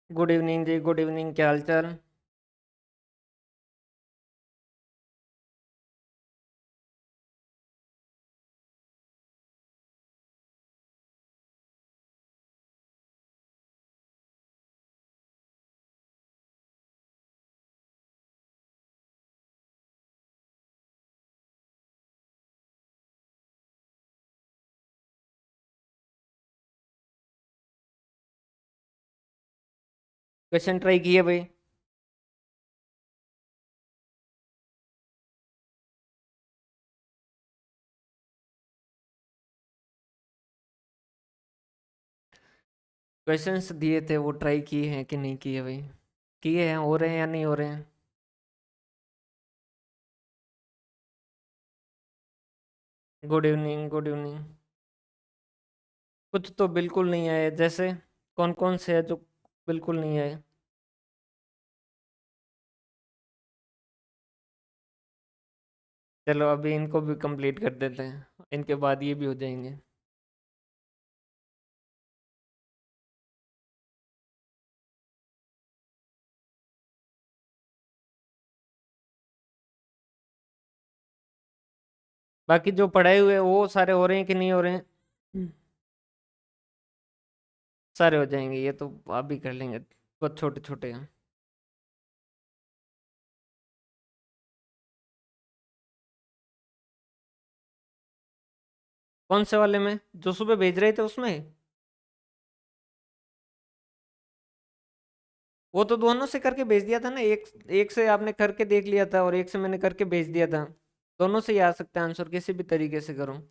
Good evening जी, good evening. क्या हाल चाल? Question try किए भाई? क्वेश्चंस दिए थे वो ट्राई किए हैं कि नहीं किए भाई? किए हैं, हो रहे हैं या नहीं हो रहे हैं? Good evening, good evening. कुछ तो बिल्कुल नहीं आए, जैसे कौन कौन से है जो बिल्कुल नहीं आए? चलो अभी इनको भी कंप्लीट कर देते हैं, इनके बाद ये भी हो जाएंगे। बाकी जो पढ़ाए हुए हैं वो सारे हो रहे हैं कि नहीं हो रहे हैं? सारे हो जाएंगे, ये तो आप भी कर लेंगे। बहुत छोटे छोटे हैं। कौन से वाले में जो सुबह भेज रहे थे उसमें? वो तो दोनों से करके भेज दिया था ना। एक एक से आपने करके देख लिया था और एक से मैंने करके भेज दिया था। दोनों से ही आ सकता है आंसर, किसी भी तरीके से करो।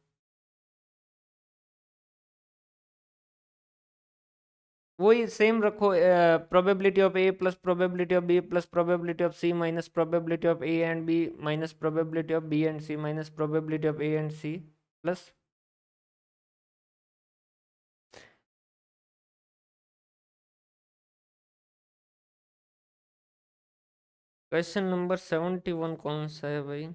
वही सेम रखो। Probability of A plus probability of B plus probability of C minus probability of A and B minus probability of B and C minus probability of A and C plus. Question number 71 कौन सा है भाई?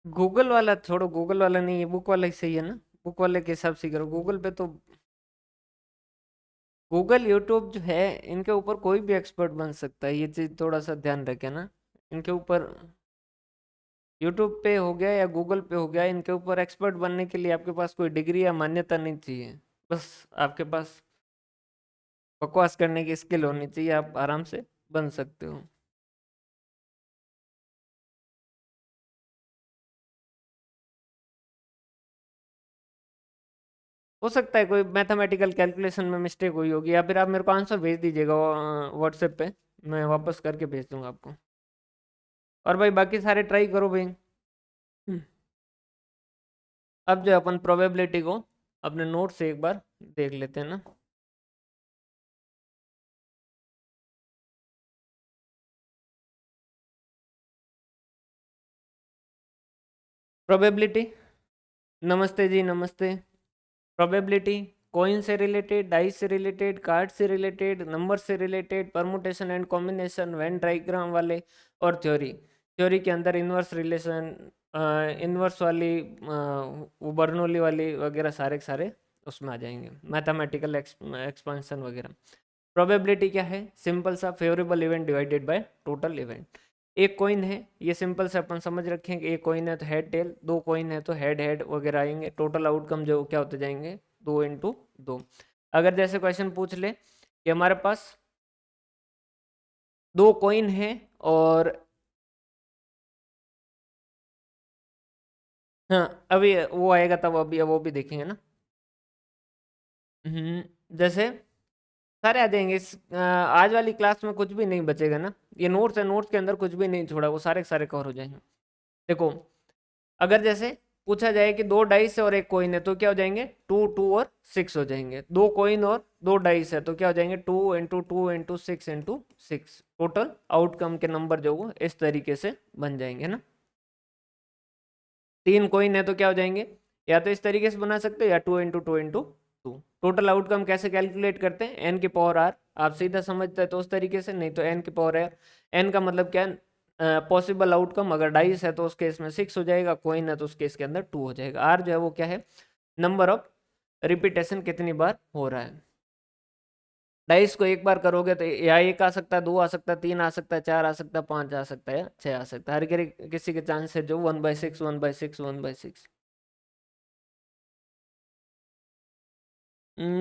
Google वाला छोड़ो, Google वाला नहीं है, book वाला ही सही है ना? बुक वाले के हिसाब से करो, गूगल पे तो। गूगल यूट्यूब जो है, इनके ऊपर कोई भी एक्सपर्ट बन सकता है, ये चीज थोड़ा सा ध्यान रखें ना। इनके ऊपर यूट्यूब पे हो गया या गूगल पे हो गया, इनके ऊपर एक्सपर्ट बनने के लिए आपके पास कोई डिग्री या मान्यता नहीं चाहिए। बस आपके पास बकवास करने की स्किल होनी चाहिए, आप आराम से बन सकते हो। हो सकता है कोई मैथमेटिकल कैलकुलेशन में मिस्टेक हुई होगी, या फिर आप मेरे को आंसर भेज दीजिएगा व्हाट्सएप पे। मैं वापस करके भेज दूंगा आपको। और भाई बाकी सारे ट्राई करो भाई। हम्म। अब जो अपन प्रोबेबिलिटी को अपने नोट से एक बार देख लेते हैं ना। प्रोबेबिलिटी। नमस्ते जी, नमस्ते। प्रोबेबिलिटी कॉइन से रिलेटेड, डाइस से रिलेटेड, कार्ड से रिलेटेड, नंबर से related, permutation and combination, Venn diagram वाले, और थ्योरी। थ्योरी के अंदर इनवर्स रिलेशन, इनवर्स वाली, वो बर्नौली वाली वगैरह सारे के सारे उसमें आ जाएंगे, मैथमेटिकल एक्सपेंशन वगैरह। प्रोबेबिलिटी क्या है? सिंपल सा, favourable event divided by total event. एक कॉइन है, ये सिंपल से अपन समझ रखें कि एक कॉइन है तो हेड टेल, दो कॉइन है तो हेड हेड वगैरह आएंगे, टोटल आउटकम जो क्या होते जाएंगे, 2 इंटू 2। अगर जैसे क्वेश्चन पूछ ले कि हमारे पास दो कॉइन है और, हाँ अभी वो आएगा तब, अभी वो भी देखेंगे ना। जैसे सारे आ जाएंगे। आज वाली क्लास में कुछ भी नहीं बचेगा ना, ये नोट्स है, नोट्स के अंदर कुछ भी नहीं छोड़ा, वो सारे के सारे कवर हो जाएंगे। देखो, अगर जैसे पूछा जाए कि दो डाइस है और एक कॉइन है तो क्या हो जाएंगे, टू टू और सिक्स हो जाएंगे। दो कॉइन और दो डाइस है तो क्या हो जाएंगे, two into six into six. Total outcome के नंबर जो वो इस तरीके से बन जाएंगे ना। तीन कॉइन है तो क्या हो जाएंगे, या तो इस तरीके से बना सकते हो या two into two. Total outcome कैसे कैलकुलेट करते हैं, एन की पावर आर। आप सीधा समझते हैं तो उस तरीके से, नहीं तो एन की पावर आर। एन का मतलब क्या है, पॉसिबल आउटकम। अगर डाइस है तो उस केस में सिक्स हो जाएगा, कॉइन है तो उस केस के अंदर टू हो जाएगा। आर जो है वो क्या है, नंबर ऑफ रिपीटेशन, कितनी बार हो रहा है। डाइस को एक बार करोगे तो या एक आ सकता है, दो आ सकता है, तीन आ सकता है, चार आ सकता है, पांच आ सकता है, या छह आ सकता है। किसी के चांस है जो 1/6 1/6 1/6।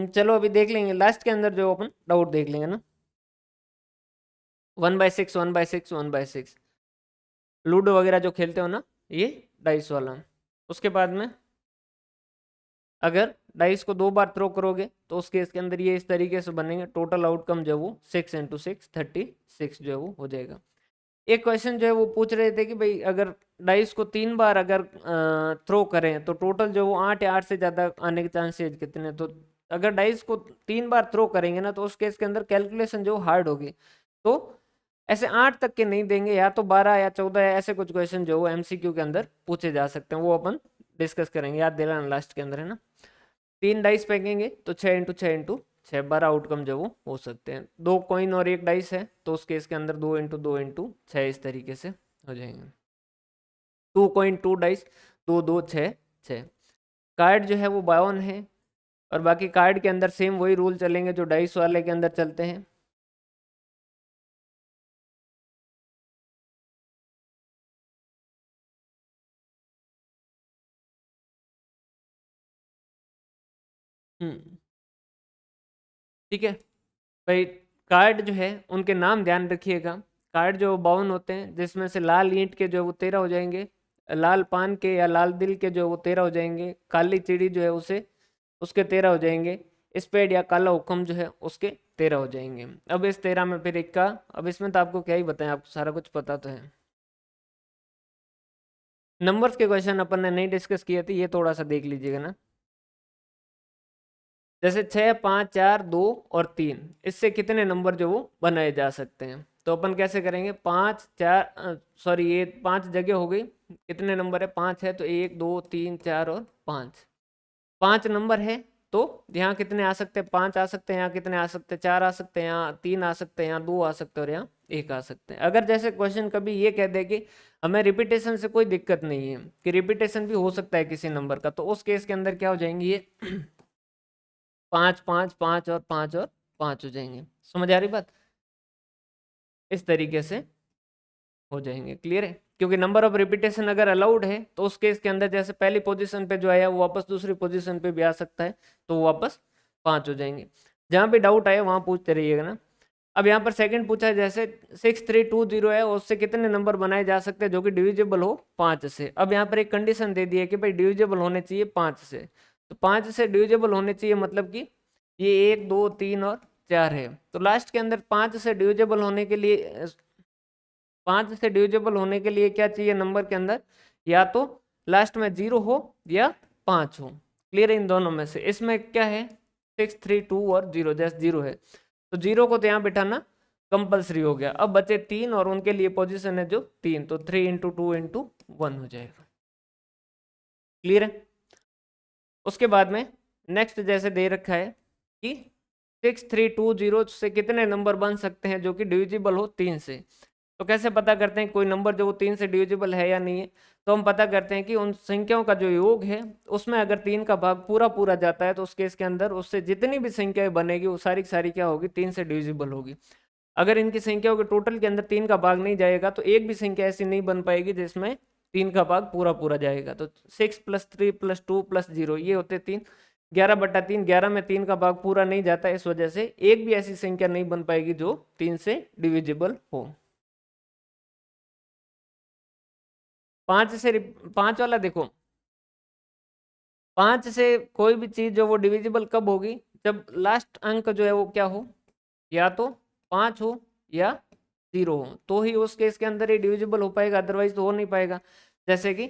चलो अभी देख लेंगे लास्ट के अंदर जो अपन डाउट देख लेंगे ना। 1/6 1/6 1/6, लूडो वगैरह जो खेलते हो ना, ये डाइस वाला। उसके बाद में अगर डाइस को दो बार थ्रो करोगे तो उस केस के अंदर ये इस तरीके से बनेंगे। टोटल आउटकम जो है वो 6 इंटू 6 36 जो है वो हो जाएगा। एक क्वेश्चन जो है वो पूछ रहे थे कि भाई अगर डाइस को तीन बार अगर थ्रो करें तो टोटल जो वो आठ या आठ से ज़्यादा आने के चांसेस कितने। तो अगर डाइस को तीन बार थ्रो करेंगे ना तो उस केस के अंदर कैलकुलेशन जो हार्ड होगी। तो ऐसे आठ तक के नहीं देंगे, या तो 12 या 14 या ऐसे कुछ क्वेश्चन जो वो एमसीक्यू के अंदर पूछे जा सकते हैं, वो अपन डिस्कस करेंगे। याद दिलाना लास्ट के अंदर है ना। तीन डाइस फेंकेंगे तो 6 इंटू 6 बारह आउटकम जो वो हो सकते हैं। दो कॉइन और एक डाइस है तो उस केस के अंदर 2 इंटू 2 इंटू 6 इस तरीके से हो जाएंगे। टू कॉइन टू डाइस, दो दो छः छः। कार्ड जो है वो 52 है, और बाकी कार्ड के अंदर सेम वही रूल चलेंगे जो डाइस वाले के अंदर चलते हैं। हम्म, ठीक है भाई। कार्ड जो है उनके नाम ध्यान रखिएगा। कार्ड जो 52 होते हैं, जिसमें से लाल ईंट के जो है वो 13 हो जाएंगे, लाल पान के या लाल दिल के जो है वो 13 हो जाएंगे, काली चिड़ी जो है उसे उसके 13 हो जाएंगे, स्पेड या काला हुक्म जो है उसके 13 हो जाएंगे। अब इस 13 में फिर इक्का। अब इसमें तो आपको क्या ही बताएं, आपको सारा कुछ पता तो है। नंबर्स के क्वेश्चन अपन ने नहीं डिस्कस किए थे, ये थोड़ा सा देख लीजिएगा ना। जैसे 6 5 4 2 और 3, इससे कितने नंबर जो वो बनाए जा सकते हैं। तो अपन कैसे करेंगे, पाँच चार, सॉरी ये पांच जगह हो गई। कितने नंबर है, पांच है तो एक दो तीन चार और पांच। पांच नंबर है तो यहाँ कितने आ सकते हैं, पांच आ सकते हैं। यहाँ कितने आ सकते हैं, चार आ सकते हैं। यहाँ तीन आ सकते हैं, यहाँ दो आ सकते हैं और यहाँ एक आ सकते हैं। अगर जैसे क्वेश्चन कभी ये कह दे कि हमें रिपीटेशन से कोई दिक्कत नहीं है, कि रिपीटेशन भी हो सकता है किसी नंबर का, तो उस केस के अंदर क्या हो जाएंगे ये पाँच पाँच पाँच और पाँच और पाँच हो जाएंगे। समझ आ रही बात, इस तरीके से हो जाएंगे। क्लियर है, क्योंकि नंबर ऑफ रिपीटेशन अगर अलाउड है तो उस केस के अंदर जैसे पहली पोजीशन पे जो आया वो वापस दूसरी पोजीशन पे भी आ सकता है, तो वो वापस पाँच हो जाएंगे। जहाँ भी डाउट आए वहाँ पूछते रहिएगा ना। अब यहाँ पर सेकंड पूछा है, जैसे 6320 है, उससे कितने नंबर बनाए जा सकते हैं जो कि डिविजिबल हो पाँच से। अब यहाँ पर एक कंडीशन दे दी है कि भाई डिविजिबल होने चाहिए पाँच से। तो पाँच से डिविजिबल होने चाहिए मतलब कि ये एक दो तीन और चार है, तो लास्ट के अंदर पाँच से डिविजिबल होने के लिए, पाँच से डिविजिबल होने के लिए क्या चाहिए नंबर के अंदर, या तो लास्ट में जीरो हो या पाँच हो। क्लियर है, इन दोनों में से। इसमें क्या है, 632 और जीरो, जैसे जीरो है तो जीरो को तो यहाँ बिठाना कंपलसरी हो गया। अब बचे तीन और उनके लिए पोजीशन है जो तीन, तो 3 इंटू 2 इंटू 1 हो जाएगा। क्लियर है। उसके बाद में नेक्स्ट जैसे दे रखा है कि 6320 से कितने नंबर बन सकते हैं जो कि डिविजिबल हो तीन से। तो कैसे पता करते हैं कोई नंबर जो वो तीन से डिविजिबल है या नहीं है। तो हम पता करते हैं कि उन संख्याओं का जो योग है उसमें अगर तीन का भाग पूरा पूरा जाता है तो उस केस के अंदर उससे जितनी भी संख्याएं बनेगी वो सारी की सारी क्या होगी, तीन से डिविजिबल होगी। अगर इनकी संख्याओं के टोटल के अंदर तीन का भाग नहीं जाएगा तो एक भी संख्या ऐसी नहीं बन पाएगी जिसमें तीन का भाग पूरा पूरा जाएगा। तो 6+3+2+0 ये होते तीन। 11/3, 11 में तीन का भाग पूरा नहीं जाता, इस वजह से एक भी ऐसी संख्या नहीं बन पाएगी जो तीन से डिविजिबल हो। पांच से पांच वाला देखो, पांच से कोई भी चीज जो वो डिविजिबल कब होगी, जब लास्ट अंक जो है वो क्या हो, या तो 5 हो या 0 हो, तो ही उस केस के अंदर ये डिविजिबल हो पाएगा, अदरवाइज तो हो नहीं पाएगा। जैसे कि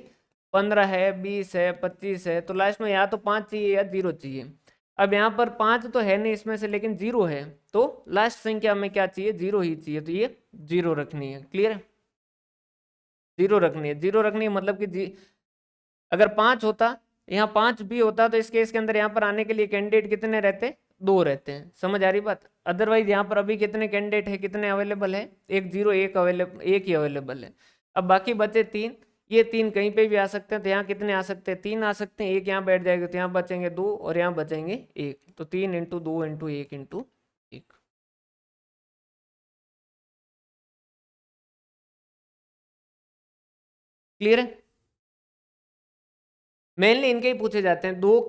15 है, 20 है, 25 है, तो लास्ट में या तो 5 चाहिए या 0 चाहिए। अब यहाँ पर 5 तो है नहीं इसमें से, लेकिन 0 है, तो लास्ट संख्या में क्या चाहिए, 0 ही चाहिए, तो ये 0 रखनी है। क्लियर है? 0 रखनी है, 0 रखनी है मतलब कि अगर 5 होता, यहाँ 5 भी होता, तो इस केस के अंदर यहाँ पर आने के लिए कैंडिडेट कितने रहते, 2 रहते हैं। समझ आ रही बात? अदरवाइज यहाँ पर अभी कितने कैंडिडेट है, कितने अवेलेबल है, एक 0 एक अवेलेबल, एक ही अवेलेबल है। अब बाकी बचे 3, ये 3 कहीं पे भी आ सकते हैं, तो यहाँ कितने आ सकते हैं, 3 आ सकते हैं। एक यहाँ बैठ जाएगा तो यहाँ बचेंगे 2 और यहाँ बचेंगे 1, तो 3 इंटू 2 इंटू 1 इंटू 1। क्लियर है? मेनली इनके ही पूछे जाते हैं। दो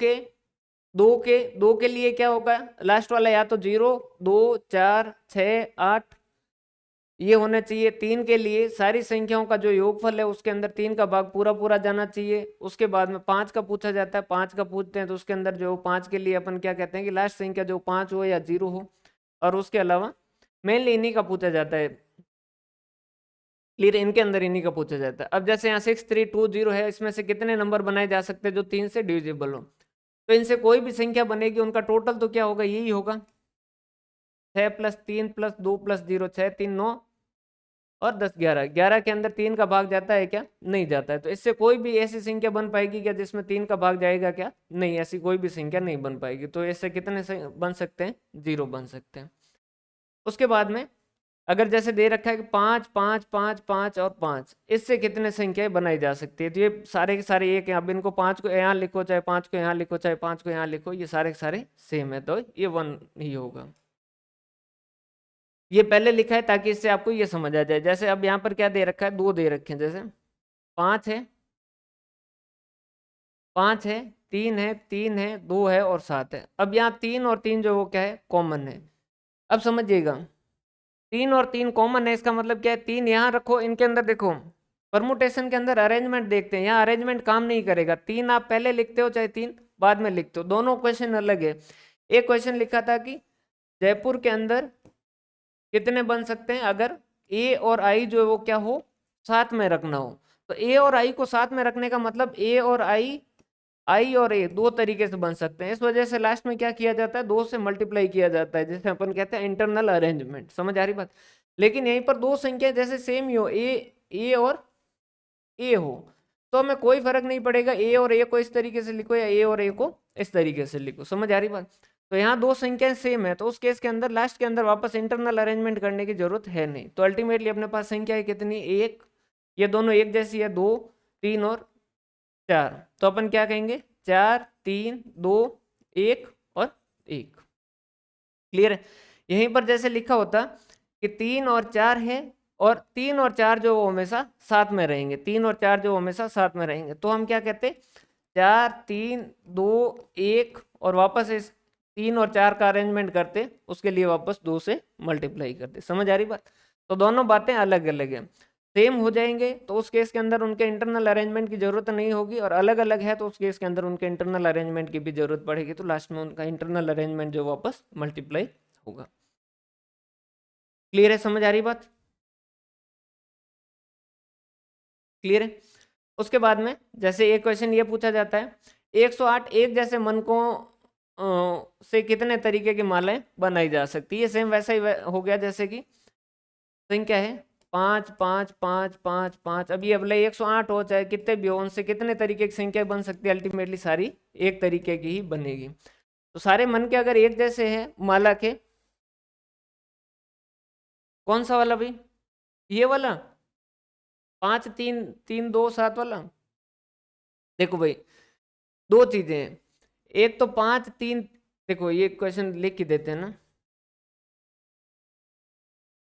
के लिए क्या होगा, लास्ट वाला या तो 0, 2, 4, 6, 8 ये होना चाहिए। 3 के लिए सारी संख्याओं का जो योगफल है उसके अंदर 3 का भाग पूरा पूरा जाना चाहिए। उसके बाद में 5 का पूछा जाता है, 5 का पूछते हैं तो उसके अंदर जो 5 के लिए अपन क्या कहते हैं कि लास्ट संख्या जो 5 हो या 0 हो। और उसके अलावा मेनली इन्हीं का पूछा जाता है। क्लियर? इनके अंदर इन्हीं का पूछा जाता है। अब जैसे यहाँ 6320 है, इसमें से कितने नंबर बनाए जा सकते हैं जो 3 से डिविजिबल हो, तो इनसे कोई भी संख्या बनेगी उनका टोटल तो क्या होगा, यही होगा। 6 प्लस 3 प्लस 2 प्लस 0, 6 3 9 और 10 11, 11 के अंदर 3 का भाग जाता है क्या, नहीं जाता है। तो इससे कोई भी ऐसी संख्या बन पाएगी क्या जिसमें 3 का भाग जाएगा क्या, नहीं, ऐसी कोई भी संख्या नहीं बन पाएगी। तो इससे कितने बन सकते हैं, 0 बन सकते हैं। उसके बाद में अगर जैसे दे रखा है कि 5 5 5 5 और 5, इससे कितने संख्याएं बनाई जा सकती है, तो ये सारे के सारे एक हैं। अब इनको 5 को यहाँ लिखो, चाहे 5 को यहाँ लिखो, चाहे 5 को यहाँ लिखो, ये सारे के सारे सेम है, तो ये 1 ही होगा। ये पहले लिखा है ताकि इससे आपको ये समझ आ जाए। जैसे अब यहाँ पर क्या दे रखा है, 2 दे रखे हैं, जैसे 5 है, 5 है, 3 है, 3 है, 2 है और 7 है। अब यहाँ 3 और 3 जो वो क्या है, कॉमन है। अब समझिएगा, 3 और 3 कॉमन है, इसका मतलब क्या है, 3 यहाँ रखो, इनके अंदर देखो परमुटेशन के अंदर अरेंजमेंट देखते हैं, यहाँ अरेंजमेंट काम नहीं करेगा। 3 आप पहले लिखते हो चाहे 3 बाद में लिखते हो, दोनों क्वेश्चन अलग है। एक क्वेश्चन लिखा था कि जयपुर के अंदर कितने बन सकते हैं अगर ए और आई जो है वो क्या हो, साथ में रखना हो। तो ए और आई को साथ में रखने का मतलब ए और आई और ए दो तरीके से बन सकते हैं। इस वजह से लास्ट में क्या किया जाता है, 2 से मल्टीप्लाई किया जाता है, जैसे अपन कहते हैं इंटरनल अरेंजमेंट। समझ आ रही बात? लेकिन यहीं पर दो संख्या जैसे सेम ही हो, ए और ए हो, तो हमें कोई फर्क नहीं पड़ेगा ए और ए को इस तरीके से लिखो या ए और ए को इस तरीके से लिखो। समझ आ रही बात? तो यहाँ दो संख्याएं सेम है, तो उस केस के अंदर लास्ट के अंदर वापस इंटरनल अरेंजमेंट करने की जरूरत है नहीं। तो अल्टीमेटली अपने पास संख्या है कितनी, एक, ये दोनों एक जैसी है, 2 3 और 4, तो अपन क्या कहेंगे, 4 3 2 1 और 1। क्लियर है? यहीं पर जैसे लिखा होता कि 3 और 4 है, और 3 और 4 जो वो हमेशा साथ में रहेंगे, 3 और 4 जो हमेशा साथ में रहेंगे, तो हम क्या कहते, 4 3 2 1 और वापस इस 3 और 4 का अरेंजमेंट करते, उसके लिए वापस 2 से मल्टीप्लाई करते। समझ आ रही बात? तो दोनों बातें अलग अलग है। सेम हो जाएंगे तो उस केस के अंदर उनके इंटरनल अरेंजमेंट की जरूरत नहीं होगी, और अलग अलग है तो उस केस के अंदर उनके इंटरनल अरेंजमेंट की भी जरूरत पड़ेगी, तो लास्ट में उनका इंटरनल अरेंजमेंट जो वापस मल्टीप्लाई होगा। क्लियर है? समझ आ रही बात? क्लियर है? उसके बाद में जैसे एक क्वेश्चन ये पूछा जाता है, 108 एक जैसे मनकों से कितने तरीके की मालाएं बनाई जा सकती है। ये सेम वैसा ही हो गया जैसे कि संख्या है 5 5 5 5 5। अब ये भले 108 हो चाहे कितने भी हो, उनसे कितने तरीके की संख्या बन सकती है, अल्टीमेटली सारी एक तरीके की ही बनेगी। तो सारे मन के अगर एक जैसे हैं माला के, कौन सा वाला भाई, ये वाला 5 3 3 2 7 वाला। देखो भाई, दो चीजें हैं, एक तो 5 3, देखो ये क्वेश्चन लिख के देते हैं ना।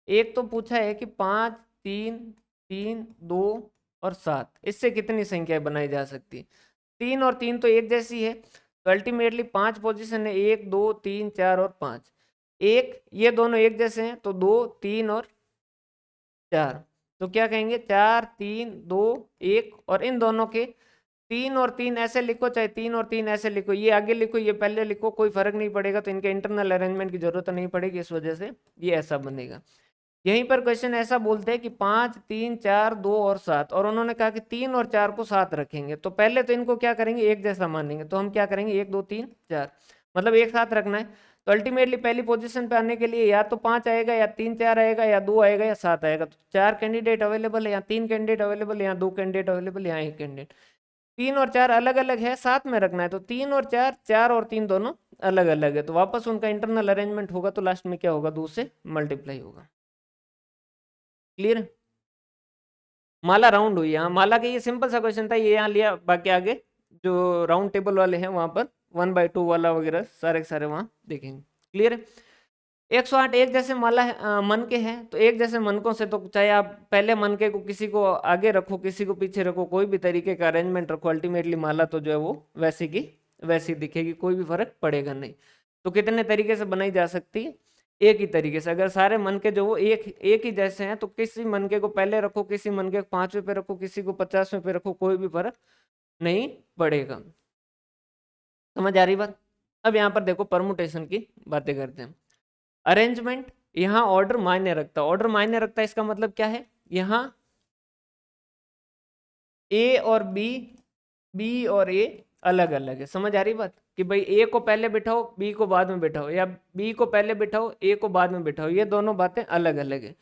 एक तो पूछा है कि 5 3 3 2 और 7, इससे कितनी संख्याएं बनाई जा सकती। 3 और 3 तो एक जैसी है, तो अल्टीमेटली 5 पोजीशन है, 1 2 3 4 और 5। एक ये दोनों एक जैसे हैं, तो 2 3 और 4, तो क्या कहेंगे, 4 3 2 1, और इन दोनों के 3 और 3 ऐसे लिखो, चाहे 3 और 3 ऐसे लिखो, ये आगे लिखो ये पहले लिखो, कोई फर्क नहीं पड़ेगा। तो इनके इंटरनल अरेंजमेंट की जरूरत नहीं पड़ेगी, इस वजह से ये ऐसा बनेगा। यहीं पर क्वेश्चन ऐसा बोलते हैं कि 5, 3, 4, 2 और 7, और उन्होंने कहा कि 3 और 4 को साथ रखेंगे। तो पहले तो इनको क्या करेंगे, एक जैसा मानेंगे। तो हम क्या करेंगे, 1, 2, 3, 4, मतलब एक साथ रखना है। तो अल्टीमेटली पहली पोजीशन पे आने के लिए या तो 5 आएगा, या 3, 4 आएगा, या 2 आएगा, या 7 आएगा। तो 4 कैंडिडेट अवेलेबल है, या 3 कैंडिडेट अवेलेबल है, या 2 कैंडिडेट अवेलेबल, या 1 कैंडिडेट। 3 और 4 अलग अलग है, साथ में रखना है। तो 3 और 4, 4 और 3 दोनों अलग अलग है। तो वापस उनका इंटरनल अरेंजमेंट होगा, तो लास्ट में क्या होगा, 2 से मल्टीप्लाई होगा। क्लियर। माला राउंड हुई। हाँ, माला के ये सिंपल सा क्वेश्चन था, ये यहाँ लिया। बाकी आगे जो राउंड टेबल वाले हैं वहां पर 1/2 वाला वगैरह सारे के सारे वहां देखेंगे। क्लियर है। 108 एक जैसे माला है, मन के हैं। तो एक जैसे मनकों से, तो चाहे आप पहले मनके को किसी को आगे रखो, किसी को पीछे रखो, कोई भी तरीके का अरेंजमेंट रखो, अल्टीमेटली माला तो जो है वो वैसी की वैसी दिखेगी, कोई भी फर्क पड़ेगा नहीं। तो कितने तरीके से बनाई जा सकती है, एक ही तरीके से। अगर सारे मनके जो वो एक एक ही जैसे हैं, तो किसी मनके को पहले रखो, किसी मनके को 5वें पे रखो, किसी को 50वें पे रखो, कोई भी फर्क नहीं पड़ेगा। समझ आ रही बात। अब यहाँ पर देखो परमुटेशन की बातें करते हैं। अरेंजमेंट, यहाँ ऑर्डर मायने रखता है। ऑर्डर मायने रखता है इसका मतलब क्या है, यहाँ ए और बी, बी और ए अलग अलग है। समझ आ रही बात, कि भाई ए को पहले बिठाओ, बी को बाद में बिठाओ, या बी को पहले बिठाओ, ए को बाद में बिठाओ, ये दोनों बातें अलग अलग है।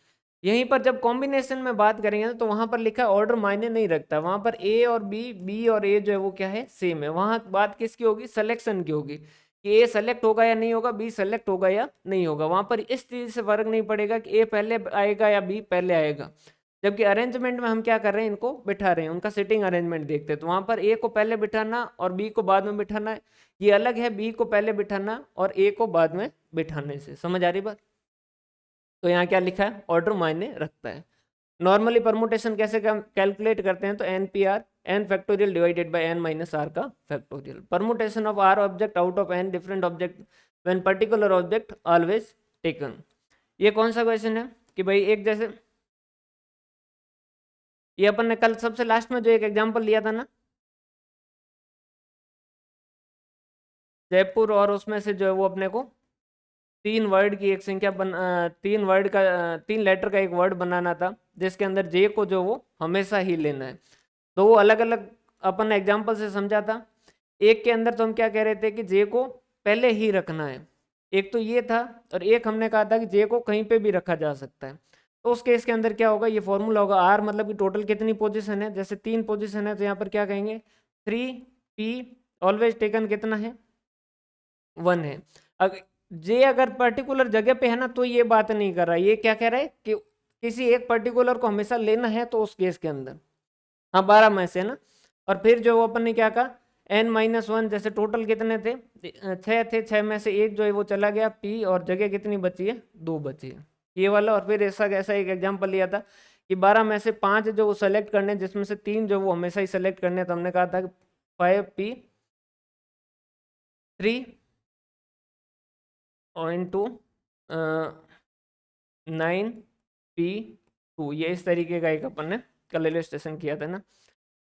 यहीं पर जब कॉम्बिनेशन में बात करेंगे ना, तो वहां पर लिखा है ऑर्डर मायने नहीं रखता। वहां पर ए और बी, बी और ए जो है वो क्या है, सेम है। वहां बात किसकी होगी, सिलेक्शन की होगी, कि ए सेलेक्ट होगा या नहीं होगा, बी सेलेक्ट होगा या नहीं होगा। वहां पर इस चीज से फर्क नहीं पड़ेगा कि ए पहले आएगा या बी पहले आएगा। जबकि अरेंजमेंट में हम क्या कर रहे हैं, इनको बिठा रहे हैं, उनका सिटिंग अरेंजमेंट देखते हैं। तो वहां पर ए को पहले बिठाना और बी को बाद में बिठाना है, ये अलग है, बी को पहले बिठाना और ए को बाद में बिठाने से। समझ आ रही बात। तो यहाँ क्या लिखा है, ऑर्डर मायने रखता है। नॉर्मली परमुटेशन कैसे कैलकुलेट करते हैं, तो N P R, N factorial divided by N minus R का factorial. Permutation of R object out of N different object when particular object always taken. ये कौन सा क्वेश्चन है, कि भाई एक जैसे, ये अपन ने कल सबसे लास्ट में जो एक एग्जांपल लिया था ना, जयपुर, और उसमें से जो है वो अपने को 3 वर्ड की एक संख्या 3 वर्ड का 3 लेटर का एक वर्ड बनाना था, जिसके अंदर जे को जो वो हमेशा ही लेना है। तो वो अलग अलग अपन ने एग्जाम्पल से समझा था। एक के अंदर तो हम क्या कह रहे थे, कि जे को पहले ही रखना है, एक तो ये था। और एक हमने कहा था कि जे को कहीं पे भी रखा जा सकता है। तो उस केस के अंदर क्या होगा, ये फॉर्मूला होगा आर, मतलब कि टोटल कितनी पोजीशन है। जैसे 3 पोजीशन है, तो यहाँ पर क्या कहेंगे, 3p ऑलवेज टेकन कितना है, 1 है। अगर जे अगर पर्टिकुलर जगह पे है ना, तो ये बात नहीं कर रहा है। ये क्या कह रहा है, कि किसी एक पर्टिकुलर को हमेशा लेना है, तो उस केस के अंदर। हाँ, 12 में से ना। और फिर जो अपन ने क्या कहा, n-1, जैसे टोटल कितने थे, 6 थे, 6 में से एक जो है वो चला गया p, और जगह कितनी बची है, 2 बची है, ये वाला। और फिर ऐसा कैसा एक एग्जांपल लिया था, कि 12 में से 5 जो वो सेलेक्ट करने, जिसमें से 3 जो वो हमेशा ही सेलेक्ट करने। तो हमने कहा था कि 5p3.9p2, ये इस तरीके का एक अपन ने कल इलस्ट्रेशन किया था ना।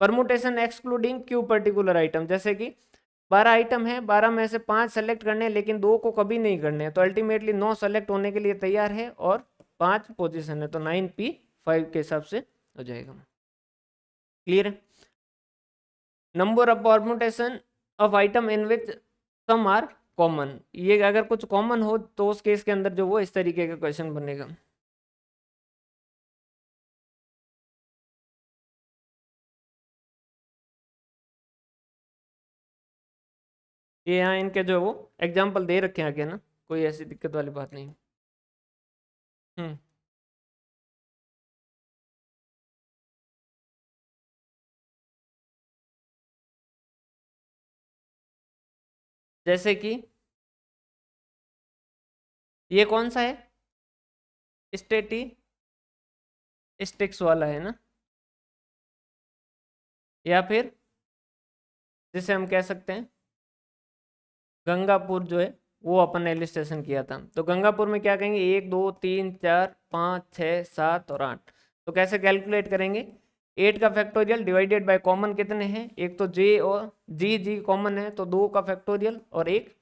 Permutation excluding Q particular item, जैसे कि 12 आइटम है, 12 में से 5 सेलेक्ट करने हैं, लेकिन 2 को कभी नहीं करने हैं। तो अल्टीमेटली 9 सेलेक्ट होने के लिए तैयार है, और 5 पोजीशन है, तो 9p5 के हिसाब से हो जाएगा। क्लियर है। Number of permutation of item in which some are common, ये अगर कुछ कॉमन हो, तो उस केस के अंदर जो वो इस तरीके का क्वेश्चन बनेगा। ये यहाँ इनके जो वो एग्जाम्पल दे रखे हैं आगे ना, कोई ऐसी दिक्कत वाली बात नहीं। हम्म। जैसे कि ये कौन सा है, स्टेटिस्टिक्स वाला है ना, या फिर जिसे हम कह सकते हैं गंगापुर, जो है वो अपन ने इलिस्ट्रेशन किया था। तो गंगापुर में क्या कहेंगे, 1, 2, 3, 4, 5, 6, 7 और 8। तो कैसे कैलकुलेट करेंगे, 8 का फैक्टोरियल डिवाइडेड बाय कॉमन कितने हैं, एक तो जे और जी कॉमन है तो 2 का फैक्टोरियल, और एक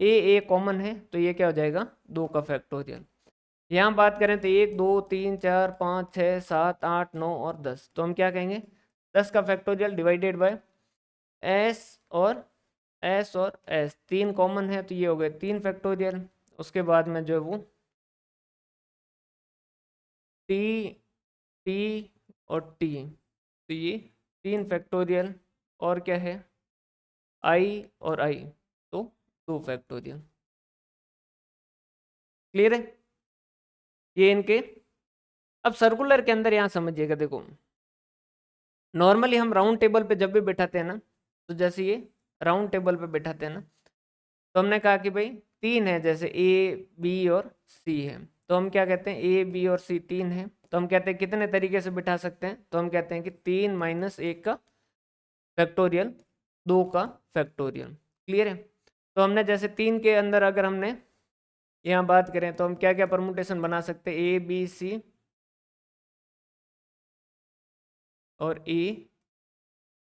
ए कॉमन है तो ये क्या हो जाएगा 2 का फैक्टोरियल। यहाँ बात करें तो 1 2 3 4 5 6 7 8 9 और 10, तो हम क्या कहेंगे 10 का फैक्टोरियल डिवाइडेड बाय एस और एस 3 कॉमन है तो ये हो गए 3 फैक्टोरियल। उसके बाद में जो है वो टी टी और टी, तो ये 3 फैक्टोरियल, और क्या है आई और आई, तो 2 फैक्टोरियल। क्लियर है ये इनके। अब सर्कुलर के अंदर यहाँ समझिएगा, देखो नॉर्मली हम राउंड टेबल पे जब भी बैठाते हैं ना, तो जैसे ये राउंड टेबल पे बैठाते हैं ना, तो हमने कहा कि भाई 3 है, जैसे ए बी और सी है, तो हम क्या कहते हैं ए बी और सी 3 है, तो हम कहते हैं कितने तरीके से बिठा सकते हैं, तो हम कहते हैं कि 3 माइनस 1 का फैक्टोरियल 2 का फैक्टोरियल। क्लियर है। तो हमने जैसे 3 के अंदर अगर हमने यहाँ बात करें तो हम क्या क्या परमुटेशन बना सकते हैं, ए बी सी और ए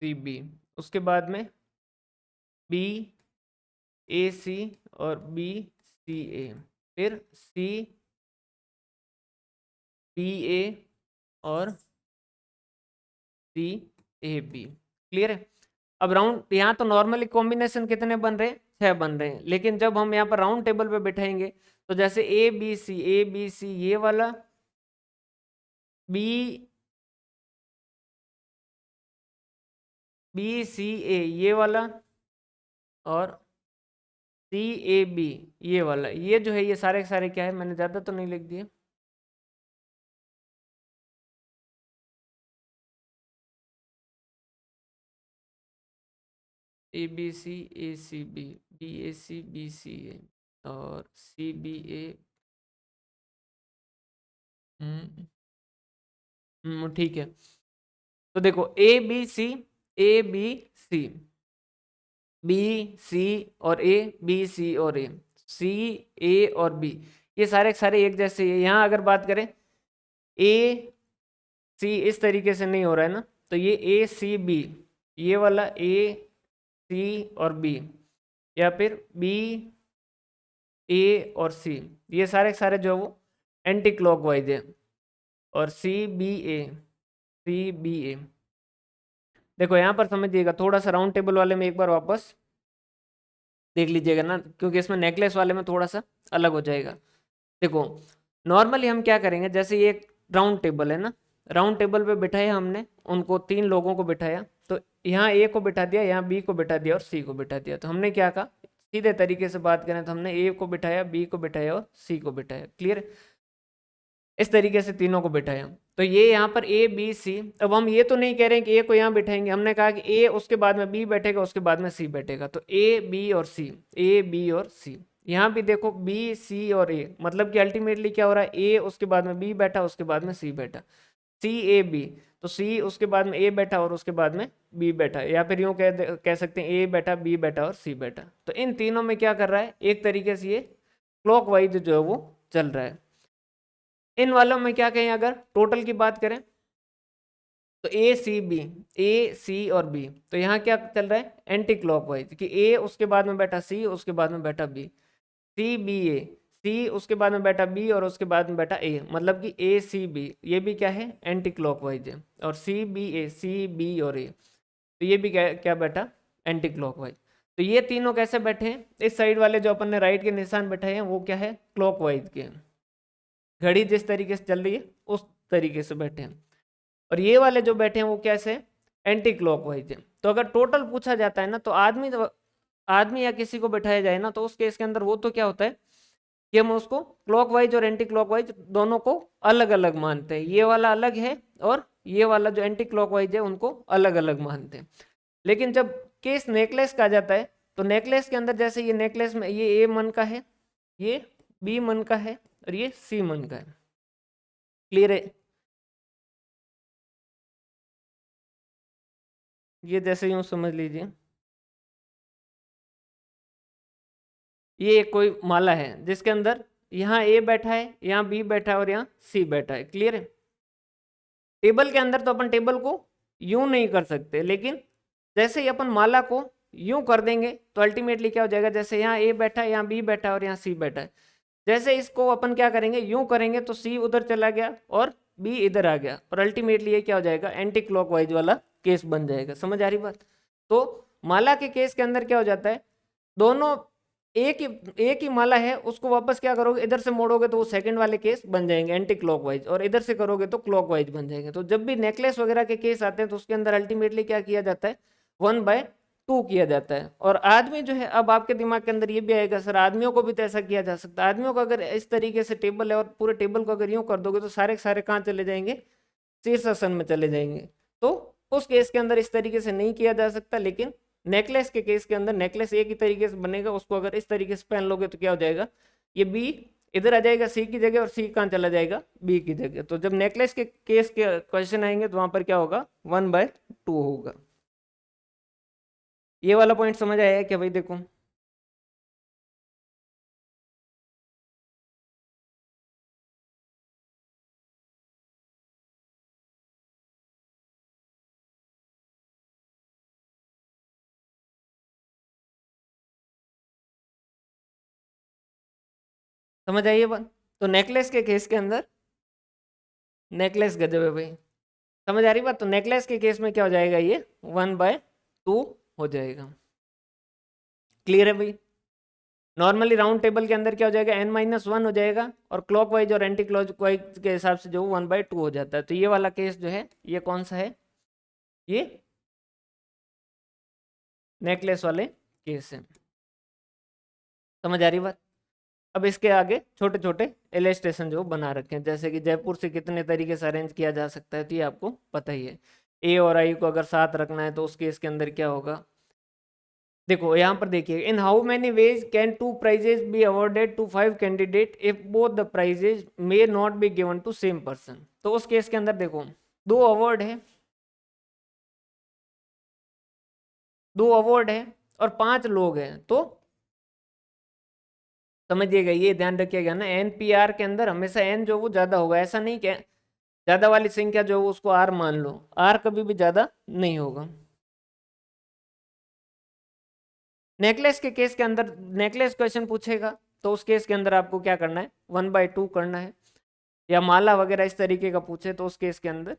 सी बी, उसके बाद में बी ए सी और बी सी ए, फिर सी बी ए और सी ए बी। क्लियर है। अब राउंड यहाँ तो नॉर्मली कॉम्बिनेशन कितने बन रहे हैं, 6 बन रहे हैं, लेकिन जब हम यहाँ पर राउंड टेबल पे बैठाएंगे तो जैसे ए बी सी ये वाला, बी बी सी ए ये वाला, और सी ए बी ये वाला, ये जो है ये सारे के सारे क्या है, मैंने ज़्यादा तो नहीं लिख दिए, ए सी बी ए सी बी सी ए और सी बी ए। ठीक है। तो देखो A B C B C और ए, बी सी और ए, सी ए और बी, ये सारे के सारे एक जैसे है। यहाँ अगर बात करें ए सी इस तरीके से नहीं हो रहा है ना, तो ये ए सी बी ये वाला ए सी और बी, या फिर बी ए और सी, ये सारे के सारे जो है वो एंटी क्लॉकवाइज है, और सी बी ए। देखो यहाँ पर समझिएगा, थोड़ा सा राउंड टेबल वाले में एक बार वापस देख लीजिएगा ना, क्योंकि इसमें नेकलेस वाले में थोड़ा सा अलग हो जाएगा। देखो नॉर्मली हम क्या करेंगे, जैसे ये एक राउंड टेबल है ना, राउंड टेबल पे बिठाया हमने उनको, 3 लोगों को बिठाया, तो यहाँ ए को बिठा दिया, यहाँ बी को बिठा दिया और सी को बिठा दिया, तो हमने क्या कहा, सीधे तरीके से बात करें तो हमने ए को बिठाया, बी को बिठाया और सी को बिठाया। क्लियर। इस तरीके से तीनों को बिठाया, तो ये यहाँ पर ए बी सी। अब हम ये तो नहीं कह रहे हैं कि ए को यहाँ बिठाएंगे, हमने कहा कि ए उसके बाद में बी बैठेगा, उसके बाद में सी बैठेगा, तो ए बी और सी, ए बी और सी। यहाँ भी देखो बी सी और ए, मतलब कि अल्टीमेटली क्या हो रहा है, ए उसके बाद में बी बैठा, उसके बाद में सी बैठा, सी ए बी, तो सी उसके बाद में ए बैठा और उसके बाद में बी बैठा, या फिर यूं कह सकते हैं ए बैठा, बी बैठा और सी बैठा। तो इन तीनों में क्या कर रहा है, एक तरीके से ये क्लॉकवाइज जो है वो चल रहा है। इन वालों में क्या कहें, अगर टोटल की बात करें तो ए सी और बी, तो यहाँ क्या चल रहा है एंटी क्लॉकवाइज, कि ए उसके बाद में बैठा सी, उसके बाद में बैठा बी, सी बी ए, सी उसके बाद में बैठा बी और उसके बाद में बैठा ए, मतलब कि ए सी बी, ये भी क्या है एंटी क्लॉकवाइज है, और सी बी और ए, तो ये भी क्या बैठा एंटी क्लॉकवाइज। तो ये तीनों कैसे बैठे हैं, इस साइड वाले जो अपन ने राइट के निशान बैठे हैं वो क्या है क्लॉकवाइज के हैं, घड़ी जिस तरीके से चल रही है उस तरीके से बैठे हैं, और ये वाले जो बैठे हैं वो कैसे एंटी क्लॉकवाइज है। तो अगर टोटल पूछा जाता है ना, तो आदमी या किसी को बैठाया जाए ना, तो उस केस के अंदर वो तो क्या होता है कि हम उसको क्लॉकवाइज और एंटी क्लॉकवाइज दोनों को अलग अलग मानते हैं, ये वाला अलग है और ये वाला जो एंटी क्लॉकवाइज है उनको अलग अलग मानते हैं। लेकिन जब केस नेकलेस का आ जाता है, तो नेकलेस के अंदर जैसे ये नेकलेस में ये ए मन का है, ये बी मन का है और ये सी मन का है। क्लियर है। ये जैसे यूं समझ लीजिए, ये कोई माला है जिसके अंदर यहाँ ए बैठा है, यहाँ बी बैठा है और यहाँ सी बैठा है। क्लियर है। टेबल के अंदर तो अपन टेबल को यूं नहीं कर सकते, लेकिन जैसे ही अपन माला को यूं कर देंगे तो अल्टीमेटली क्या हो जाएगा, जैसे यहाँ ए बैठा है, यहाँ बी बैठा है और यहाँ सी बैठा है, जैसे इसको अपन क्या करेंगे, यूं करेंगे तो सी उधर चला गया और बी इधर आ गया, और अल्टीमेटली ये क्या हो जाएगा, एंटी क्लॉकवाइज वाला केस बन जाएगा। समझ आ रही बात? तो माला के केस के अंदर क्या हो जाता है, दोनों एक ही माला है, उसको वापस क्या करोगे, इधर से मोड़ोगे तो वो सेकंड वाले केस बन जाएंगे एंटी क्लॉकवाइज, और इधर से करोगे तो क्लॉकवाइज बन जाएंगे। तो जब भी नेकलेस वगैरह के केस आते हैं तो उसके अंदर अल्टीमेटली क्या किया जाता है, 1/2 किया जाता है। और आदमी जो है, अब आपके दिमाग के अंदर ये भी आएगा, सर आदमियों को भी तो ऐसा किया जा सकता है। आदमियों को अगर इस तरीके से टेबल है और पूरे टेबल को अगर यूं कर दोगे तो सारे के सारे कहाँ चले जाएंगे, शीर्षासन में चले जाएंगे। तो उस केस के अंदर इस तरीके से नहीं किया जा सकता, लेकिन नेकलेस के केस के अंदर नेकलेस एक ही तरीके से बनेगा, उसको अगर इस तरीके से पहन लोगे तो क्या हो जाएगा, ये बी इधर आ जाएगा सी की जगह और सी कहाँ चला जाएगा, बी की जगह। तो जब नेकलेस के केस के क्वेश्चन आएंगे तो वहां पर क्या होगा, 1/2 होगा। ये वाला पॉइंट समझ आया क्या भाई? देखो समझ आइए बात। तो नेकलेस के केस के अंदर, नेकलेस गजब है भाई, समझ आ रही बात। तो नेकलेस के केस में क्या हो जाएगा, ये 1/2 हो जाएगा। क्लियर है भाई? नॉर्मली राउंड टेबल के अंदर क्या हो जाएगा, n-1 हो जाएगा, और क्लॉकवाइज और एंटी क्लॉकवाइज के हिसाब से जो 1/2 हो जाता है। तो ये वाला केस जो है, ये कौन सा है, ये नेकलेस वाले केस है। समझ आ रही बात? अब इसके आगे छोटे छोटे इलस्ट्रेशन जो बना रखे हैं, जैसे कि जयपुर से कितने तरीके से अरेंज किया जा सकता है, तो ये आपको पता ही है। ए और आई को अगर साथ रखना है तो उस केस के अंदर क्या होगा, देखो यहाँ पर देखिए, in how many ways can 2 prizes be awarded to 5 candidate if both the prizes may not be given to same person. तो उस केस के अंदर देखो, दो अवार्ड है, दो अवार्ड है और 5 लोग हैं, तो समझिएगा, ये ध्यान रखिएगा ना, एनपीआर के अंदर हमेशा एन जो वो ज्यादा होगा, ऐसा नहीं कि ज्यादा वाली संख्या जो है उसको आर मान लो, आर कभी भी ज्यादा नहीं होगा। नेकलेस के केस के अंदर नेकलेस क्वेश्चन पूछेगा तो उस केस के अंदर आपको क्या करना है, 1/2 करना है। या माला वगैरह इस तरीके का पूछे तो उस केस के अंदर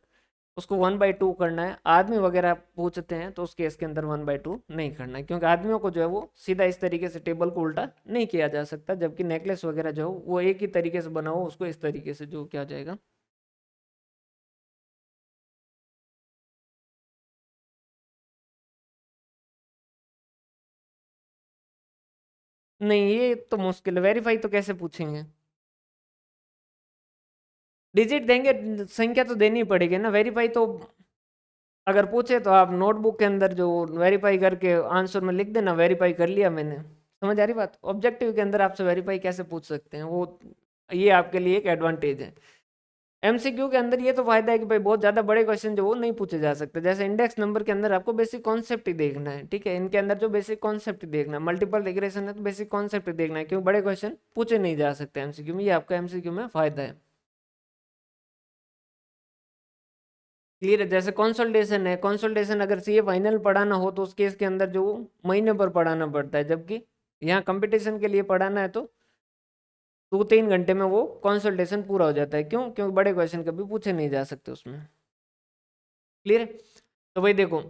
उसको 1/2 करना है। आदमी वगैरह पूछते हैं तो उस केस के अंदर 1/2 नहीं करना है, क्योंकि आदमियों को जो है वो सीधा इस तरीके से टेबल को उल्टा नहीं किया जा सकता, जबकि नेकलेस वगैरह जो हो वो एक ही तरीके से बना हो, उसको इस तरीके से जो क्या जाएगा। नहीं, ये तो मुश्किल है, वेरीफाई तो कैसे पूछेंगे, डिजिट देंगे, संख्या तो देनी पड़ेगी ना। वेरीफाई तो अगर पूछे तो आप नोटबुक के अंदर जो वेरीफाई करके आंसर में लिख देना, वेरीफाई कर लिया मैंने। समझ आ रही बात? ऑब्जेक्टिव के अंदर आपसे वेरीफाई कैसे पूछ सकते हैं वो, ये आपके लिए एक एडवांटेज है। एमसीक्यू के अंदर ये तो फायदा है कि भाई बहुत ज्यादा बड़े क्वेश्चन जो वो नहीं पूछे जा सकते, जैसे इंडेक्स नंबर के अंदर आपको बेसिक कॉन्सेप्ट ही देखना है, ठीक है, इनके अंदर जो बेसिक कॉन्सेप्ट ही देखना है। मल्टीपल रिग्रेशन है तो बेसिक कॉन्सेप्ट ही देखना है, क्योंकि बड़े क्वेश्चन पूछे नहीं जा सकते एमसीक्यू में, ये आपका एमसीक्यू में फायदा है। क्लियर है? जैसे कंसोलिडेशन है, कंसोलिडेशन अगर सीए फाइनल पढ़ाना हो तो उस केस के अंदर जो महीने पर पढ़ाना पड़ता है, जबकि यहाँ कंपटीशन के लिए पढ़ाना है तो 2-3 घंटे में वो कंसल्टेशन पूरा हो जाता है। क्यों? क्योंकि बड़े क्वेश्चन कभी पूछे नहीं जा सकते उसमें। क्लियर है? तो भाई देखो,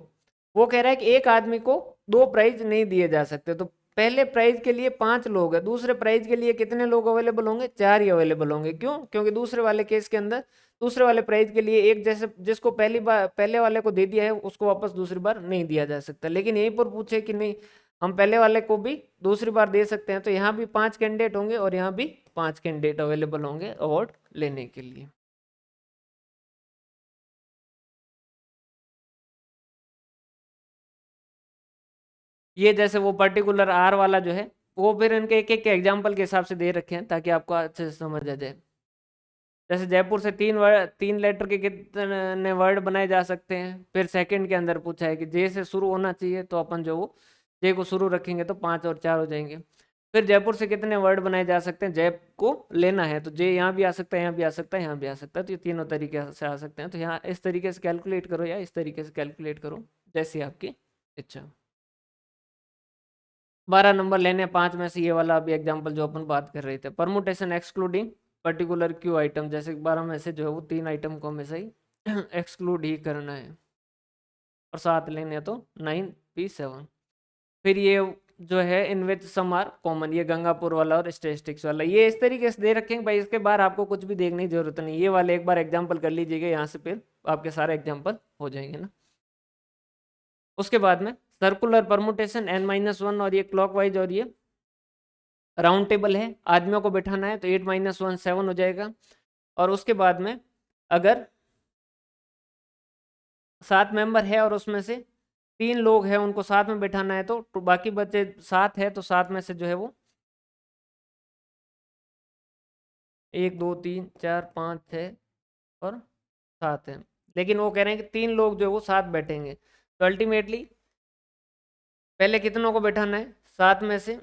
वो कह रहा है कि एक आदमी को 2 प्राइज नहीं दिए जा सकते, तो पहले प्राइज के लिए 5 लोग हैं, दूसरे प्राइज के लिए कितने लोग अवेलेबल होंगे, 4 ही अवेलेबल होंगे। क्यों? क्योंकि दूसरे वाले केस के अंदर दूसरे वाले प्राइज के लिए एक, जैसे जिसको पहली बार पहले वाले को दे दिया है उसको वापस दूसरी बार नहीं दिया जा सकता। लेकिन यहीं पर पूछे कि नहीं, हम पहले वाले को भी दूसरी बार दे सकते हैं, तो यहाँ भी 5 कैंडिडेट होंगे और यहाँ भी 5 कैंडिडेट अवेलेबल होंगे अवार्ड लेने के लिए। ये जैसे वो पर्टिकुलर आर वाला जो है, वो फिर इनके एक एक के एग्जाम्पल के हिसाब से दे रखे हैं ताकि आपको अच्छे से समझ आ जाए। जैसे जयपुर से 3 लेटर के कितने वर्ड बनाए जा सकते हैं, फिर सेकंड के अंदर पूछा है कि जे से शुरू होना चाहिए, तो अपन जो वो जे को शुरू रखेंगे तो 5 और 4 हो जाएंगे। फिर जयपुर से कितने वर्ड बनाए जा सकते हैं, जय को लेना है तो जय यहाँ भी आ सकता है, यहाँ भी आ सकता है, यहाँ भी आ सकता है, तो ये तीनों तरीके से आ सकते हैं। तो यहाँ इस तरीके से कैलकुलेट करो या इस तरीके से कैलकुलेट करो, जैसी आपकी इच्छा। 12 नंबर लेने, 5 में से ये वाला अभी एग्जाम्पल जो अपन बात कर रहे थे, permutation excluding particular Q item, जैसे 12 में से जो है वो 3 आइटम को हमेशा ही एक्सक्लूड ही करना है, और 7 लेने हैं तो 9p7। फिर ये जो है इन विच सम आर कॉमन, ये गंगापुर वाला और स्टेटिस्टिक्स वाला, ये इस तरीके से दे रखेंगे भाई, इसके बाहर आपको कुछ भी देखने की जरूरत नहीं, ये वाले एक बार एग्जाम्पल कर लीजिएगा यहाँ से, फिर आपके सारे एग्जाम्पल हो जाएंगे ना। उसके बाद में सर्कुलर परमुटेशन n-1, और ये क्लॉकवाइज और ये राउंड टेबल है, आदमियों को बैठाना है तो 8 - 1 7 हो जाएगा। और उसके बाद में अगर 7 मेंबर है और उसमें से 3 लोग हैं उनको साथ में बैठाना है तो बाकी बचे 7 है, तो 7 में से जो है वो 1 2 3 4 5 6 और 7 है, लेकिन वो कह रहे हैं कि 3 लोग जो है वो साथ बैठेंगे, तो अल्टीमेटली पहले कितनों को बैठाना है, 7 में से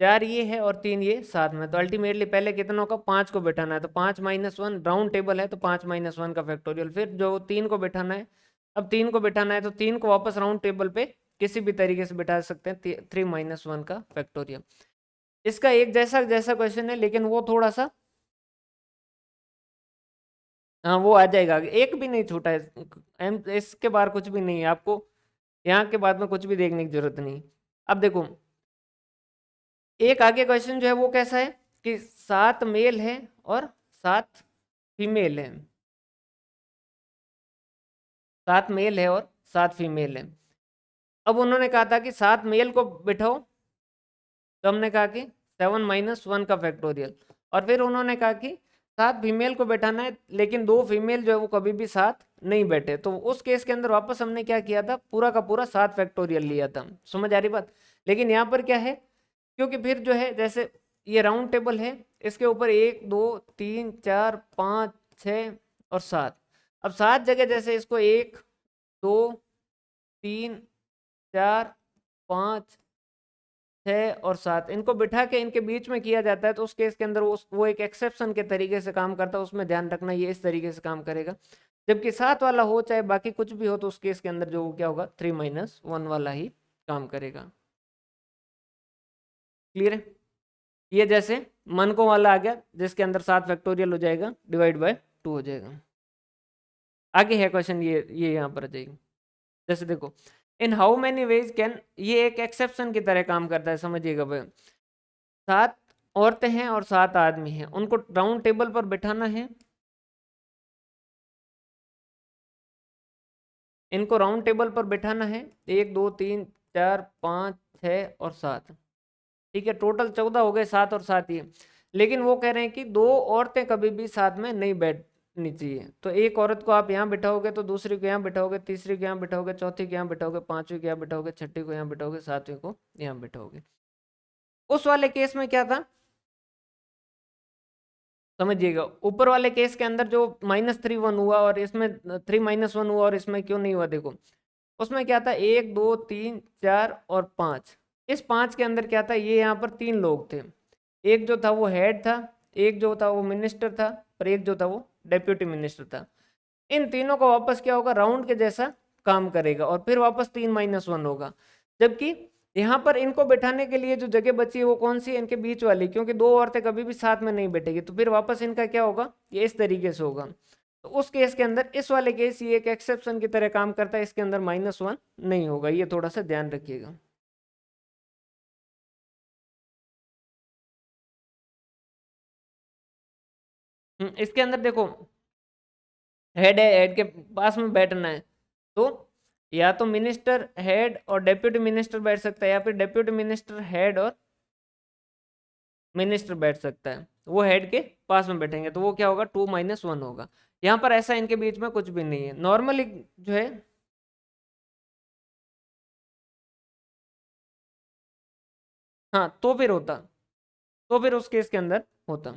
4 ये है और 3 ये साथ में, तो अल्टीमेटली पहले कितनों का, 5 को बैठाना है, तो 5 - 1 राउंड टेबल है तो 5 - 1 का फैक्टोरियल, फिर जो 3 को बैठाना है, अब 3 को बैठाना है तो 3 को वापस राउंड टेबल पे किसी भी तरीके से बैठा सकते हैं, 3 - 1 का फैक्टोरियल। इसका एक जैसा जैसा क्वेश्चन है, लेकिन वो थोड़ा सा, हाँ वो आ जाएगा, एक भी नहीं छूटा है, इसके बाहर कुछ भी नहीं है आपको, यहाँ के बाद में कुछ भी देखने की जरूरत नहीं। अब देखो एक आगे क्वेश्चन जो है वो कैसा है कि 7 मेल है और 7 फीमेल है, 7 मेल है और 7 फीमेल है। अब उन्होंने कहा था कि 7 मेल को बिठाओ, तो हमने कहा कि 7 - 1 का फैक्टोरियल, और फिर उन्होंने कहा कि 7 फीमेल को बैठाना है, लेकिन 2 फीमेल जो है वो कभी भी साथ नहीं बैठे, तो उस केस के अंदर वापस हमने क्या किया था, पूरा का पूरा 7 फैक्टोरियल लिया था। समझ आ रही बात। लेकिन यहाँ पर क्या है, क्योंकि फिर जो है जैसे ये राउंड टेबल है, इसके ऊपर 1 2 3 4 5 6 और 7, अब 7 जगह जैसे इसको 1 2 3 4 5 6 और 7 इनको बिठा के इनके बीच में किया जाता है, तो उस केस के अंदर वो एक एक्सेप्शन के तरीके से काम करता है, उसमें ध्यान रखना ये इस तरीके से काम करेगा। जबकि 7 वाला हो चाहे बाकी कुछ भी हो, तो उस केस के अंदर जो क्या होगा, 3 - 1 वाला ही काम करेगा। क्लियर है। ये जैसे मन को वाला आ गया, जिसके अंदर 7 फैक्टोरियल हो जाएगा, /2 हो जाएगा। आगे है क्वेश्चन, ये यहाँ पर आ जाएगी। जैसे देखो, इन हाउ मेनी वेज कैन, ये एक एक्सेप्शन की तरह काम करता है, समझिएगा भाई। 7 औरतें हैं और 7 आदमी हैं, उनको राउंड टेबल पर बैठाना है, इनको राउंड टेबल पर बैठाना है, 1 2 3 4 5 6 और 7, ठीक है, टोटल 14 हो गए, 7 और 7 ये। लेकिन वो कह रहे हैं कि 2 औरतें कभी भी साथ में नहीं बैठनी चाहिए, तो एक औरत को आप यहाँ बिठाओगे तो दूसरी को यहाँ बिठाओगे, तीसरी को यहाँ बिठाओगे, चौथी को यहाँ बिठाओगे, पांचवी को यहाँ बिठाओगे, छठी को यहाँ बिठाओगे, सातवीं को यहाँ बिठाओगे। उस वाले केस में क्या था, समझिएगा, ऊपर वाले केस के अंदर जो -3 1 हुआ और इसमें 3 - 1 हुआ, और इसमें क्यों नहीं हुआ, देखो उसमें क्या था, 1 2 3 4 और 5, इस 5 के अंदर क्या था, ये यहाँ पर 3 लोग थे, एक जो था वो हेड था, एक जो था वो मिनिस्टर था, और एक जो था वो डेप्यूटी मिनिस्टर था। इन तीनों का वापस क्या होगा, राउंड के जैसा काम करेगा, और फिर वापस 3 - 1 होगा। जबकि यहाँ पर इनको बैठाने के लिए जो जगह बची है वो कौन सी है, इनके बीच वाली, क्योंकि 2 औरतें कभी भी साथ में नहीं बैठेगी, तो फिर वापस इनका क्या होगा, ये इस तरीके से होगा। तो उस केस के अंदर, इस वाले केस, ये एक एक्सेप्शन की तरह काम करता है, इसके अंदर -1 नहीं होगा, ये थोड़ा सा ध्यान रखिएगा। इसके अंदर देखो, हेड है, हेड के पास में बैठना है, तो या तो मिनिस्टर हेड और डेप्यूटी मिनिस्टर बैठ सकता है, या फिर डेप्यूटी मिनिस्टर हेड और मिनिस्टर बैठ सकता है, वो हेड के पास में बैठेंगे, तो वो क्या होगा, 2 - 1 होगा। यहाँ पर ऐसा इनके बीच में कुछ भी नहीं है, नॉर्मली जो है, हाँ तो फिर होता, तो फिर उस केस के अंदर होता।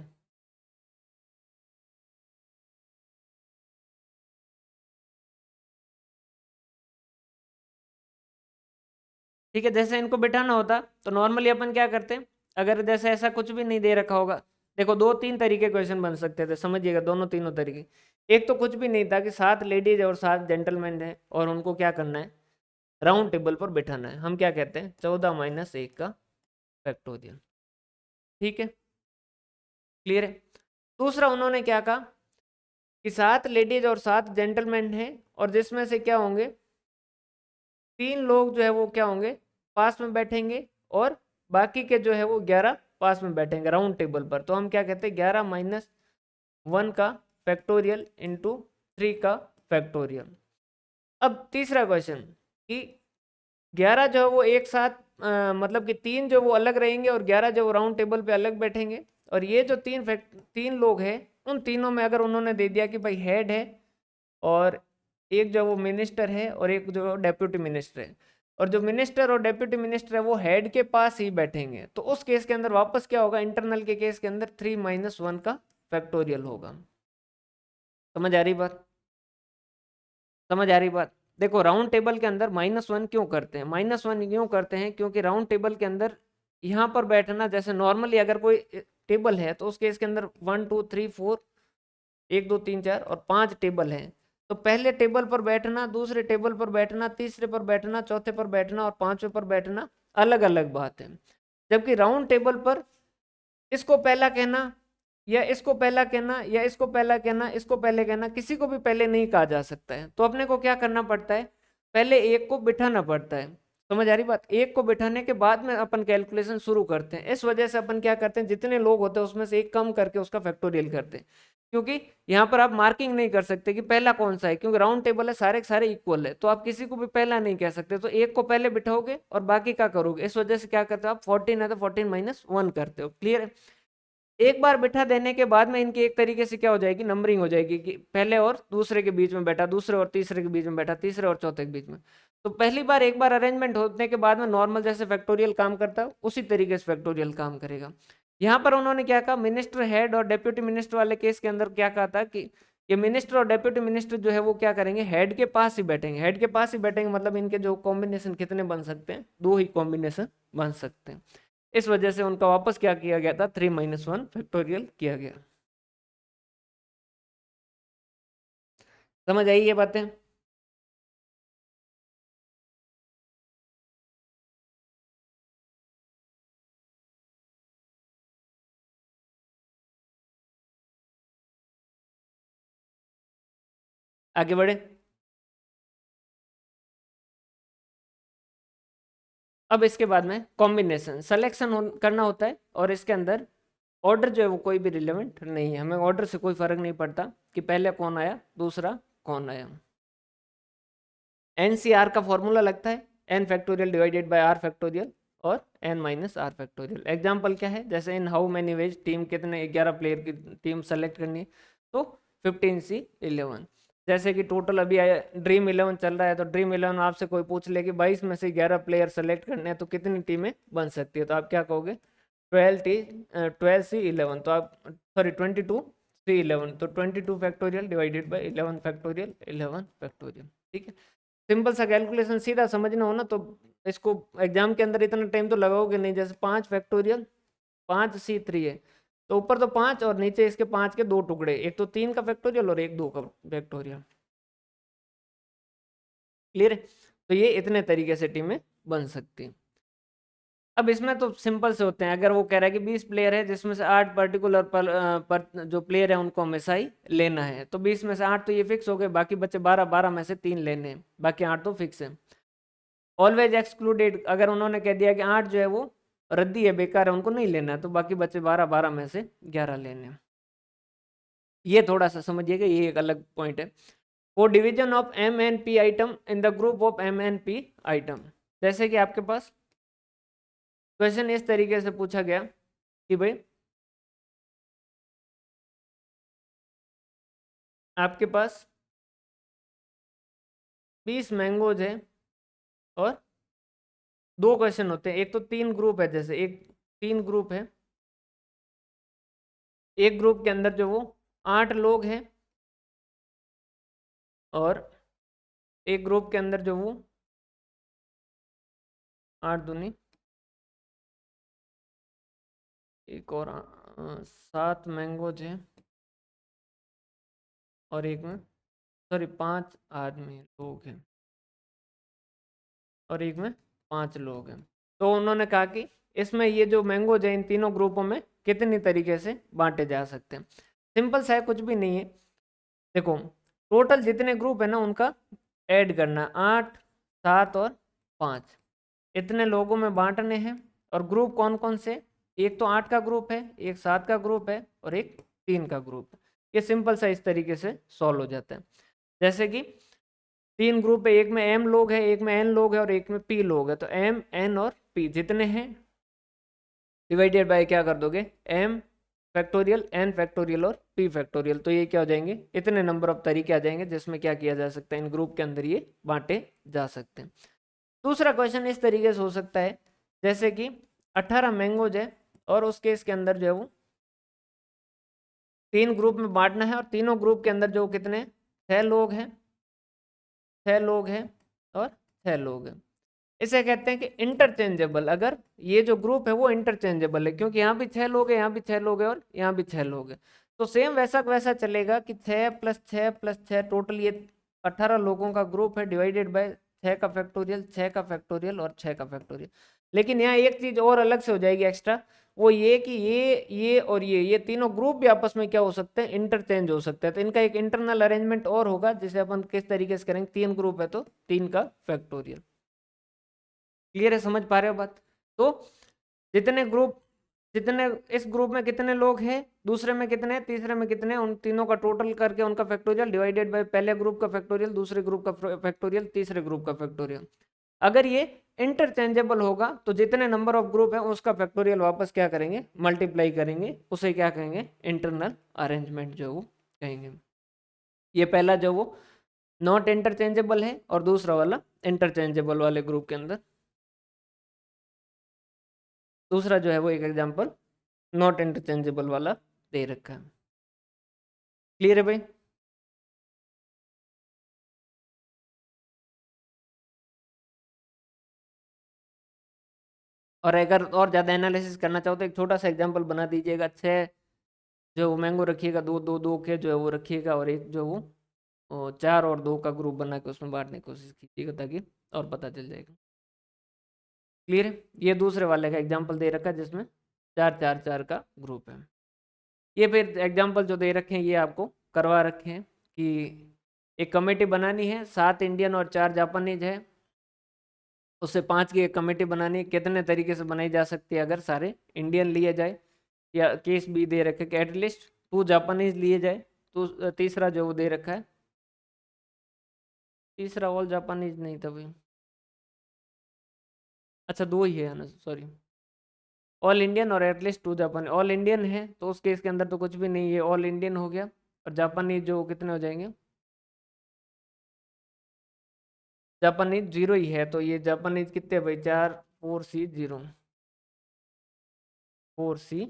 ठीक है। जैसे इनको बिठाना होता तो नॉर्मली अपन क्या करते हैं, अगर जैसे ऐसा कुछ भी नहीं दे रखा होगा, देखो दो तीन तरीके क्वेश्चन बन सकते थे, समझिएगा दोनों तीनों तरीके। एक तो कुछ भी नहीं था कि 7 लेडीज और 7 जेंटलमैन है और उनको क्या करना है, राउंड टेबल पर बिठाना है। हम क्या कहते हैं, 14 - 1 का फैक्टोरियल। ठीक है, क्लियर है। दूसरा उन्होंने क्या कहा कि 7 लेडीज और 7 जेंटलमैन हैं और जिसमें से क्या होंगे, 3 लोग जो है वो क्या होंगे, पास में बैठेंगे और बाकी के जो है वो 11 पास में बैठेंगे राउंड टेबल पर। तो हम क्या कहते हैं, 11 - 1 का फैक्टोरियल इंटू 3 का फैक्टोरियल। अब तीसरा क्वेश्चन कि 11 जो है वो एक साथ मतलब कि 3 जो वो अलग रहेंगे और 11 जो वो राउंड टेबल पे अलग बैठेंगे। और ये जो 3 लोग हैं, उन तीनों में अगर उन्होंने दे दिया कि भाई हेड है और एक जो वो मिनिस्टर है और एक जो डेप्यूटी मिनिस्टर है, और जो मिनिस्टर और डेप्यूटी मिनिस्टर है वो हेड के पास ही बैठेंगे, तो उस केस के अंदर वापस क्या होगा, इंटरनल के केस के अंदर 3 - 1 का फैक्टोरियल होगा। समझ आ रही बात, समझ आ रही बात। देखो राउंड टेबल के अंदर -1 क्यों करते हैं, -1 क्यों करते हैं, क्योंकि राउंड टेबल के अंदर यहाँ पर बैठना, जैसे नॉर्मली अगर कोई टेबल है तो उस केस के अंदर 1 2 3 4 1 2 3 4 और 5 टेबल हैं। तो पहले टेबल पर बैठना, दूसरे टेबल पर बैठना, तीसरे पर बैठना, चौथे पर बैठना और पांचवे पर बैठना अलग अलग बात है। जबकि राउंड टेबल पर इसको पहला कहना या इसको पहला कहना या इसको पहला कहना, इसको पहले कहना, किसी को भी पहले नहीं कहा जा सकता है। तो अपने को क्या करना पड़ता है, पहले एक को बिठाना पड़ता है। समझ आ रही बात, एक को बिठाने के बाद में अपन कैलकुलेशन शुरू करते हैं। इस वजह से अपन क्या करते हैं, जितने लोग होते हैं उसमें से एक कम करके उसका फैक्टोरियल करते हैं। क्योंकि यहाँ पर आप मार्किंग नहीं कर सकते कि पहला कौन सा है, क्योंकि राउंड टेबल है, सारे के सारे इक्वल है, तो आप किसी को भी पहला नहीं कह सकते। तो एक को पहले बिठाओगे और बाकी का करोगे। इस वजह से क्या करते हो आप, 14 है तो 14 - 1 करते हो। क्लियर है। एक बार बिठा देने के बाद में इनकी एक तरीके से क्या हो जाएगी, नंबरिंग हो जाएगी कि पहले और दूसरे के बीच में बैठा, दूसरे और तीसरे के बीच में बैठा, तीसरे और चौथे के बीच में। तो पहली बार एक बार अरेंजमेंट होने के बाद में नॉर्मल जैसे फैक्टोरियल काम करता है उसी तरीके से फैक्टोरियल काम करेगा। यहाँ पर उन्होंने क्या कहा, मिनिस्टर हेड और डेप्यूटी मिनिस्टर वाले केस के अंदर क्या कहा था कि ये मिनिस्टर और डेप्यूटी मिनिस्टर जो है वो क्या करेंगे, हेड के पास ही बैठेंगे। हेड के पास ही बैठेंगे मतलब इनके जो कॉम्बिनेशन कितने बन सकते हैं, 2 ही कॉम्बिनेशन बन सकते हैं। इस वजह से उनका वापस क्या किया गया था, 3 - 1 फैक्टोरियल किया गया। समझ आई ये बातें। आगे बढ़े। अब इसके बाद में कॉम्बिनेशन सिलेक्शन करना होता है और इसके अंदर ऑर्डर जो है वो कोई भी रिलेवेंट नहीं है। हमें ऑर्डर से कोई फर्क नहीं पड़ता कि पहले कौन आया दूसरा कौन आया। एनसीआर का फॉर्मूला लगता है N factorial divided by R factorial और N minus R factorial. Example क्या है, जैसे in how many ways team कितने 11 प्लेयर की टीम सेलेक्ट करनी है, तो 15 C 11। जैसे कि टोटल अभी ड्रीम 11 चल रहा है, तो ड्रीम 11 आपसे कोई पूछ ले कि 22 में से 11 प्लेयर सेलेक्ट करने हैं तो कितनी टीमें बन सकती है, तो आप क्या कहोगे, 12 C 11। तो आप सॉरी 22 C 11, तो 22 factorial divided by 11 factorial 11 factorial. ठीक है, सिंपल सा कैलकुलेशन, सीधा समझना हो ना तो इसको एग्जाम के अंदर इतना टाइम तो लगाओगे नहीं। जैसे 5 फैक्टोरियल 5 C 3 है, तो ऊपर तो 5 और नीचे इसके 5 के 2 टुकड़े, एक तो 3 का फैक्टोरियल और एक 2 का फैक्टोरियल। क्लियर है। तो ये इतने तरीके से टीमें बन सकती हैं। अब इसमें तो सिंपल से होते हैं। अगर वो कह रहा है कि 20 प्लेयर है जिसमें से 8 पर्टिकुलर जो प्लेयर है उनको हमेशा ही लेना है, तो 20 में से 8 तो ये फिक्स हो गए, बाकी बच्चे 12, 12 में से 3 लेने हैं, बाकी 8 तो फिक्स है। ऑलवेज एक्सक्लूडेड, अगर उन्होंने कह दिया कि 8 जो है वो रद्दी है, बेकार है, उनको नहीं लेना है, तो बाकी बच्चे 12, 12 में से 11 लेने हैं। ये थोड़ा सा समझिएगा, ये एक अलग पॉइंट है। For division of MNP item in the group of MNP item, जैसे कि आपके पास क्वेश्चन इस तरीके से पूछा गया कि भाई आपके पास 20 मैंगोज है और 2 क्वेश्चन होते हैं। एक तो 3 ग्रुप है, जैसे एक 3 ग्रुप है, एक ग्रुप के अंदर जो वो 8 लोग हैं और एक ग्रुप के अंदर जो वो 8 दूनी एक और 7 मैंगोज है और एक में सॉरी 5 आदमी लोग हैं और एक में 5 लोग हैं। तो उन्होंने कहा कि इसमें ये जो मैंगोज है इन तीनों ग्रुपों में कितनी तरीके से बांटे जा सकते हैं। सिंपल सा है, कुछ भी नहीं है। देखो टोटल जितने ग्रुप है ना उनका ऐड करना, 8 7 और 5 इतने लोगों में बांटने हैं। और ग्रुप कौन कौन से, एक तो 8 का ग्रुप है, एक 7 का ग्रुप है और एक 3 का ग्रुप है। ये सिंपल सा इस तरीके से सॉल्व हो जाता है। जैसे कि 3 ग्रुप है, एक में m लोग है, एक में n लोग है और एक में p लोग है। तो m n और p जितने हैं डिवाइडेड बाय क्या कर दोगे, m फैक्टोरियल n फैक्टोरियल और p फैक्टोरियल। तो ये क्या हो जाएंगे, इतने नंबर ऑफ तरीके आ जाएंगे जिसमें क्या किया जा सकता है, इन ग्रुप के अंदर ये बांटे जा सकते हैं। दूसरा क्वेश्चन इस तरीके से हो सकता है, जैसे कि 18 मैंगोज है और उस केस के अंदर जो है वो 3 ग्रुप में बांटना है और तीनों ग्रुप के अंदर जो कितने 6 लोग हैं, 6 लोग हैं और 6 लोग हैं। इसे कहते हैं कि इंटरचेंजेबल। अगर ये जो ग्रुप है वो इंटरचेंजेबल है, क्योंकि यहाँ भी 6 लोग हैं, यहाँ भी 6 लोग हैं और यहाँ भी 6 लोग हैं। तो सेम वैसा वैसा चलेगा कि 6 + 6 + 6 टोटल ये 18 लोगों का ग्रुप है डिवाइडेड बाय 6 का फैक्टोरियल, 6 का फैक्टोरियल और 6 का फैक्टोरियल। लेकिन यहाँ एक चीज और अलग से हो जाएगी एक्स्ट्रा, वो ये कि ये और ये तीनों ग्रुप भी आपस में क्या हो सकते हैं, इंटरचेंज हो सकते हैं। तो इनका एक इंटरनल अरेंजमेंट और होगा जिसे अपन किस तरीके से करेंगे, 3 ग्रुप है तो 3 का फैक्टोरियल। क्लियर है, समझ पा रहे हो बात। तो जितने ग्रुप, जितने इस ग्रुप में कितने लोग हैं, दूसरे में कितने, तीसरे में कितने, उन तीनों का टोटल करके उनका फैक्टोरियल डिवाइडेड बाय पहले ग्रुप का फैक्टोरियल, दूसरे ग्रुप का फैक्टोरियल, तीसरे ग्रुप का फैक्टोरियल। अगर ये इंटरचेंजेबल होगा तो जितने नंबर ऑफ ग्रुप है उसका फैक्टोरियल वापस क्या करेंगे, मल्टीप्लाई करेंगे, उसे क्या कहेंगे, इंटरनल अरेंजमेंट जो वो कहेंगे। ये पहला जो वो नॉट इंटरचेंजेबल है और दूसरा वाला इंटरचेंजेबल वाले ग्रुप के अंदर, दूसरा जो है वो एक एग्जांपल नॉट इंटरचेंजेबल वाला दे रखा है। क्लियर है भाई। और अगर और ज़्यादा एनालिसिस करना चाहो तो एक छोटा सा एग्जांपल बना दीजिएगा, 6 जो वो मैंगो रखिएगा, दो दो दो के जो है वो रखिएगा और एक जो वो 4 और 2 का ग्रुप बना के उसमें बांटने की कोशिश कीजिएगा ताकि और पता चल जाएगा। क्लियर है। ये दूसरे वाले का एग्जाम्पल दे रखा है जिसमें 4 4 4 का ग्रुप है। ये फिर एग्जाम्पल जो दे रखे हैं ये आपको करवा रखे हैं कि एक कमेटी बनानी है, 7 इंडियन और 4 जापानीज है, उससे 5 की एक कमेटी बनानी है। कितने तरीके से बनाई जा सकती है अगर सारे इंडियन लिए जाए, या केस भी दे रखे कि एटलीस्ट 2 जापानीज लिए जाए। तो तीसरा जो वो दे रखा है, तीसरा ऑल जापानीज नहीं था भाई, अच्छा 2 ही है ना, सॉरी, ऑल इंडियन और एटलीस्ट 2 जापानी। ऑल इंडियन है तो उस केस के अंदर तो कुछ भी नहीं है, ऑल इंडियन हो गया। और जापानीज जो कितने हो जाएंगे, जापानीज 0 ही है, तो ये जापानीज कितने भाई, 4 4C 0, 4C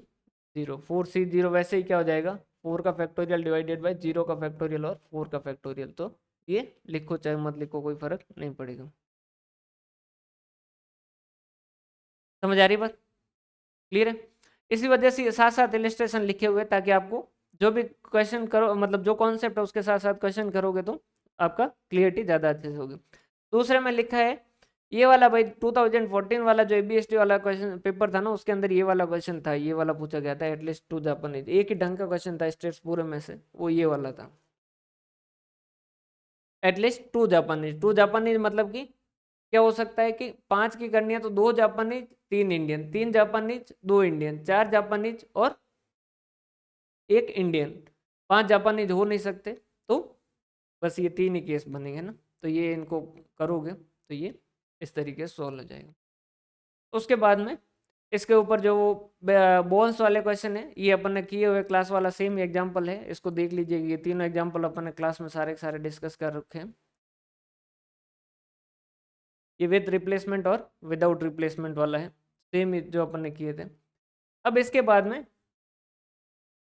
0, 4C 0 वैसे ही क्या हो जाएगा, 4 का फैक्टोरियल डिवाइडेड बाय 0 का फैक्टोरियल और 4 का फैक्टोरियल। तो ये लिखो चाहे मत लिखो कोई फर्क नहीं पड़ेगा। समझ आ रही बात, क्लियर है। इसी वजह से साथ साथ इलिस्ट्रेशन लिखे हुए ताकि आपको जो भी क्वेश्चन करो, मतलब जो कॉन्सेप्ट है उसके साथ साथ क्वेश्चन करोगे तो आपका क्लियरिटी ज़्यादा अच्छे से होगी। दूसरे में लिखा है ये वाला भाई 2014 वाला जो ABST वाला क्वेश्चन पेपर था ना, उसके अंदर ये वाला क्वेश्चन था, ये वाला पूछा गया था, एटलीस्ट 2 जापानीज। एक ही ढंग का क्वेश्चन था स्टेट्स पूरे में से, वो ये वाला था, एटलीस्ट 2 जापानीज। 2 जापानीज मतलब कि क्या हो सकता है कि 5 की करनी है तो 2 Japanese 3 Indian, 3 Japanese 2 Indian, 4 Japanese और 1 इंडियन। 5 जापानीज हो नहीं सकते, तो बस ये 3 ही केस बनेंगे ना। तो ये इनको करोगे तो ये इस तरीके से सॉल्व हो जाएगा। उसके बाद में इसके ऊपर जो वो बॉल्स वाले क्वेश्चन है ये अपन ने किए हुए क्लास वाला सेम एग्जांपल है, इसको देख लीजिए। ये तीनों एग्जांपल अपन ने क्लास में सारे के सारे डिस्कस कर रखे हैं। ये विद रिप्लेसमेंट और विदाउट रिप्लेसमेंट वाला है, सेम जो अपन ने किए थे। अब इसके बाद में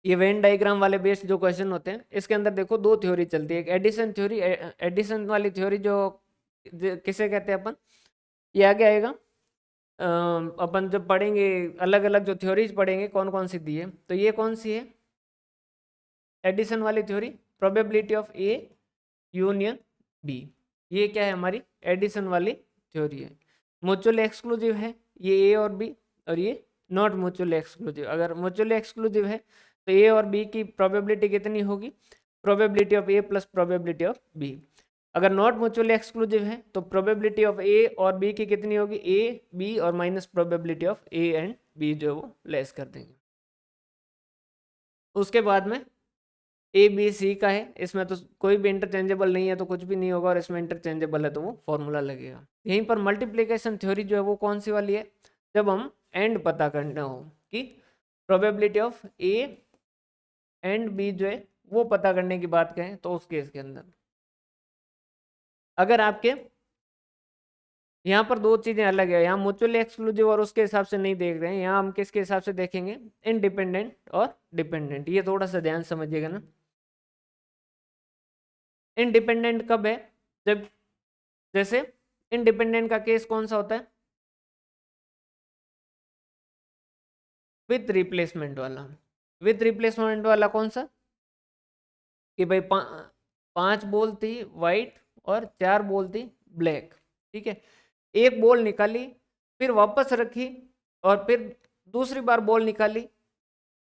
ये वेन डायग्राम वाले बेस्ड जो क्वेश्चन होते हैं, इसके अंदर देखो 2 थ्योरी चलती है। एक एडिशन थ्योरी, एडिशन वाली थ्योरी जो किसे कहते हैं अपन, ये आगे आएगा। अपन जब पढ़ेंगे अलग अलग जो थ्योरीज पढ़ेंगे कौन कौन सी दी है, तो ये कौन सी है एडिशन वाली theory, probability of A union B. ये क्या है हमारी एडिशन वाली थ्योरी है। म्यूचुअली एक्सक्लूसिव है ये ए और बी, और ये नॉट म्यूचुअली एक्सक्लूसिव। अगर म्यूचुअली एक्सक्लूसिव है तो ए और बी की प्रोबेबिलिटी कितनी होगी, probability of A plus probability of B. अगर नॉट म्यूचुअली एक्सक्लूसिव है तो प्रोबेबिलिटी ऑफ ए और बी की कितनी होगी, ए बी और minus probability of A and B जो है वो लेस कर देंगे। उसके बाद में ए बी सी का है, इसमें तो कोई भी इंटरचेंजेबल नहीं है तो कुछ भी नहीं होगा, और इसमें इंटरचेंजेबल है तो वो फॉर्मूला लगेगा। यहीं पर मल्टीप्लिकेशन थ्योरी जो है वो कौन सी वाली है, जब हम एंड पता करना हो कि probability of A and B जो है वो पता करने की बात करें, तो उस केस के अंदर अगर आपके यहाँ पर दो चीजें अलग है, यहाँ म्यूचुअली एक्सक्लूसिव और उसके हिसाब से नहीं देख रहे हैं, यहाँ हम किसके हिसाब से देखेंगे, इंडिपेंडेंट और डिपेंडेंट। ये थोड़ा सा ध्यान समझिएगा ना। इंडिपेंडेंट कब है, जब जैसे इंडिपेंडेंट का केस कौन सा होता है, विथ रिप्लेसमेंट वाला। विथ रिप्लेसमेंट वाला कौन सा, कि भाई 5 बॉल थी वाइट और 4 बॉल थी ब्लैक, ठीक है। एक बॉल निकाली, फिर वापस रखी, और फिर दूसरी बार बॉल निकाली,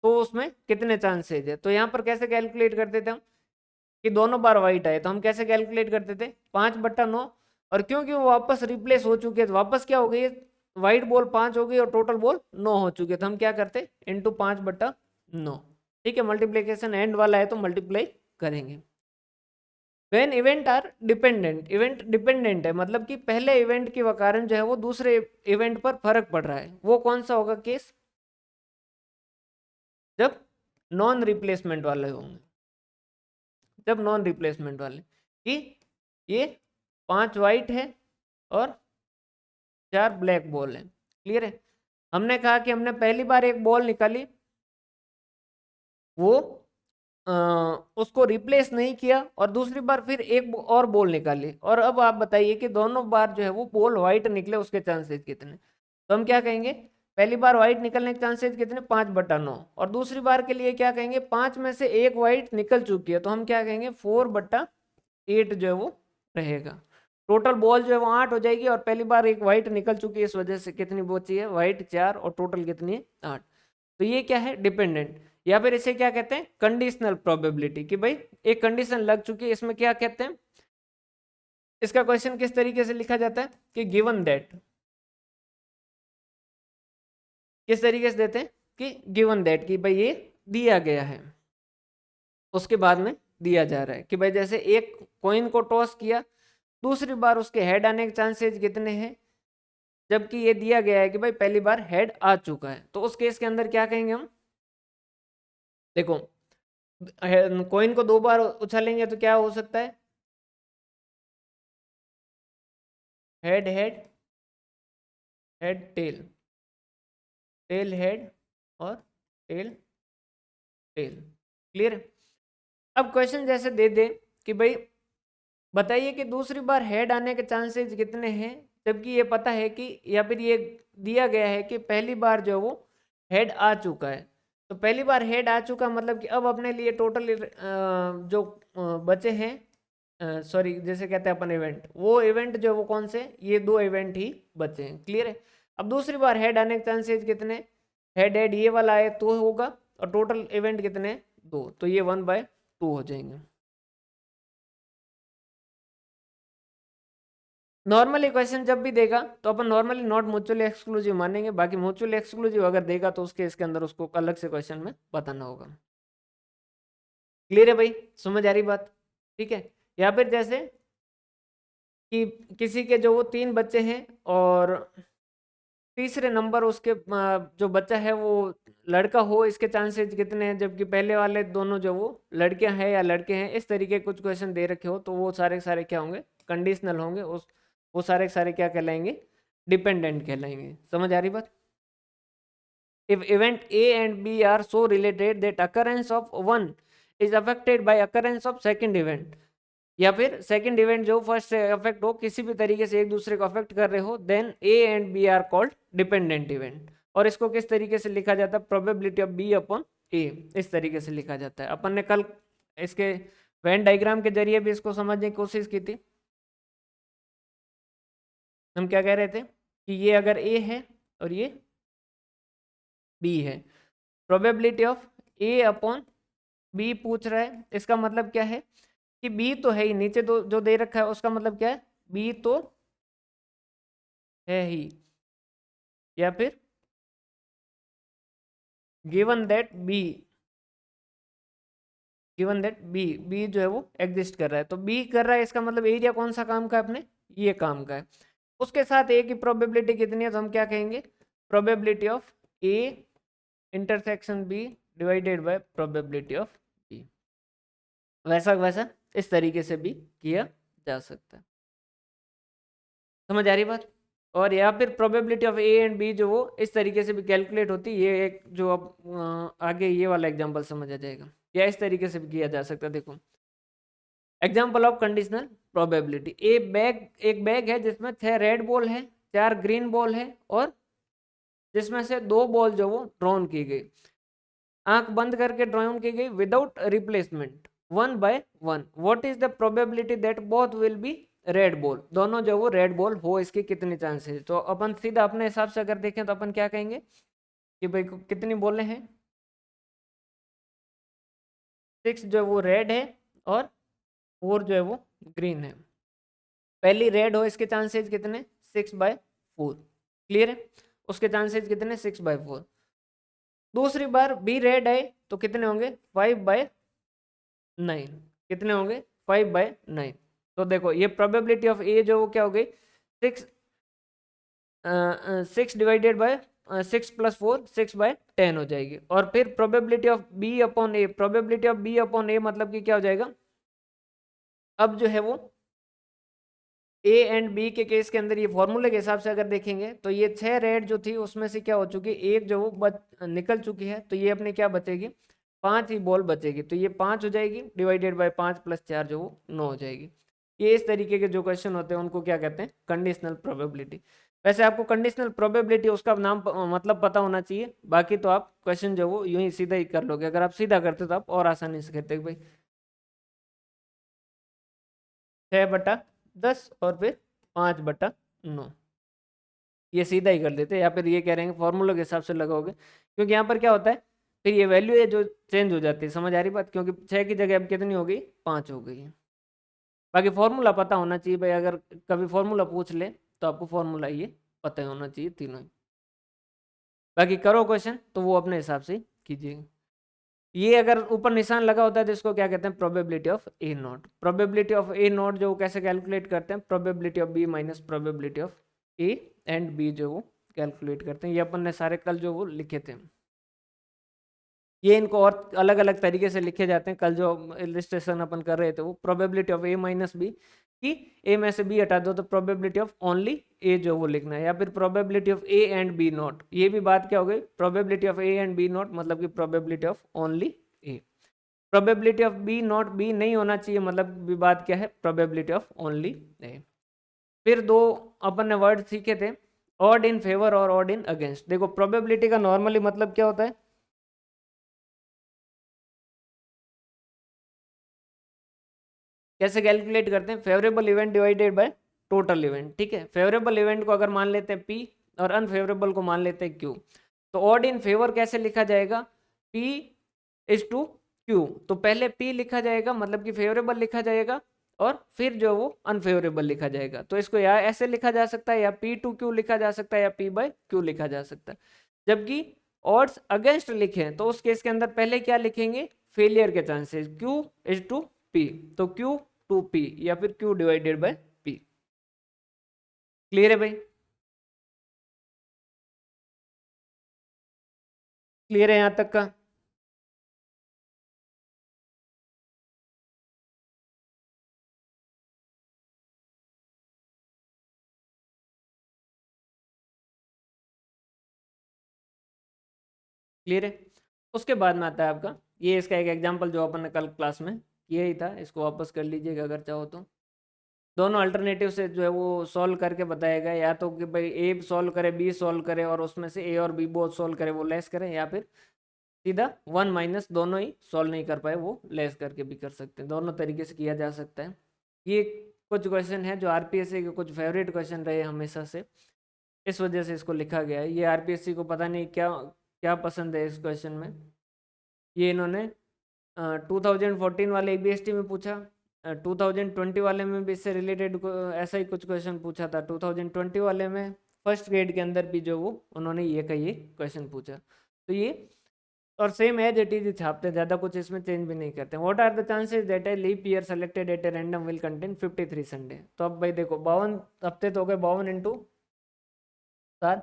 तो उसमें कितने चांसेज है। तो यहाँ पर कैसे कैलकुलेट करते थे हम, कि दोनों बार वाइट आए तो हम कैसे कैलकुलेट करते थे, 5/9। और क्योंकि वो वापस रिप्लेस हो चुके हैं तो वापस क्या हो गई, वाइट बॉल 5 हो गई और टोटल बॉल 9 हो चुके, तो हम क्या करते इंटू 5/9, ठीक है। मल्टीप्लीकेशन एंड वाला है तो मल्टीप्लाई करेंगे। When event are dependent, event dependent है मतलब कि पहले इवेंट के कारण जो है वो दूसरे इवेंट पर फर्क पड़ रहा है, वो कौन सा होगा केस, जब नॉन रिप्लेसमेंट वाले होंगे। जब नॉन रिप्लेसमेंट वाले कि ये 5 वाइट है और 4 ब्लैक बॉल है, क्लियर है। हमने कहा कि हमने पहली बार एक बॉल निकाली, वो अ, उसको रिप्लेस नहीं किया, और दूसरी बार फिर एक और बॉल निकाली, और अब आप बताइए कि दोनों बार जो है वो बॉल व्हाइट निकले, उसके चांसेस कितने। तो हम क्या कहेंगे, पहली बार व्हाइट निकलने के चांसेस कितने, 5/9, और दूसरी बार के लिए क्या कहेंगे, 5 में से एक व्हाइट निकल चुकी है तो हम क्या कहेंगे 4/8 जो है वो रहेगा। टोटल बॉल जो है वो 8 हो जाएगी, और पहली बार एक व्हाइट निकल चुकी है, इस वजह से कितनी बची है, व्हाइट 4 और टोटल कितनी है 8। तो ये क्या है, डिपेंडेंट। या फिर इसे क्या कहते हैं, कंडीशनल प्रोबेबिलिटी, कि भाई एक कंडीशन लग चुकी है। इसमें क्या कहते हैं, इसका क्वेश्चन किस तरीके से लिखा जाता है कि गिवन दैट, किस तरीके से देते हैं कि गिवन दैट, कि भाई ये दिया गया है, उसके बाद में दिया जा रहा है कि भाई जैसे एक कॉइन को टॉस किया, दूसरी बार उसके हेड आने के चांसेस कितने हैं, जबकि ये दिया गया है कि भाई पहली बार हेड आ चुका है। तो उस केस के अंदर क्या कहेंगे हम, देखो कॉइन को 2 बार उछालेंगे तो क्या हो सकता है, head head head tail, tail head और टेल टेल, क्लियर है। अब क्वेश्चन जैसे दे दे कि भाई बताइए कि दूसरी बार हेड आने के चांसेस कितने हैं, जबकि ये पता है कि, या फिर ये दिया गया है कि पहली बार जो है वो हेड आ चुका है। तो पहली बार हेड आ चुका मतलब कि अब अपने लिए टोटल जो बचे हैं, सॉरी जैसे कहते हैं अपन इवेंट, वो इवेंट जो है वो कौन से, ये 2 इवेंट ही बचे हैं, क्लियर है। अब दूसरी बार हेड आने के चांसेस कितने, हेड हेड ये वाला आए तो होगा, और टोटल इवेंट कितने 2, तो ये 1/2 हो जाएंगे। नॉर्मली क्वेश्चन जब भी देगा तो अपन नॉर्मली नॉट म्यूचुअली एक्सक्लूसिव मानेंगे, बाकी म्यूचुअली एक्सक्लूसिव अगर देगा तो उसके इसके अंदर उसको अलग से क्वेश्चन में बताना होगा। क्लियर है भाई, समझ आ रही बात, ठीक है। या फिर जैसे कि किसी के जो वो 3 बच्चे हैं, और तीसरे नंबर उसके जो बच्चा है वो लड़का हो, इसके चांसेस कितने हैं, जबकि पहले वाले दोनों जो वो लड़कियां हैं या लड़के हैं, इस तरीके के कुछ क्वेश्चन दे रखे हो, तो वो सारे के सारे क्या होंगे, कंडीशनल होंगे, उस वो सारे के सारे क्या कहलाएंगे, डिपेंडेंट कहलाएंगे। समझ आ रही बात। If event A and B are so related that occurrence of one is affected by occurrence of second event, या फिर सेकंड इवेंट जो फर्स्ट से अफेक्ट हो, किसी भी तरीके से एक दूसरे को अफेक्ट कर रहे हो, then A and B are called dependent event. और इसको किस तरीके से लिखा जाता है, probability of B upon A, इस तरीके से लिखा जाता है। अपन ने कल इसके वेन डायग्राम के जरिए भी इसको समझने की कोशिश की थी। हम क्या कह रहे थे कि ये अगर ए है और ये बी है, probability of A upon B पूछ रहा है, इसका मतलब क्या है कि बी तो है ही, नीचे तो जो दे रखा है उसका मतलब क्या है, बी तो है ही, या फिर given that B, given that B, B जो है वो एग्जिस्ट कर रहा है। तो बी कर रहा है, इसका मतलब एरिया कौन सा काम का है अपने, ये काम का है। उसके साथ ए की प्रोबेबिलिटी कितनी है, तो हम क्या कहेंगे, probability of A intersection B divided by probability of B. वैसा वैसा इस तरीके से भी किया जा सकता है। समझ आ रही बात। और या फिर probability of A and B जो वो इस तरीके से भी कैलकुलेट होती है। ये एक जो अब आगे ये वाला एग्जांपल समझ आ जाएगा, या इस तरीके से भी किया जा सकता है। देखो एग्जांपल ऑफ कंडीशनल प्रोबेबिलिटी, एक बैग है जिसमें 6 रेड बॉल है, 4 ग्रीन बॉल है, और जिसमें से 2 बॉल जो वो ड्रॉन की गई, आंख बंद करके ड्रॉन की गई without replacement 1/1। What is the probability that both will be red ball, दोनों जो वो रेड बॉल हो, इसके कितने चांसेस। तो अपन सीधा अपने हिसाब से अगर देखें तो अपन क्या कहेंगे कि भाई कितनी बॉलें हैं, 6 जो वो रेड है और 4 जो है वो ग्रीन है। पहली रेड हो, इसके चांसेस कितने, 6/4, क्लियर है। उसके चांसेस कितने, 6/4। दूसरी बार बी रेड है तो कितने होंगे, 5/9, कितने होंगे, 5/9। तो देखो ये प्रोबेबिलिटी ऑफ ए जो वो क्या हो गई, 6 6 डिवाइडेड बाय 6+4 6/10 हो जाएगी। और फिर probability of B upon A, probability of B upon A मतलब कि क्या हो जाएगा, अब जो है वो ए एंड बी के केस के अंदर ये फॉर्मूले के हिसाब से अगर देखेंगे तो ये 6 रेड जो थी उसमें से क्या हो चुकी, एक जो वो निकल चुकी है, तो ये अपनी क्या बचेगी, 5 ही बॉल बचेगी। तो ये 5 हो जाएगी डिवाइडेड बाय 5+4 जो वो 9 हो जाएगी। ये इस तरीके के जो क्वेश्चन होते हैं उनको क्या कहते हैं, कंडीशनल प्रोबेबिलिटी। वैसे आपको कंडीशनल प्रोबेबिलिटी उसका नाम मतलब पता होना चाहिए, बाकी तो आप क्वेश्चन जो वो यूं ही सीधा ही कर लोगे। अगर आप सीधा करते तो आप और आसानी से करते भाई 6/10 और फिर 5/9, ये सीधा ही कर देते, या फिर ये कह रहे हैं फॉर्मूला के हिसाब से लगाओगे, क्योंकि यहाँ पर क्या होता है फिर ये वैल्यू है जो चेंज हो जाती है। समझ आ रही बात, क्योंकि 6 की जगह अब कितनी हो गई, 5 हो गई है। बाकी फॉर्मूला पता होना चाहिए भाई, अगर कभी फॉर्मूला पूछ ले तो आपको फॉर्मूला ये पता होना चाहिए तीनों ही। बाकी करो क्वेश्चन तो वो अपने हिसाब से कीजिएगा। ये अगर ऊपर निशान लगा होता है तो इसको क्या कहते हैं, probability of A not. Probability of A not जो कैसे कैलकुलेट करते हैं, probability of B minus probability of A and B जो वो कैलकुलेट करते हैं। ये अपन ने सारे कल जो वो लिखे थे, ये इनको और अलग अलग तरीके से लिखे जाते हैं। कल जो इलिस्ट्रेशन अपन कर रहे थे वो probability of A minus B, कि ए में से बी हटा दो तो प्रोबेबिलिटी ऑफ ओनली ए जो वो लिखना है, या फिर probability of A and B not. ये भी बात क्या हो गई, probability of A and B not मतलब कि probability of only A. Probability of B not B नहीं होना चाहिए मतलब भी बात क्या है, प्रोबेबिलिटी ऑफ ओनली ए। फिर दो अपन ने वर्ड सीखे थे, ऑड इन फेवर और ऑड इन अगेंस्ट। देखो प्रोबेबिलिटी का नॉर्मली मतलब क्या होता है, कैसे कैलकुलेट करते हैं, favourable event divided by total event. ठीक है, फेवरेबल इवेंट को अगर मान लेते हैं पी और अनफेवरेबल को मान लेते हैं क्यू, तो ऑड इन फेवर कैसे लिखा जाएगा, पी इज टू क्यू। तो पहले पी लिखा जाएगा मतलब कि फेवरेबल लिखा जाएगा, और फिर जो वो अनफेवरेबल लिखा जाएगा। तो इसको या ऐसे लिखा जा सकता है, या पी टू क्यू लिखा जा सकता है, या पी बाय क्यू लिखा जा सकता है। जबकि ऑड्स अगेंस्ट लिखे तो उस केस के अंदर पहले क्या लिखेंगे, फेलियर के chances, Q is to P, तो क्यू टू पी या फिर Q divided by P. Clear है भाई, क्लियर है यहां तक का। क्लियर है। उसके बाद में आता है आपका ये, इसका एक एग्जांपल जो अपन ने कल क्लास में किया ही था, इसको वापस कर लीजिएगा अगर चाहो तो। दोनों अल्टरनेटिव से जो है वो सॉल्व करके बताएगा, या तो कि भाई ए सॉल्व करे बी सॉल्व करे और उसमें से ए और बी बोथ सॉल्व करे वो लेस करें, या फिर सीधा वन माइनस दोनों ही सॉल्व नहीं कर पाए वो लेस करके भी कर सकते हैं। दोनों तरीके से किया जा सकता है। ये कुछ क्वेश्चन है जो आरपीएससी के कुछ फेवरेट क्वेश्चन रहे हमेशा से, इस वजह से इसको लिखा गया है। ये आरपीएससी को पता नहीं क्या क्या पसंद है इस क्वेश्चन में। ये इन्होंने 2014 वाले ईबीएसटी में पूछा, 2020 वाले में भी इससे रिलेटेड ऐसा ही कुछ क्वेश्चन पूछा था। 2020 वाले में फर्स्ट ग्रेड के अंदर भी जो वो उन्होंने ये का ये क्वेश्चन पूछा। तो ये और सेम एज इट इज छापते हैं, ज़्यादा कुछ इसमें चेंज भी नहीं करते। What are the chances that a leap year selected at a random will contain 53 Sunday. तो अब भाई देखो 52 हफ्ते तो हो गए, 52 इंटू 7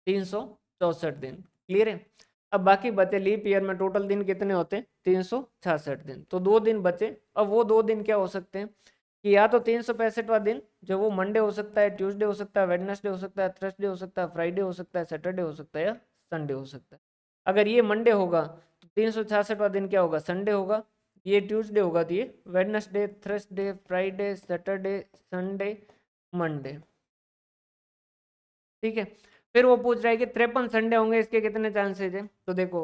364 दिन, क्लियर है। अब बाकी बचे लीप ईयर में टोटल दिन कितने होते हैं 366 दिन, तो 2 दिन बचे। अब वो 2 दिन क्या हो सकते हैं कि या तो 365वां दिन जो वो मंडे हो सकता है, ट्यूसडे हो सकता है, वेडनेसडे हो सकता है, थर्सडे हो सकता है, फ्राइडे हो सकता है, सैटरडे हो सकता है, या संडे हो सकता है। अगर ये मंडे होगा तो 366वां दिन क्या होगा संडे होगा, ये ट्यूसडे होगा तो ये Wednesday, Thursday, Friday, Saturday, Sunday, Monday, ठीक है। फिर वो पूछ रहा है कि 53 संडे होंगे, इसके कितने चांसेज है। तो देखो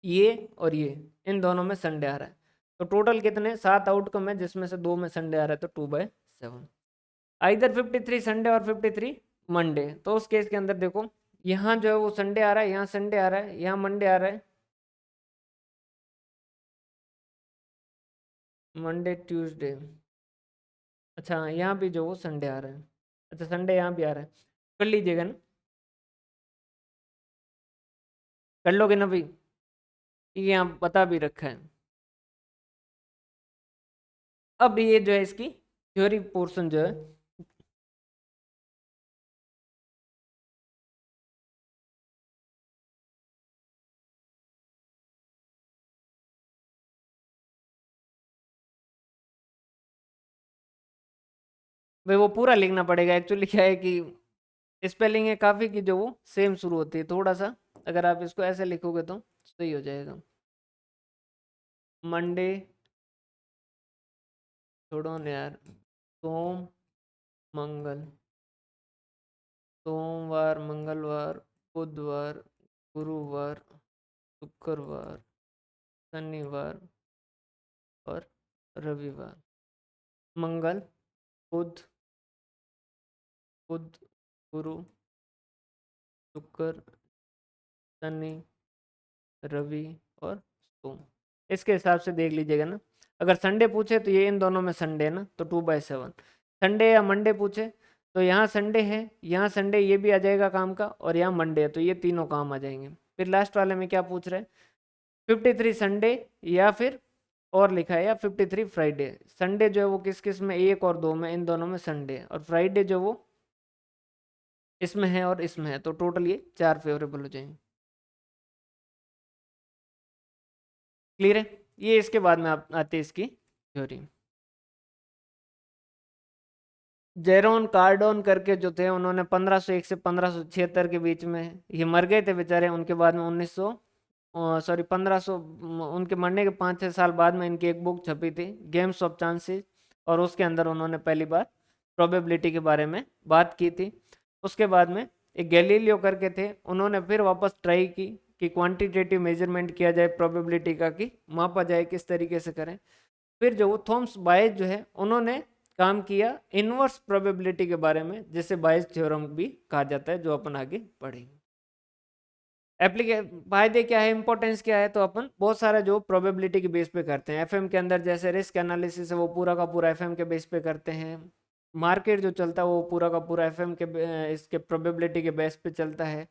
ये और ये इन दोनों में संडे आ रहा है, तो टोटल कितने 7 आउटकम है जिसमें से 2 में संडे आ रहा है, तो 2/7। आइदर 53 संडे और 53 मंडे। तो उस केस के अंदर देखो यहाँ जो है वो संडे आ रहा है, यहाँ संडे आ रहा है, यहाँ मंडे आ रहा है, मंडे ट्यूसडे, अच्छा यहाँ भी जो वो संडे आ रहा है, अच्छा संडे यहाँ भी आ रहा है। कर लीजिएगा ना, कर लोगे ना भाई, ये यहाँ बता भी रखा है। अब ये जो है इसकी थ्योरी पोर्शन जो है, भाई वो पूरा लिखना पड़ेगा। एक्चुअली क्या है कि स्पेलिंग है काफ़ी की जो वो सेम शुरू होती है, थोड़ा सा अगर आप इसको ऐसे लिखोगे तो सही हो जाएगा। मंडे, छोड़ो ना यार, सोम, मंगल, सोमवार, मंगलवार, बुधवार, गुरुवार, शुक्रवार, शनिवार और रविवार। मंगल, बुध, बुध, गुरु, शुक्र, शनि, रवि और सोम। इसके हिसाब से देख लीजिएगा ना। अगर संडे पूछे तो ये इन दोनों में संडे है ना, तो 2/7। संडे या मंडे पूछे तो यहाँ संडे है, यहाँ संडे ये भी आ जाएगा काम का, और यहाँ मंडे है तो ये तीनों काम आ जाएंगे। फिर लास्ट वाले में क्या पूछ रहे हैं 53 संडे, या फिर और लिखा है या 53 फ्राइडे। संडे जो है वो किस किस में, 1 और 2 में, इन दोनों में संडे है, और फ्राइडे जो वो इसमें है और इसमें है, तो टोटल ये 4 फेवरेबल हो जाएंगे। क्लियर है। ये इसके बाद में आती है इसकी थ्योरी। जेरोन कार्डोन करके जो थे उन्होंने 1501 से 1576 के बीच में ये मर गए थे बेचारे। उनके बाद में 1900 सॉरी 1500, उनके मरने के 5-6 साल बाद में इनकी एक बुक छपी थी गेम्स ऑफ चांसेस, और उसके अंदर उन्होंने पहली बार प्रोबेबिलिटी के बारे में बात की थी। उसके बाद में एक गैलीलियो करके थे, उन्होंने फिर वापस ट्राई की कि क्वांटिटेटिव मेजरमेंट किया जाए प्रोबेबिलिटी का, कि मापा जाए किस तरीके से करें। फिर जो वो थॉमस बायज जो है उन्होंने काम किया इनवर्स प्रोबेबिलिटी के बारे में, जिसे बायज थ्योरम भी कहा जाता है, जो अपन आगे पढ़ेंगे। एप्लीके फायदे क्या है, इंपॉर्टेंस क्या है, तो अपन बहुत सारा जो प्रोबेबिलिटी के बेस पे करते हैं। एफएम के अंदर जैसे रिस्क एनालिसिस है वो पूरा का पूरा एफएम के बेस पे करते हैं। मार्केट जो चलता है वो पूरा का पूरा एफएम के इसके प्रोबेबिलिटी के बेस पे चलता है।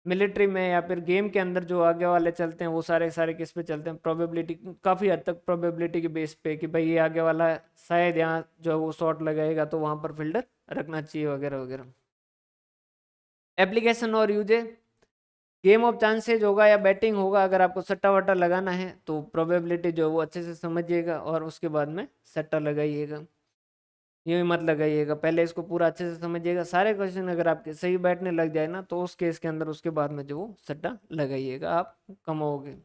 मिलिट्री में या फिर गेम के अंदर जो आगे वाले चलते हैं वो सारे सारे किस पे चलते हैं, प्रोबेबिलिटी, काफ़ी हद तक प्रोबेबिलिटी के बेस पे, कि भाई ये आगे वाला शायद यहाँ जो है वो शॉट लगाएगा तो वहाँ पर फील्डर रखना चाहिए वगैरह वगैरह। एप्लीकेशन और यूजेज, गेम ऑफ चांसेज होगा या बैटिंग होगा, अगर आपको सट्टा वट्टा लगाना है तो प्रोबेबिलिटी जो है वो अच्छे से समझिएगा और उसके बाद में सट्टा लगाइएगा। ये मत लगाइएगा, पहले इसको पूरा अच्छे से समझिएगा। सारे क्वेश्चन अगर आपके सही बैठने लग जाए ना तो उस केस के अंदर उसके बाद में जो वो सट्टा लगाइएगा, आप कमाओगे।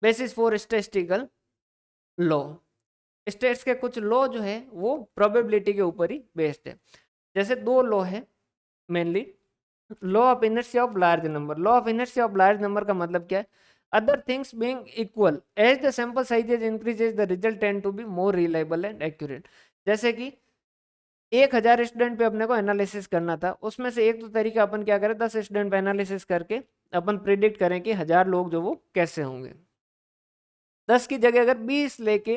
Basis for statistical law. States के कुछ लॉ जो है वो प्रोबेबिलिटी के ऊपर ही बेस्ड है। जैसे दो लॉ है mainly, law of inertia of large number. Law of inertia of large number का मतलब क्या है? Other things being equal as the sample sizes increases the result tend to be more reliable and accurate. जैसे कि 1000 student पे अपने को analysis करना था, उसमें से एक तो तरीका अपन क्या करें, 10 स्टूडेंट पे एनालिसिस करके अपन प्रिडिक्ट करें कि 1000 लोग जो वो कैसे होंगे। 10 की जगह अगर 20 लेके,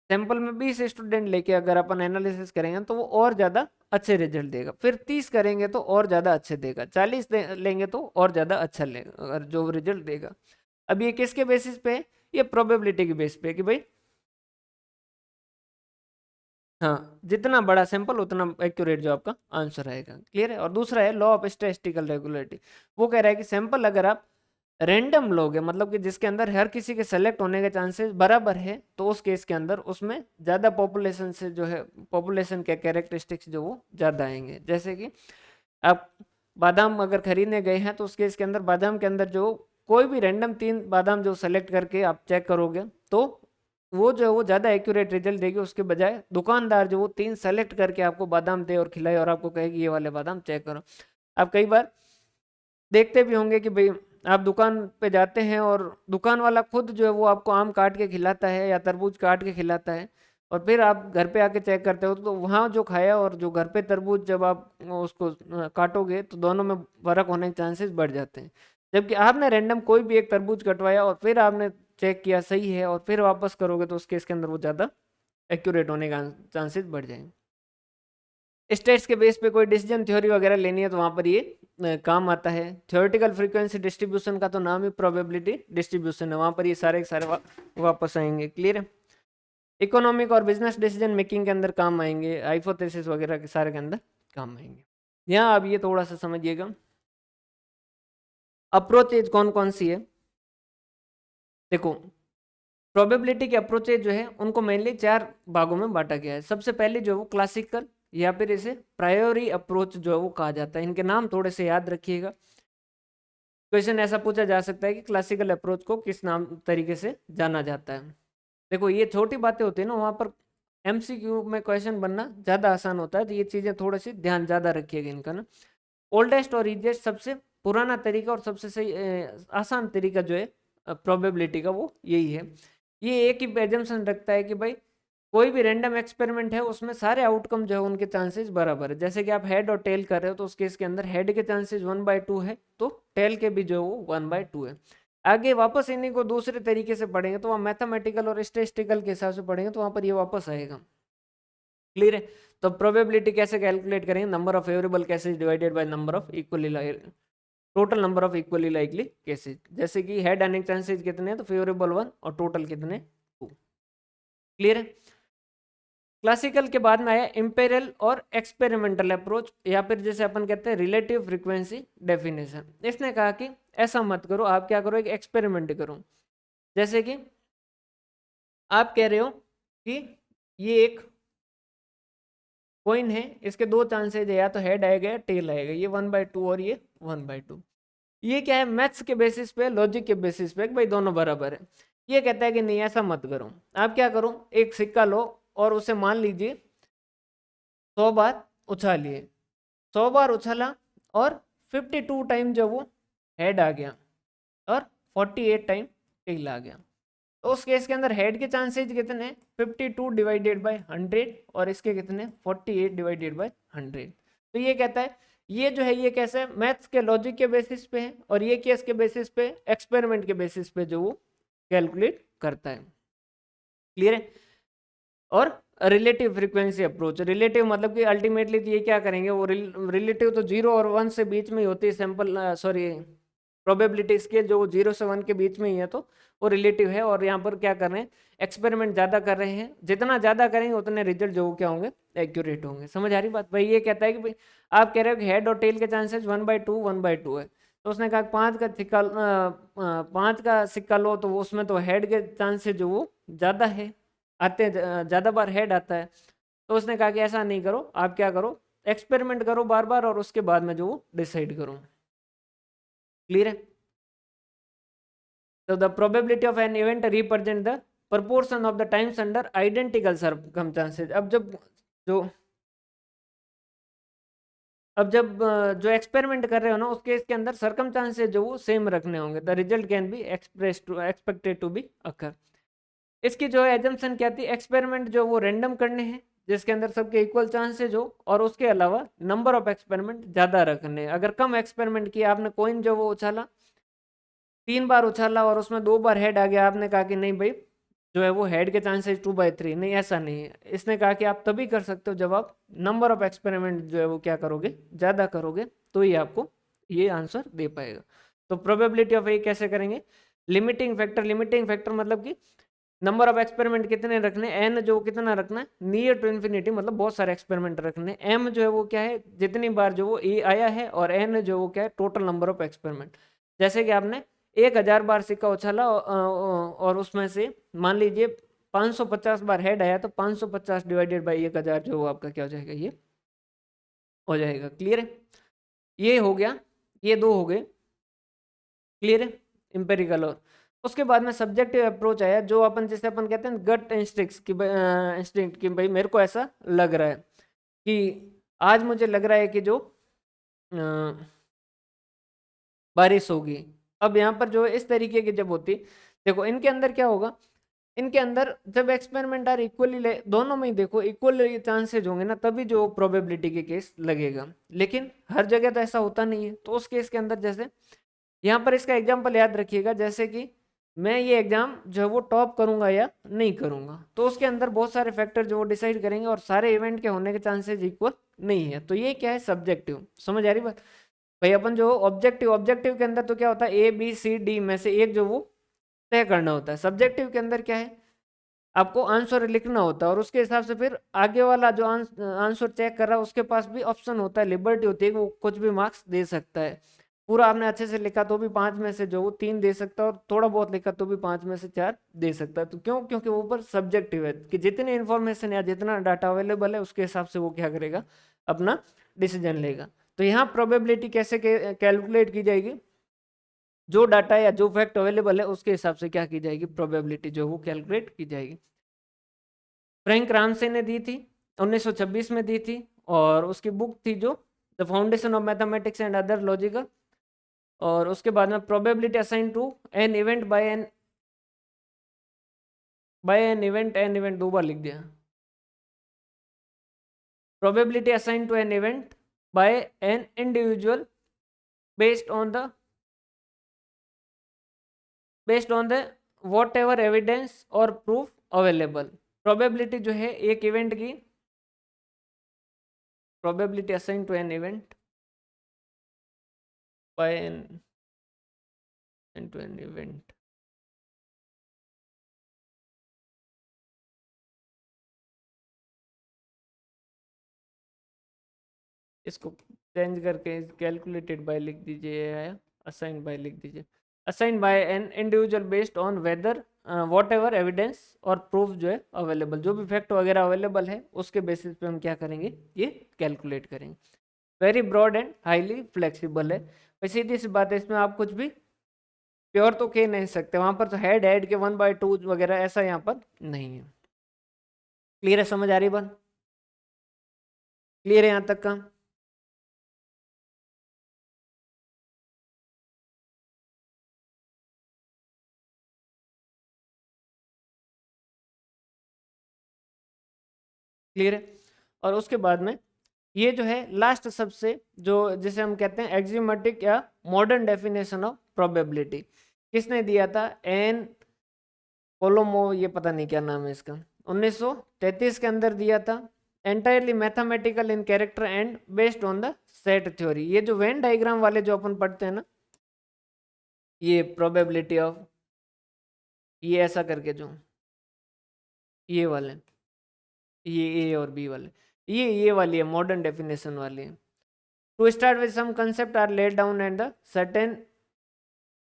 सैंपल में 20 स्टूडेंट लेके अगर अपन एनालिसिस करेंगे तो वो और ज़्यादा अच्छे रिजल्ट देगा। फिर 30 करेंगे तो और ज़्यादा अच्छे देगा, 40 लेंगे तो और ज़्यादा अच्छा लेगा अगर जो रिजल्ट देगा। अब ये किसके बेसिस पे है? ये प्रोबेबिलिटी के बेस पे कि भाई हाँ, जितना बड़ा सैंपल उतना एक्यूरेट जो आपका आंसर आएगा। क्लियर है? और दूसरा है लॉ ऑफ स्टैटिस्टिकल रेगुलरिटी। वो कह रहा है कि सैंपल अगर आप रैंडम लोगे, मतलब कि जिसके अंदर हर किसी के सेलेक्ट होने के चांसेस बराबर है, तो उस केस के अंदर उसमें ज़्यादा पॉपुलेशन से जो है, पॉपुलेशन के कैरेक्टरिस्टिक्स जो वो ज़्यादा आएंगे। जैसे कि आप बादाम अगर खरीदने गए हैं तो उस केस के अंदर बादाम के अंदर जो कोई भी रैंडम 3 बादाम जो सेलेक्ट करके आप चेक करोगे तो वो जो है वो ज़्यादा एक्यूरेट रिजल्ट देगी, उसके बजाय दुकानदार जो वो 3 सेलेक्ट करके आपको बादाम दे और खिलाए और आपको कहे कि ये वाले बादाम चेक करो। आप कई बार देखते भी होंगे कि भाई आप दुकान पे जाते हैं और दुकान वाला खुद जो है वो आपको आम काट के खिलाता है या तरबूज काट के खिलाता है, और फिर आप घर पे आके चेक करते हो तो वहाँ जो खाया और जो घर पे तरबूज जब आप उसको काटोगे तो दोनों में फर्क होने के चांसेस बढ़ जाते हैं। जबकि आपने रैंडम कोई भी एक तरबूज कटवाया और फिर आपने चेक किया सही है और फिर वापस करोगे तो उस केस के अंदर वो ज़्यादा एक्यूरेट होने का चांसेस बढ़ जाएंगे। स्टेट्स के बेस पे कोई डिसीजन थ्योरी वगैरह लेनी है तो वहाँ पर ये काम आता है। थ्योरेटिकल फ्रीक्वेंसी डिस्ट्रीब्यूशन का तो नाम ही प्रोबेबिलिटी डिस्ट्रीब्यूशन है, वहाँ पर ये सारे के सारे वापस आएंगे। क्लियर है? इकोनॉमिक और बिजनेस डिसीजन मेकिंग के अंदर काम आएंगे, हाइपोथेसिस वगैरह के सारे के अंदर काम आएंगे। यहाँ अब ये थोड़ा सा समझिएगा, अप्रोचेज कौन कौन सी है। देखो, प्रोबेबिलिटी के अप्रोचेज जो है उनको मेनली 4 भागों में बांटा गया है। सबसे पहले जो है वो क्लासिकल या फिर इसे प्रायोरी अप्रोच जो है वो कहा जाता है। इनके नाम थोड़े से याद रखिएगा। क्वेश्चन ऐसा पूछा जा सकता है कि क्लासिकल अप्रोच को किस नाम तरीके से जाना जाता है। देखो, ये छोटी बातें होती है ना, वहाँ पर एमसीक्यू में क्वेश्चन बनना ज़्यादा आसान होता है, तो ये चीज़ें थोड़ी सी ध्यान ज़्यादा रखिएगा इनका ना। ओल्डेस्ट और इजिएस्ट, सबसे पुराना तरीका और सबसे सही आसान तरीका जो है प्रोबेबिलिटी का वो यही है। ये एक ही एजम्पशन रखता है कि भाई कोई भी रैंडम एक्सपेरिमेंट है उसमें सारे आउटकम जो है उनके चांसेस बराबर है। जैसे कि आप हेड और टेल कर रहे हो तो उस केस के अंदर हेड के चांसेस 1/2 है तो टेल के भी जो है वो 1/2 है। आगे वापस इन्हीं को दूसरे तरीके से पढ़ेंगे तो वहाँ मैथमेटिकल और स्टेटिस्टिकल के हिसाब से पढ़ेंगे तो वहाँ पर ये वापस आएगा। क्लियर है? तो प्रोबेबिलिटी कैसे कैलकुलेट करेंगे? Number of favourable cases divided by number of equally total number of equally likely cases. जैसे कि हेड आने के चांसेस कितने हैं तो फेवरेबल 1 और टोटल कितने 2। क्लियर है? क्लासिकल के बाद में आया इंपेरियल और एक्सपेरिमेंटल अप्रोच, या फिर जैसे अपन कहते हैं रिलेटिव फ्रीक्वेंसी डेफिनेशन। इसने कहा कि ऐसा मत करो, आप क्या करो, एक एक्सपेरिमेंट करो। जैसे कि आप कह रहे हो कि ये एक कॉइन है, इसके 2 चांसेज है, या तो हेड आएगा या टेल आएगा, ये 1/2 और ये 1/2। ये क्या है? मैथ्स के बेसिस पे, लॉजिक के बेसिस पे भाई दोनों बराबर है। ये कहता है कि नहीं, ऐसा मत करो। आप क्या करो, एक सिक्का लो और उसे मान लीजिए 100 बार उछालिए। 100 बार उछाला और 52 टाइम जो वो हेड आ गया और 48 टाइम टेल आ गया। तो उस केस के अंदर हेड के चांसेस कितने? 52 डिवाइडेड बाय 100 और इसके कितने? 48 डिवाइडेड बाय 100। तो ये कहता है, ये जो है ये कैसे मैथ्स के लॉजिक के बेसिस पे है और ये केस के बेसिस पे, एक्सपेरिमेंट के बेसिस पे जो वो कैलकुलेट करता है। क्लियर है? और रिलेटिव फ्रीक्वेंसी अप्रोच, रिलेटिव मतलब कि अल्टीमेटली ये क्या करेंगे, वो रिलेटिव तो 0 और 1 से बीच में ही होती है, सैंपल सॉरी प्रोबेबिलिटी स्केल जो 0 से 1 के बीच में ही है, तो वो रिलेटिव है। और यहाँ पर क्या कर रहे हैं, एक्सपेरिमेंट ज़्यादा कर रहे हैं, जितना ज़्यादा करेंगे उतने रिजल्ट जो क्या होंगे, एक्यूरेट होंगे। समझ आ रही बात? भाई ये कहता है कि भाई आप कह रहे हो कि हेड और टेल के चांसेस 1/2 है, तो उसने कहा 5 का सिक्का लो तो उसमें तो हेड के चांसेस जो वो ज़्यादा है, आते हैं ज़्यादा बार हेड आता है। तो उसने कहा कि ऐसा नहीं करो, आप क्या करो, एक्सपेरिमेंट करो बार बार और उसके बाद में जो वो डिसाइड करो। क्लियर है? तो the probability of an event represent the proportion of the times under identical circumstances। जो अब जब जो एक्सपेरिमेंट कर रहे हो ना उस केस के अंदर सर्कमस्टांसेस जो वो सेम रखने होंगे, the result can be expected to be occur. इसकी जो है एजम्पशन क्या थी, एक्सपेरिमेंट जो वो रैंडम करने हैं जिसके अंदर सबके इक्वल चांसेज हो, और उसके अलावा नंबर ऑफ एक्सपेरिमेंट ज़्यादा रखने हैं। अगर कम एक्सपेरिमेंट किया, आपने कॉइन जो वो उछाला 3 बार उछाला और उसमें 2 बार हेड आ गया, आपने कहा कि नहीं भाई जो है वो हेड के चांसेस 2/3, नहीं ऐसा नहीं है। इसने कहा कि आप तभी कर सकते हो जब आप नंबर ऑफ एक्सपेरिमेंट जो है वो क्या करोगे, ज़्यादा करोगे, तो ही आपको ये आंसर दे पाएगा। तो प्रोबेबिलिटी ऑफ ए कैसे करेंगे, लिमिटिंग फैक्टर मतलब कि नंबर ऑफ एक्सपेरिमेंट कितने रखने, एन जो कितना रखना है, नियर टू इन्फिनिटी मतलब बहुत सारे एक्सपेरिमेंट रखने, एम जो है वो क्या है, जितनी बार जो वो ए आया है, और एन जो वो क्या है, टोटल नंबर ऑफ एक्सपेरिमेंट। जैसे कि आपने 1000 बार सिक्का उछाला और उसमें से मान लीजिए 550 बार हेड आया, तो 550 डिवाइडेड बाई 1000 जो आपका क्या हो जाएगा, ये हो जाएगा। क्लियर है, ये हो गया, ये 2 हो गए। क्लियर है, इम्पेरिकल। और उसके बाद में सब्जेक्टिव अप्रोच आया, जो अपन जैसे अपन कहते हैं गट इंस्टिंक्ट कि भाई मेरे को ऐसा लग रहा है कि आज मुझे लग रहा है कि जो बारिश होगी। अब यहाँ पर जो इस तरीके की जब होती, देखो इनके अंदर क्या होगा, इनके अंदर जब एक्सपेरिमेंट आर इक्वली दोनों में ही देखो इक्वल चांसेज होंगे ना, तभी जो प्रोबेबिलिटी के केस लगेगा। लेकिन हर जगह तो ऐसा होता नहीं है। तो उस केस के अंदर जैसे यहाँ पर इसका एग्जाम्पल याद रखिएगा, जैसे कि मैं ये एग्जाम जो है वो टॉप करूंगा या नहीं करूंगा, तो उसके अंदर बहुत सारे फैक्टर जो वो डिसाइड करेंगे, और सारे इवेंट के होने के चांसेस इक्वल नहीं है। तो ये क्या है, सब्जेक्टिव। समझ आ रही बात भाई। अपन जो ऑब्जेक्टिव के अंदर तो क्या होता है, ए बी सी डी में से एक जो वो तय करना होता है। सब्जेक्टिव के अंदर क्या है, आपको आंसर लिखना होता है, और उसके हिसाब से फिर आगे वाला जो आंसर चेक कर रहा है उसके पास भी ऑप्शन होता है, लिबर्टी होती है कि वो कुछ भी मार्क्स दे सकता है। पूरा आपने अच्छे से लिखा तो भी 5 में से जो वो 3 दे सकता है, और थोड़ा बहुत लिखा तो भी 5 में से 4 दे सकता है। तो क्यों, क्योंकि वो ऊपर सब्जेक्टिव है कि जितनी इन्फॉर्मेशन या जितना डाटा अवेलेबल है उसके हिसाब से वो क्या करेगा, अपना डिसीजन लेगा। तो यहाँ प्रोबेबिलिटी कैसे कैलकुलेट की जाएगी, जो डाटा या जो फैक्ट अवेलेबल है उसके हिसाब से क्या की जाएगी, प्रोबेबिलिटी जो वो कैलकुलेट की जाएगी। फ्रैंक रामसे ने दी थी, 1926 में दी थी, और उसकी बुक थी जो the foundation of mathematics and other logical. और उसके बाद में probability assign to an event an event 2 बार लिख दिया। Probability assign to an event by an individual based on the whatever evidence और प्रूफ अवेलेबल। प्रोबेबिलिटी जो है एक इवेंट की, probability assign to an event by an to an event, इसको change करके कैलकुलेटेड बाय लिख दीजिए, या असाइन बाय लिख दीजिए। Assign by an individual based on whether whatever evidence और प्रूफ जो है अवेलेबल, जो भी फैक्ट वगैरह अवेलेबल है उसके बेसिस पे हम क्या करेंगे, ये कैलकुलेट करेंगे। Very broad and highly flexible है। वैसे सीधी सी बात है, इसमें आप कुछ भी प्योर तो कह नहीं सकते, वहां पर तो हेड के 1/2 वगैरह ऐसा यहाँ पर नहीं है। क्लियर है, समझ आ रही बात, क्लियर है यहाँ तक का। क्लियर है। और उसके बाद में ये जो है लास्ट सबसे जो जिसे हम कहते हैं एक्जियोमेटिक या मॉडर्न डेफिनेशन ऑफ प्रोबेबिलिटी, किसने दिया था, एन कोलोमो, ये पता नहीं क्या नाम है इसका, 1933 के अंदर दिया था। Entirely mathematical in character and based on the set theory. ये जो वेन डायग्राम वाले जो अपन पढ़ते हैं ना, ये प्रोबेबिलिटी ऑफ, ये ऐसा करके जो ये वाले, ये ए और बी वाले, ये वाली है मॉडर्न डेफिनेशन वाली है। To start with some concept are laid down and the certain,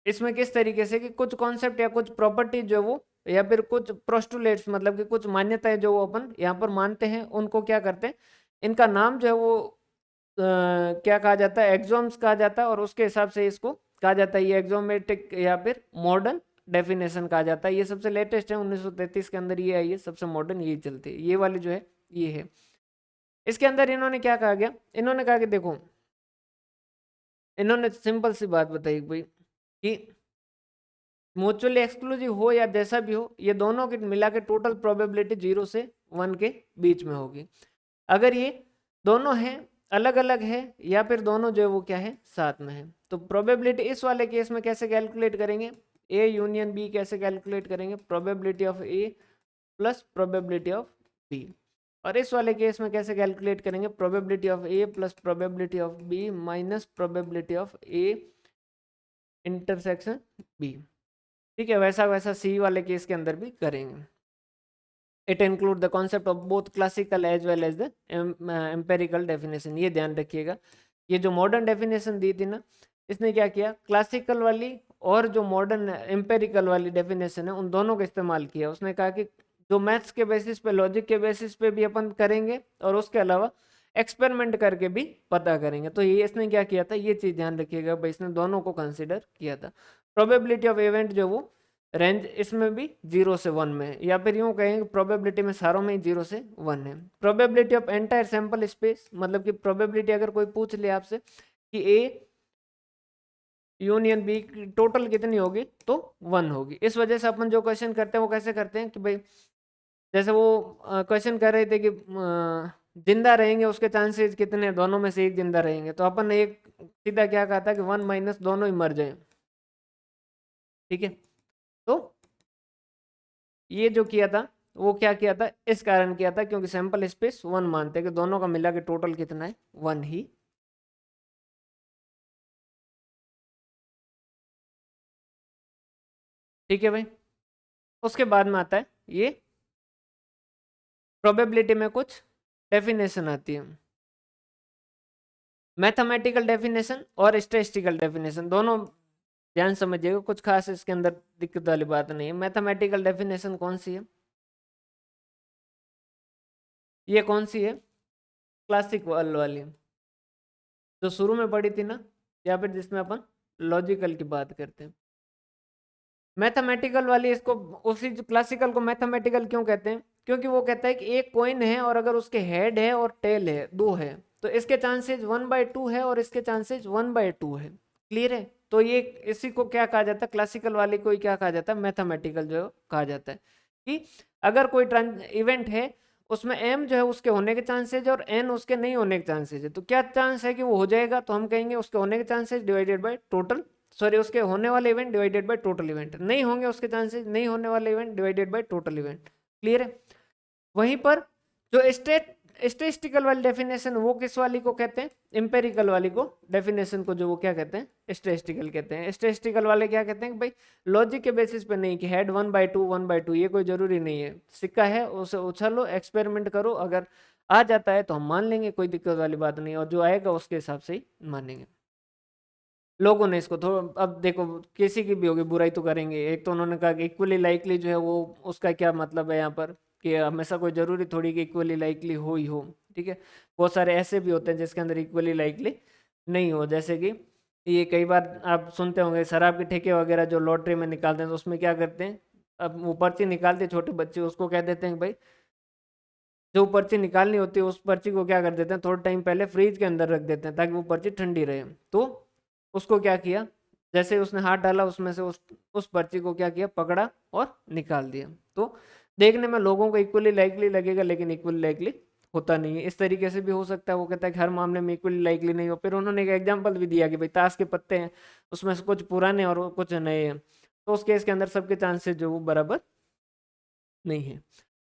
इसमें किस तरीके से कि कुछ कॉन्सेप्ट या कुछ प्रॉपर्टी जो वो, या फिर कुछ प्रोस्टुलेट्स मतलब कि कुछ मान्यताएं जो वो अपन यहाँ पर मानते हैं, उनको क्या करते हैं, इनका नाम जो है वो क्या कहा जाता है, एक्सॉम्स कहा जाता है, और उसके हिसाब से इसको कहा जाता है ये एक्सोमेटिक या फिर मॉडर्न डेफिनेशन कहा जाता है। ये सबसे लेटेस्ट है, 1933 के अंदर ये आई है, सबसे मॉडर्न यही चलती है। ये वाली जो है ये है। इसके अंदर इन्होंने क्या कहा गया, इन्होंने कहा कि देखो, इन्होंने सिंपल सी बात बताई भाई कि म्यूचुअली एक्सक्लूसिव हो या जैसा भी हो, ये दोनों के मिला के टोटल प्रोबेबिलिटी 0 से 1 के बीच में होगी। अगर ये दोनों हैं अलग अलग है या फिर दोनों जो है वो क्या है साथ में है, तो प्रोबेबिलिटी इस वाले केस में कैसे कैलकुलेट करेंगे, ए यूनियन बी कैसे कैलकुलेट करेंगे, probability of A plus probability of B. और इस वाले केस में कैसे कैलकुलेट करेंगे, probability of A plus probability of B minus probability of A intersection B. ठीक है, वैसा वैसा सी वाले केस के अंदर भी करेंगे। It include the concept of both classical as well as the empirical definition. ये ध्यान रखिएगा, ये जो मॉडर्न डेफिनेशन दी थी ना, इसने क्या किया, क्लासिकल वाली और जो मॉडर्न एम्पेरिकल वाली डेफिनेशन है उन दोनों का इस्तेमाल किया। उसने कहा कि जो मैथ्स के बेसिस पे, लॉजिक के बेसिस पे भी अपन करेंगे और उसके अलावा एक्सपेरिमेंट करके भी पता करेंगे। तो ये इसने क्या किया था, ये चीज़ ध्यान रखिएगा भाई, इसने दोनों को कंसिडर किया था। प्रोबेबिलिटी ऑफ इवेंट जो वो रेंज इसमें भी 0 से 1 में है, या फिर यूं कहेंगे प्रोबेबिलिटी में सारों में ही 0 से 1 है। Probability of entire sample space, मतलब कि प्रोबेबिलिटी अगर कोई पूछ ले आपसे कि ए यूनियन बी टोटल कितनी होगी, तो 1 होगी। इस वजह से अपन जो क्वेश्चन करते हैं वो कैसे करते हैं कि भाई, जैसे वो क्वेश्चन कर रहे थे कि जिंदा रहेंगे उसके चांसेस कितने हैं, दोनों में से एक जिंदा रहेंगे, तो अपन एक सीधा क्या कहा था कि 1 माइनस दोनों ही मर जाए। ठीक है, तो ये जो किया था वो क्या किया था, इस कारण किया था क्योंकि सैंपल स्पेस 1 मानते हैं कि दोनों का मिला के टोटल कितना है, 1 ही। ठीक है भाई, उसके बाद में आता है ये प्रोबेबिलिटी में कुछ डेफिनेशन आती है, मैथमेटिकल डेफिनेशन और स्टैटिस्टिकल डेफिनेशन। दोनों ध्यान समझिएगा, कुछ खास इसके अंदर दिक्कत वाली बात नहीं है। मैथमेटिकल डेफिनेशन कौन सी है, ये कौन सी है, क्लासिक वाली जो शुरू में पढ़ी थी ना, या फिर जिसमें अपन लॉजिकल की बात करते हैं। मैथमेटिकल वाली इसको, उसी क्लासिकल को मैथमेटिकल क्यों कहते हैं, क्योंकि वो कहता है कि एक कॉइन है और अगर उसके हेड है और टेल है, दो है, तो इसके चांसेस 1/2 है और इसके चांसेस 1/2 है। क्लियर है, तो ये इसी को क्या कहा जाता है, क्लासिकल वाले को ही क्या कहा जाता है, मैथमेटिकल जो कहा जाता है। कि अगर कोई इवेंट है उसमें m जो है उसके होने के चांसेस है और n उसके नहीं होने के चांसेस है, तो क्या चांस है कि वो हो जाएगा, तो हम कहेंगे उसके होने के chances divided by total, sorry उसके होने वाले event divided by total event, नहीं होंगे उसके चांसेस, नहीं होने वाले event divided by total event. Clear है, वहीं पर जो स्टेटिस्टिकल वाली डेफिनेशन वो किस वाली को कहते हैं, एम्पेरिकल वाली को डेफिनेशन को जो वो क्या कहते हैं, स्टेटिस्टिकल कहते हैं। स्टेटिस्टिकल वाले क्या कहते हैं कि भाई लॉजिक के बेसिस पे नहीं कि हेड 1/2 1/2, ये कोई जरूरी नहीं है, सिक्का है उसे उछालो एक्सपेरिमेंट करो, अगर आ जाता है तो हम मान लेंगे, कोई दिक्कत वाली बात नहीं, और जो आएगा उसके हिसाब से ही मानेंगे। लोगों ने इसको थोड़ा, अब देखो किसी की भी होगी बुराई तो करेंगे। एक तो उन्होंने कहा कि इक्वली लाइकली जो है वो, उसका क्या मतलब है यहाँ पर, कि हमेशा कोई जरूरी थोड़ी कि इक्वली लाइकली हो ही हो। ठीक है, बहुत सारे ऐसे भी होते हैं जिसके अंदर इक्वली लाइकली नहीं हो, जैसे कि ये कई बार आप सुनते होंगे शराब के ठेके वगैरह जो लॉटरी में निकालते हैं, तो उसमें क्या करते हैं, अब वो पर्ची निकालते हैं छोटे बच्चे, उसको कह देते हैं कि भाई जो पर्ची निकालनी होती है उस पर्ची को क्या कर देते हैं, थोड़ा टाइम पहले फ्रीज के अंदर रख देते हैं ताकि वो पर्ची ठंडी रहे। तो उसको क्या किया, जैसे उसने हाथ डाला उसमें से उस पर्ची को क्या किया, पकड़ा और निकाल दिया। तो देखने में लोगों को इक्वली लाइकली लगेगा, लेकिन इक्वली लाइकली होता नहीं है। इस तरीके से भी हो सकता है, वो कहता है कि हर मामले में इक्वली लाइकली नहीं हो। फिर उन्होंने एक एग्जाम्पल भी दिया कि भाई ताश के पत्ते हैं, उसमें से कुछ पुराने और कुछ नए हैं, तो उस केस के अंदर सबके चांसेस जो वो बराबर नहीं है।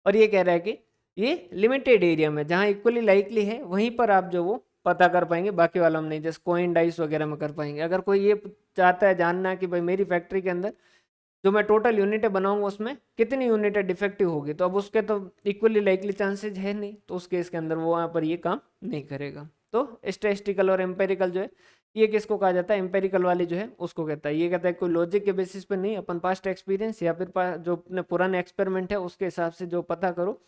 और ये कह रहा है कि ये लिमिटेड एरिया में जहाँ इक्वली लाइकली है वहीं पर आप जो वो पता कर पाएंगे, बाकी वाला हम नहीं, जैसे कोइन डाइस वगैरह में कर पाएंगे। अगर कोई ये चाहता है जानना कि भाई मेरी फैक्ट्री के अंदर जो मैं टोटल यूनिटें बनाऊंगा उसमें कितनी यूनिटें डिफेक्टिव होगी, तो अब उसके तो इक्वली लाइकली चांसेज है नहीं, तो उस केस के अंदर वो वहाँ पर ये काम नहीं करेगा। तो स्टैटिस्टिकल और एम्पेरिकल जो है, ये किसको कहा जाता है, एम्पेरिकल वाली जो है उसको कहता है। ये कहता है कोई लॉजिक के बेसिस पे नहीं, अपन पास्ट एक्सपीरियंस या फिर जो अपने पुराने एक्सपेरिमेंट है उसके हिसाब से जो पता करो,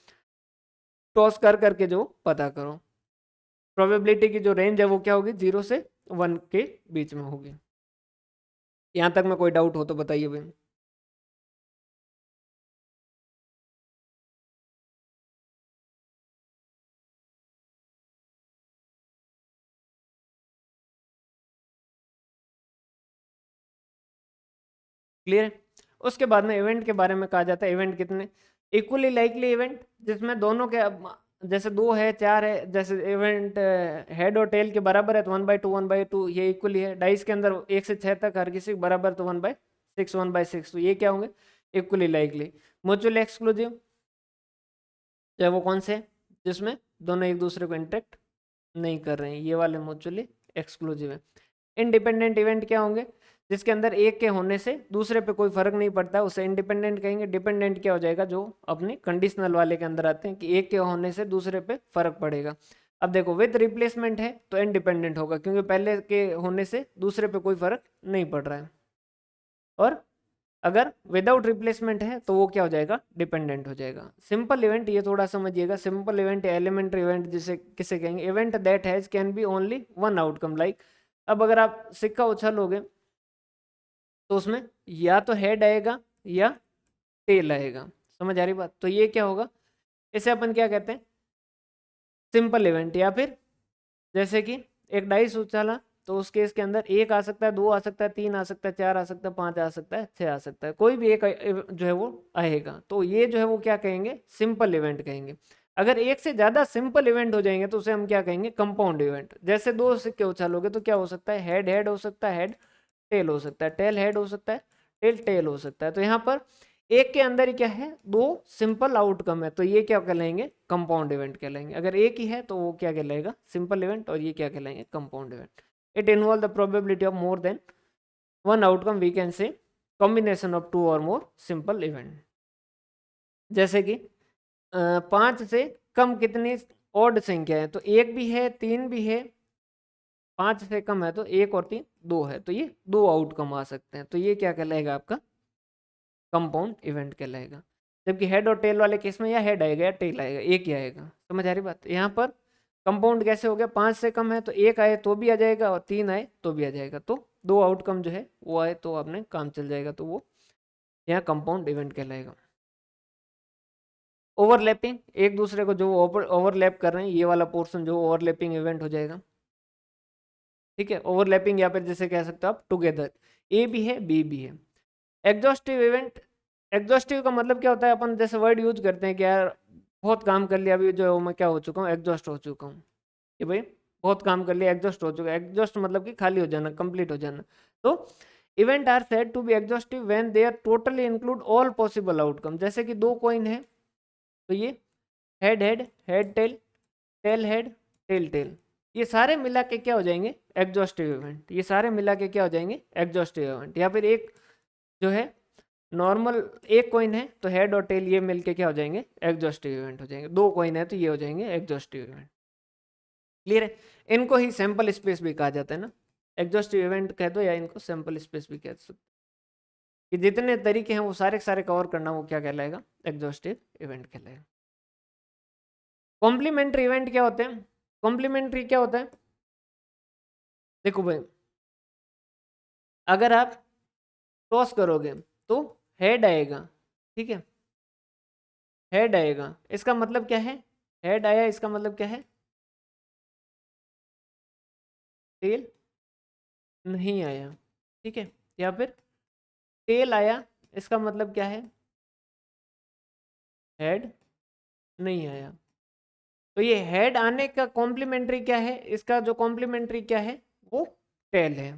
टॉस कर करके जो पता करो। प्रोबेबिलिटी की जो रेंज है वो क्या होगी, 0 से 1 के बीच में होगी। यहाँ तक में कोई डाउट हो तो बताइए भाई। क्लियर है। उसके बाद में इवेंट के बारे में कहा जाता है, इवेंट कितने, इक्वली लाइकली इवेंट जिसमें दोनों के जैसे 2 है 4 है, जैसे इवेंट हेड और टेल के बराबर है तो 1/2 1/2 ये इक्वली है। डाइस के अंदर 1 से 6 तक हर किसी के बराबर तो 1/6 1/6, तो ये क्या होंगे, इक्वली लाइकली। म्यूचुअली एक्सक्लूसिव चाहे वो कौन से हैं, जिसमें दोनों एक दूसरे को इंटरेक्ट नहीं कर रहे हैं, ये वाले म्यूचुअली एक्सक्लूसिव है। इंडिपेंडेंट इवेंट क्या होंगे, जिसके अंदर एक के होने से दूसरे पे कोई फर्क नहीं पड़ता, उसे इंडिपेंडेंट कहेंगे। डिपेंडेंट क्या हो जाएगा, जो अपने कंडीशनल वाले के अंदर आते हैं कि एक के होने से दूसरे पे फर्क पड़ेगा। अब देखो विद रिप्लेसमेंट है तो इंडिपेंडेंट होगा, क्योंकि पहले के होने से दूसरे पे कोई फर्क नहीं पड़ रहा है। और अगर विदाउट रिप्लेसमेंट है तो वो क्या हो जाएगा, डिपेंडेंट हो जाएगा। सिंपल इवेंट ये थोड़ा समझिएगा, सिंपल इवेंट या एलिमेंट्री इवेंट जिसे किसे कहेंगे, event that has can be only one outcome. Like अब अगर आप सिक्का उछलोगे तो उसमें या तो हेड आएगा या टेल आएगा, समझ आ रही बात। तो ये क्या होगा, इसे अपन क्या कहते हैं, सिंपल इवेंट। या फिर जैसे कि एक डाइस उछाला तो उस केस के अंदर 1 आ सकता है, 2 आ सकता है, 3 आ सकता है, 4 आ सकता है, 5 आ सकता है, 6 आ सकता है, कोई भी एक जो है वो आएगा, तो ये जो है वो क्या कहेंगे, सिंपल इवेंट कहेंगे। अगर एक से ज्यादा सिंपल इवेंट हो जाएंगे तो उसे हम क्या कहेंगे, कंपाउंड इवेंट। जैसे 2 सिक्के उछालोगे तो क्या हो सकता है, हेड हेड हो सकता है, हेड टेल हो सकता है, टेल हेड हो सकता है, टेल टेल हो सकता है। तो यहाँ पर एक के अंदर ही क्या है, 2 सिंपल आउटकम है, तो ये क्या कहलाएंगे, कंपाउंड इवेंट कहलाएंगे। अगर एक ही है तो वो क्या कहलाएगा, सिंपल इवेंट, और ये क्या कहलाएंगे, compound event. It involve the probability of more than one outcome, we can say combination of 2 और मोर सिंपल इवेंट। जैसे कि 5 से कम कितनी ऑड संख्या है, तो 1 भी है 3 भी है, 5 से कम है तो 1 और 3 2 है, तो ये 2 आउटकम आ सकते हैं, तो ये क्या कहलाएगा, आपका कंपाउंड इवेंट कहलाएगा। जबकि हेड और टेल वाले केस में या हेड आएगा या टेल आएगा, एक ही आएगा। समझ आ रही बात। यहाँ पर कंपाउंड कैसे हो गया, 5 से कम है तो 1 आए तो भी आ जाएगा और 3 आए तो भी आ जाएगा, तो 2 आउटकम जो है वो आए तो आपने काम चल जाएगा, तो वो यहाँ कंपाउंड इवेंट कहलाएगा। ओवरलैपिंग, एक दूसरे को जो ओवरलैप कर रहे हैं, ये वाला पोर्शन जो ओवरलैपिंग इवेंट हो जाएगा। ठीक है, ओवरलैपिंग या फिर जैसे कह सकते हो आप टुगेदर, ए भी है बी भी है। एग्जॉस्टिव इवेंट, एग्जॉस्टिव का मतलब क्या होता है, अपन जैसे वर्ड यूज करते हैं कि यार बहुत काम कर लिया, अभी जो मैं क्या हो चुका हूँ, एग्जॉस्ट हो चुका हूँ, कि भाई बहुत काम कर लिया, एग्जॉस्ट हो चुका है। एग्जॉस्ट मतलब कि खाली हो जाना, कंप्लीट हो जाना। तो event are said to be exhaustive when they are totally include all possible outcome. जैसे कि 2 कॉइन है तो ये head head, head tail, tail head, tail tail, ये सारे मिला के क्या हो जाएंगे, एग्जॉस्टिव इवेंट। ये सारे मिला के क्या हो जाएंगे, एग्जॉस्टिव इवेंट। या फिर एक जो है नॉर्मल, एक कॉइन है तो हेड और टेल ये मिलके क्या हो जाएंगे, एग्जॉस्टिव इवेंट हो जाएंगे। 2 कॉइन है तो ये हो जाएंगे एग्जॉस्टिव इवेंट। क्लियर है। इनको ही सैंपल स्पेस भी कहा जाता है ना, एग्जॉस्टिव इवेंट कह दो या इनको सैंपल स्पेस भी कह सकते हैं, कि जितने तरीके हैं वो सारे के सारे कवर करना, वो क्या कहलाएगा, एग्जॉस्टिव इवेंट कहलाएगा। कॉम्प्लीमेंट्री इवेंट क्या होते हैं, कॉम्प्लीमेंट्री क्या होता है, देखो भाई अगर आप टॉस करोगे तो हेड आएगा, ठीक है, हेड आएगा, इसका मतलब क्या है, हेड आया इसका मतलब क्या है, टेल नहीं आया, ठीक है। या फिर टेल आया, इसका मतलब क्या है, हेड नहीं आया। तो ये हेड आने का कॉम्प्लीमेंट्री क्या है, इसका जो कॉम्प्लीमेंट्री क्या है वो टेल है।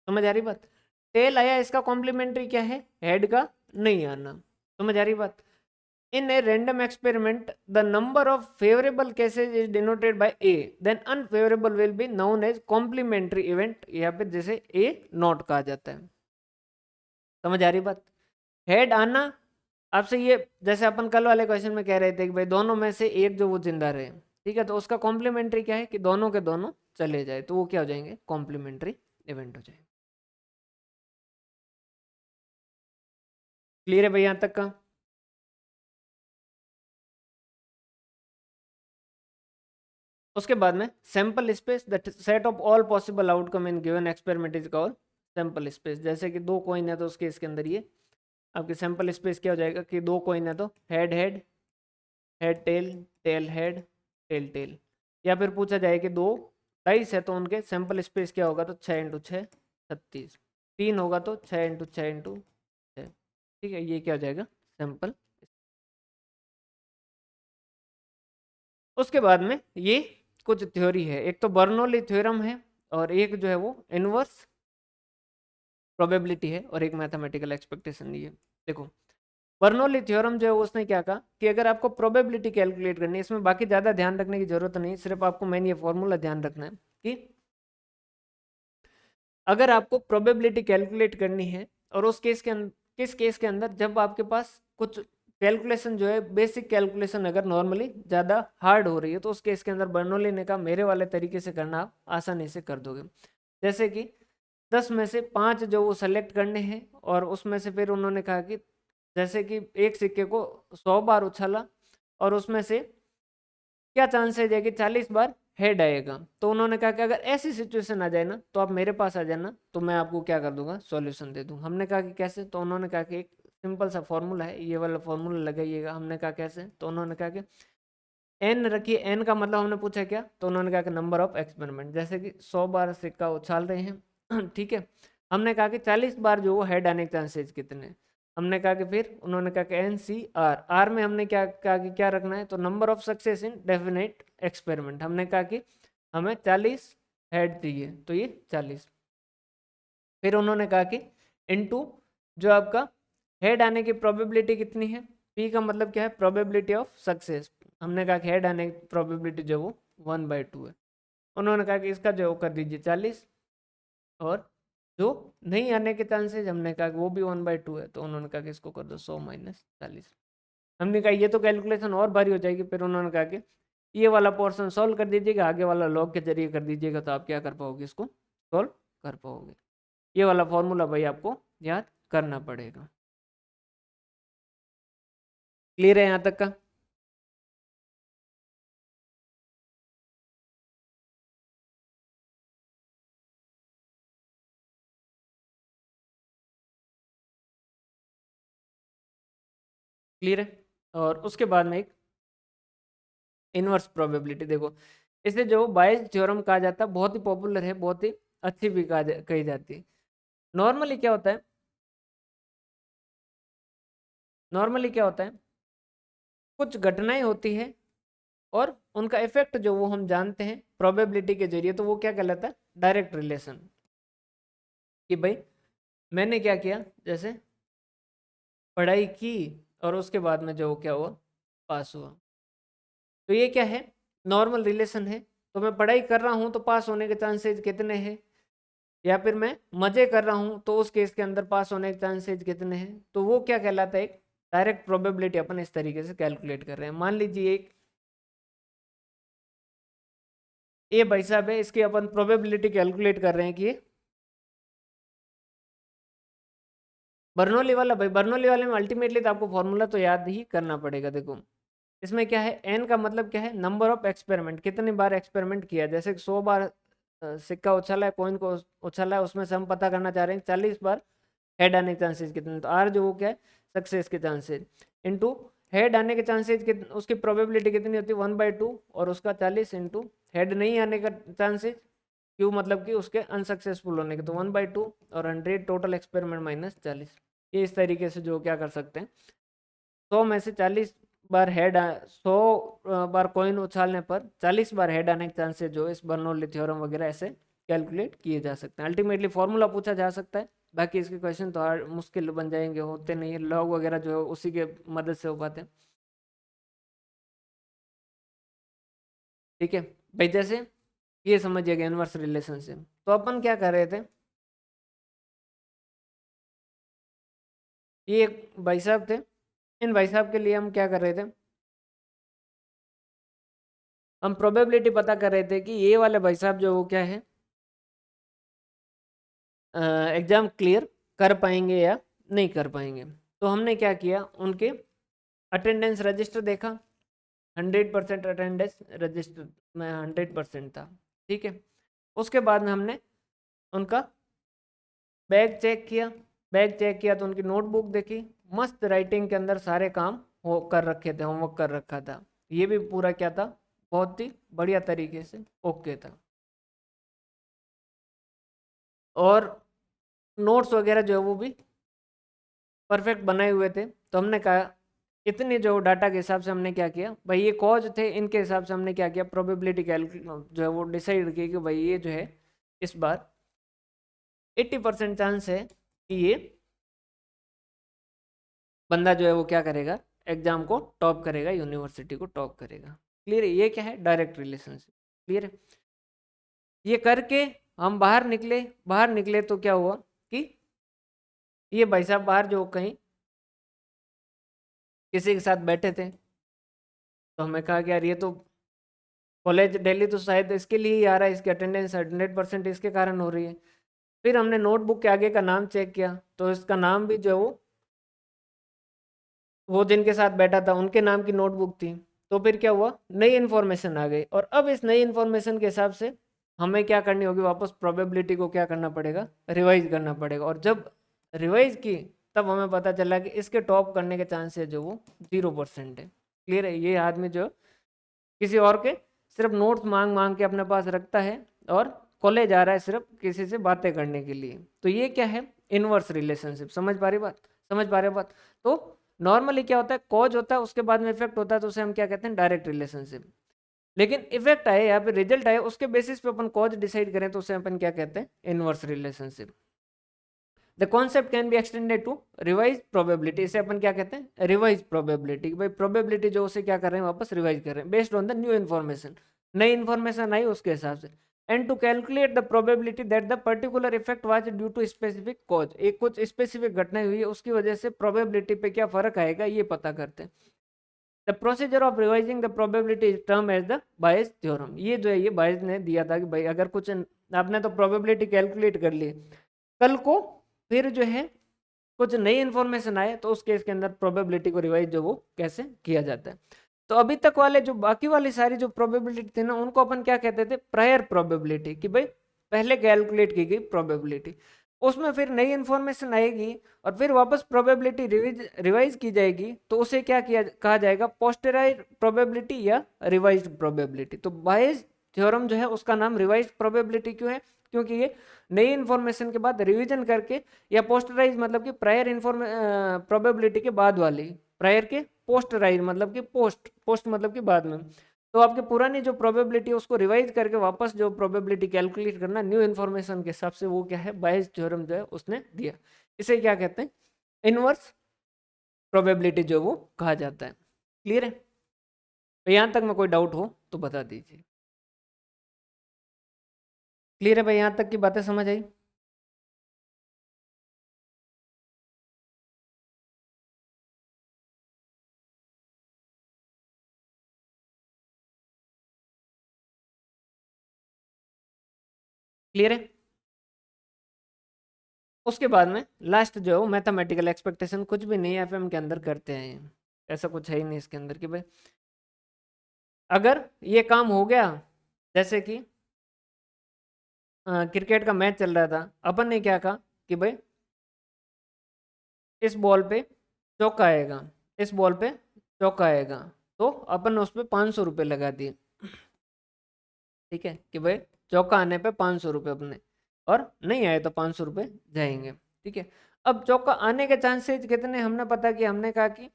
समझ आ रही बात। टेल आया इसका कॉम्प्लीमेंट्री क्या है, हेड का नहीं आना। समझ आ रही बात। In a random experiment the number of favourable cases is denoted by A, then unfavourable will be known as complementary event, या फिर जैसे ए नॉट कहा जाता है। समझ आ रही बात। हेड आना आपसे ये, जैसे अपन कल वाले क्वेश्चन में कह रहे थे कि भाई दोनों में से एक जो वो जिंदा रहे, ठीक है, तो उसका कॉम्प्लीमेंट्री क्या है कि दोनों के दोनों चले जाए, तो वो क्या हो जाएंगे, कॉम्प्लीमेंट्री इवेंट हो जाएंगे। क्लियर है भाई यहाँ तक का। उसके बाद में sample space, the set of all possible outcome in given experiment is called sample space. जैसे कि 2 कॉइन है तो उसके इसके अंदर ये आपके सैंपल स्पेस क्या हो जाएगा कि 2 कॉइन है तो head head, head tail, tail head, tail tail. या फिर पूछा जाए कि 2 डाइस है तो उनके सैंपल स्पेस क्या होगा, तो 6 × 6 36। 3 होगा तो 6 × 6 × ठीक है, ये क्या हो जाएगा, सैंपल। उसके बाद में ये कुछ थ्योरी है, एक तो बर्नौली थ्योरम है और एक जो है वो इनवर्स प्रोबेबिलिटी है और एक मैथमेटिकल एक्सपेक्टेशन ये। देखो बर्नौली थ्योरम जो है उसने क्या कहा कि अगर आपको प्रोबेबिलिटी कैलकुलेट करनी है, इसमें बाकी ज़्यादा ध्यान रखने की जरूरत नहीं, सिर्फ आपको मेन ये फॉर्मूला ध्यान रखना है कि अगर आपको प्रोबेबिलिटी कैलकुलेट करनी है और उस केस के किस केस के अंदर जब आपके पास कुछ कैलकुलेशन जो है बेसिक कैलकुलेशन अगर नॉर्मली ज़्यादा हार्ड हो रही है, तो उस केस के अंदर बर्नौली ने कहा मेरे वाले तरीके से करना आप आसानी से कर दोगे। जैसे कि 10 में से 5 जो वो सेलेक्ट करने हैं और उसमें से फिर उन्होंने कहा कि जैसे कि एक सिक्के को 100 बार उछाला और उसमें से क्या चांसेज है कि 40 बार हेड आएगा, तो उन्होंने कहा कि अगर ऐसी सिचुएशन आ जाए ना तो आप मेरे पास आ जाना, तो मैं आपको क्या कर दूंगा, सॉल्यूशन दे दूँ। हमने कहा कि कैसे, तो उन्होंने कहा कि एक सिंपल सा फॉर्मूला है, ये वाला फॉर्मूला लगाइएगा। हमने कहा कैसे, तो उन्होंने कहा कि एन रखिए, एन का मतलब हमने पूछा क्या, तो उन्होंने कहा कि नंबर ऑफ एक्सपेरिमेंट, जैसे कि 100 बार सिक्का उछाल रहे हैं ठीक है। हमने कहा कि 40 बार जो वो हेड आने के चांसेज कितने हैं। हमने कहा कि फिर उन्होंने कहा कि एन सी आर, आर में हमने क्या कहा कि क्या रखना है, तो number of success in definite experiment. हमने कहा कि हमें 40 हेड चाहिए, तो ये 40। फिर उन्होंने कहा कि इनटू जो आपका हेड आने की प्रोबेबिलिटी कितनी है, पी का मतलब क्या है, प्रोबेबिलिटी ऑफ सक्सेस। हमने कहा कि हेड आने की प्रोबेबिलिटी जो वो 1/2 है। उन्होंने कहा कि इसका जो कर दीजिए 40, और जो नहीं आने के चांसेस हमने कहा कि वो भी 1/2 है, तो उन्होंने कहा कि इसको कर दो 100 माइनस 40। हमने कहा ये तो कैलकुलेशन और भारी हो जाएगी, फिर उन्होंने कहा कि ये वाला पोर्शन सॉल्व कर दीजिएगा, आगे वाला लॉग के जरिए कर दीजिएगा, तो आप क्या कर पाओगे, इसको सॉल्व कर पाओगे। ये वाला फॉर्मूला भाई आपको याद करना पड़ेगा। क्लियर है यहाँ तक का? क्लियर है। और उसके बाद में एक इनवर्स प्रोबेबिलिटी, देखो इसे जो बायस थ्योरम कहा जाता है, बहुत ही पॉपुलर है, बहुत ही अच्छी भी कही जाती है। नॉर्मली क्या होता है, नॉर्मली क्या होता है, कुछ घटनाएं होती है और उनका इफेक्ट जो वो हम जानते हैं प्रोबेबिलिटी के जरिए, तो वो क्या कहलाता है, डायरेक्ट रिलेशन। कि भाई मैंने क्या किया, जैसे पढ़ाई की और उसके बाद में जो क्या हुआ, पास हुआ, तो ये क्या है, नॉर्मल रिलेशन है। तो मैं पढ़ाई कर रहा हूँ तो पास होने के चांसेस कितने हैं, या फिर मैं मजे कर रहा हूँ तो उस केस के अंदर पास होने के चांसेस कितने हैं, तो वो क्या कहलाता है, एक डायरेक्ट प्रोबेबिलिटी अपन इस तरीके से कैलकुलेट कर रहे हैं। मान लीजिए एक ये भाई साहब है, इसकी अपन प्रोबेबिलिटी कैलकुलेट कर रहे हैं कि ये बर्नौली वाला, भाई बर्नौली वाले में अल्टीमेटली तो आपको फॉर्मूला तो याद ही करना पड़ेगा। देखो इसमें क्या है, एन का मतलब क्या है, नंबर ऑफ एक्सपेरिमेंट, कितनी बार एक्सपेरिमेंट किया। जैसे 100 बार सिक्का उछाला है, कॉइन को उछाला है, उसमें से हम पता करना चाह रहे हैं 40 बार हेड आने के चांसेस कितने, तो आर जो वो क्या है, सक्सेस के चांसेस इनटू हेड आने के चांसेस कितने, उसकी प्रोबेबिलिटी कितनी होती है 1/2, और उसका 40 इंटू हेड नहीं आने का चांसेस, क्यों मतलब कि उसके अनसक्सेसफुल होने के, तो 1/2 और 100 टोटल एक्सपेरिमेंट माइनस 40। ये इस तरीके से जो क्या कर सकते हैं, 100 में से 40 बार 100 बार कॉइन उछालने पर 40 बार हेड आने के चांसेस जो इस बर्नौली थ्योरम वगैरह ऐसे कैलकुलेट किए जा सकते हैं। अल्टीमेटली फॉर्मूला पूछा जा सकता है, बाकी इसके क्वेश्चन तो हार्ड मुश्किल बन जाएंगे, होते नहीं है, लॉग वगैरह जो है उसी के मदद से हो पाते हैं। ठीक है भाई, जैसे ये समझिएगा इनवर्स रिलेशनशिप, तो अपन क्या कर रहे थे, ये एक भाई साहब थे, इन भाई साहब के लिए हम क्या कर रहे थे, हम प्रोबेबिलिटी पता कर रहे थे कि ये वाले भाई साहब जो वो क्या है, एग्जाम क्लियर कर पाएंगे या नहीं कर पाएंगे। तो हमने क्या किया, उनके अटेंडेंस रजिस्टर देखा, 100% अटेंडेंस रजिस्टर में 100% था। ठीक है, उसके बाद में हमने उनका बैग चेक किया, बैग चेक किया तो उनकी नोटबुक देखी, मस्त राइटिंग के अंदर सारे काम हो कर रखे थे, होमवर्क कर रखा था, ये भी पूरा क्या था, बहुत ही बढ़िया तरीके से ओके था। और नोट्स वगैरह जो है वो भी परफेक्ट बनाए हुए थे, तो हमने कहा इतने जो डाटा के हिसाब से हमने क्या किया भाई, ये कॉज थे, इनके हिसाब से हमने क्या किया, प्रोबेबिलिटी कैलकुलेट जो है वो डिसाइड की कि भाई ये जो है इस बार 80% चांस है कि ये बंदा जो है वो क्या करेगा, एग्जाम को टॉप करेगा, यूनिवर्सिटी को टॉप करेगा। क्लियर है? ये क्या है, डायरेक्ट रिलेशनशिप। क्लियर है? ये करके हम बाहर निकले तो क्या हुआ कि ये भाई साहब बाहर जो कहीं किसी के साथ बैठे थे, तो हमें कहा कि यार ये तो कॉलेज डेली तो शायद इसके लिए ही आ रहा है, इसकी अटेंडेंस 100% इसके कारण हो रही है। फिर हमने नोटबुक के आगे का नाम चेक किया, तो इसका नाम भी जो है वो जिनके साथ बैठा था उनके नाम की नोटबुक थी। तो फिर क्या हुआ, नई इन्फॉर्मेशन आ गई, और अब इस नई इन्फॉर्मेशन के हिसाब से हमें क्या करनी होगी, वापस प्रोबेबिलिटी को क्या करना पड़ेगा, रिवाइज करना पड़ेगा। और जब रिवाइज की तब हमें पता चला कि इसके टॉप करने के चांसेस जो वो 0% है। क्लियर है? ये आदमी जो किसी और के सिर्फ नोट्स मांग मांग के अपने पास रखता है और कॉलेज आ रहा है सिर्फ किसी से बातें करने के लिए। तो ये क्या है, इनवर्स रिलेशनशिप। समझ पा रही बात? समझ पा रहे बात? तो नॉर्मली क्या होता है, कॉज होता है उसके बाद में इफेक्ट होता है, तो उसे हम क्या कहते हैं, डायरेक्ट रिलेशनशिप। लेकिन इफेक्ट आए या फिर रिजल्ट आए उसके बेसिस पे अपन कॉज डिसाइड करें, तो उसे अपन क्या कहते हैं, inverse relationship. The concept can be extended to revise probability. इसे अपन क्या कहते हैं, रिवाइज प्रोबेबिलिटी। भाई प्रोबेबिलिटी जो उसे क्या कर रहे हैं, वापस रिवाइज कर रहे हैं based on the new information. नई इन्फॉर्मेशन आई उसके हिसाब से। And to calculate the probability that the particular effect was due to specific cause. एक कुछ स्पेसिफिक घटना हुई है उसकी वजह से प्रोबेबिलिटी पे क्या फर्क आएगा, ये पता करते हैं। The procedure of revising the probability is term as the Bayes theorem. ये जो है ये बायस ने दिया था कि भाई अगर कुछ आपने तो प्रोबेबिलिटी कैलकुलेट कर ली, कल को फिर जो है कुछ नई इन्फॉर्मेशन आए तो उस केस के अंदर प्रोबेबिलिटी को रिवाइज जो वो कैसे किया जाता है। तो अभी तक वाले जो बाकी वाली सारी जो प्रोबेबिलिटी थी ना, उनको अपन क्या कहते थे, प्रायर प्रोबेबिलिटी, कि भाई पहले कैलकुलेट की गई प्रोबेबिलिटी। उसमें फिर नई इन्फॉर्मेशन आएगी और फिर वापस प्रोबेबिलिटी रिवाइज की जाएगी, तो उसे क्या किया कहा जाएगा, पोस्टेराइज प्रोबेबिलिटी या रिवाइज्ड प्रोबेबिलिटी। तो बायस थ्योरम जो है उसका नाम रिवाइज्ड प्रोबेबिलिटी क्यों है, क्योंकि ये नई इन्फॉर्मेशन के बाद रिवीजन करके, या पोस्टराइज मतलब कि प्रायर प्रोबेबिलिटी के बाद वाली, प्रायर के पोस्टराइज मतलब कि पोस्ट मतलब कि बाद में। तो आपकी पुरानी जो प्रोबेबिलिटी है उसको रिवाइज करके वापस जो प्रोबेबिलिटी कैलकुलेट करना न्यू इन्फॉर्मेशन के हिसाब से, वो क्या है, बायस थ्योरम जो है उसने दिया। इसे क्या कहते हैं, इनवर्स प्रोबेबिलिटी जो वो कहा जाता है। क्लियर है? तो यहाँ तक में कोई डाउट हो तो बता दीजिए। क्लियर है भाई? यहाँ तक की बातें समझ आई? क्लियर है? उसके बाद में लास्ट जो है वो मैथमेटिकल एक्सपेक्टेशन, कुछ भी नहीं एफएम के अंदर करते हैं ये। ऐसा कुछ है ही नहीं इसके अंदर कि भाई अगर ये काम हो गया, जैसे कि क्रिकेट का मैच चल रहा था, अपन ने क्या कहा कि भाई इस बॉल पे चौका आएगा, इस बॉल पे चौका आएगा, तो अपन उस पर 500 रुपये लगा दिए। ठीक है कि भाई चौका आने पे 500 रुपये अपने, और नहीं आए तो 500 रुपये जाएंगे। ठीक है, अब चौका आने के चांसेस कितने हमने पता कि हमने कहा कि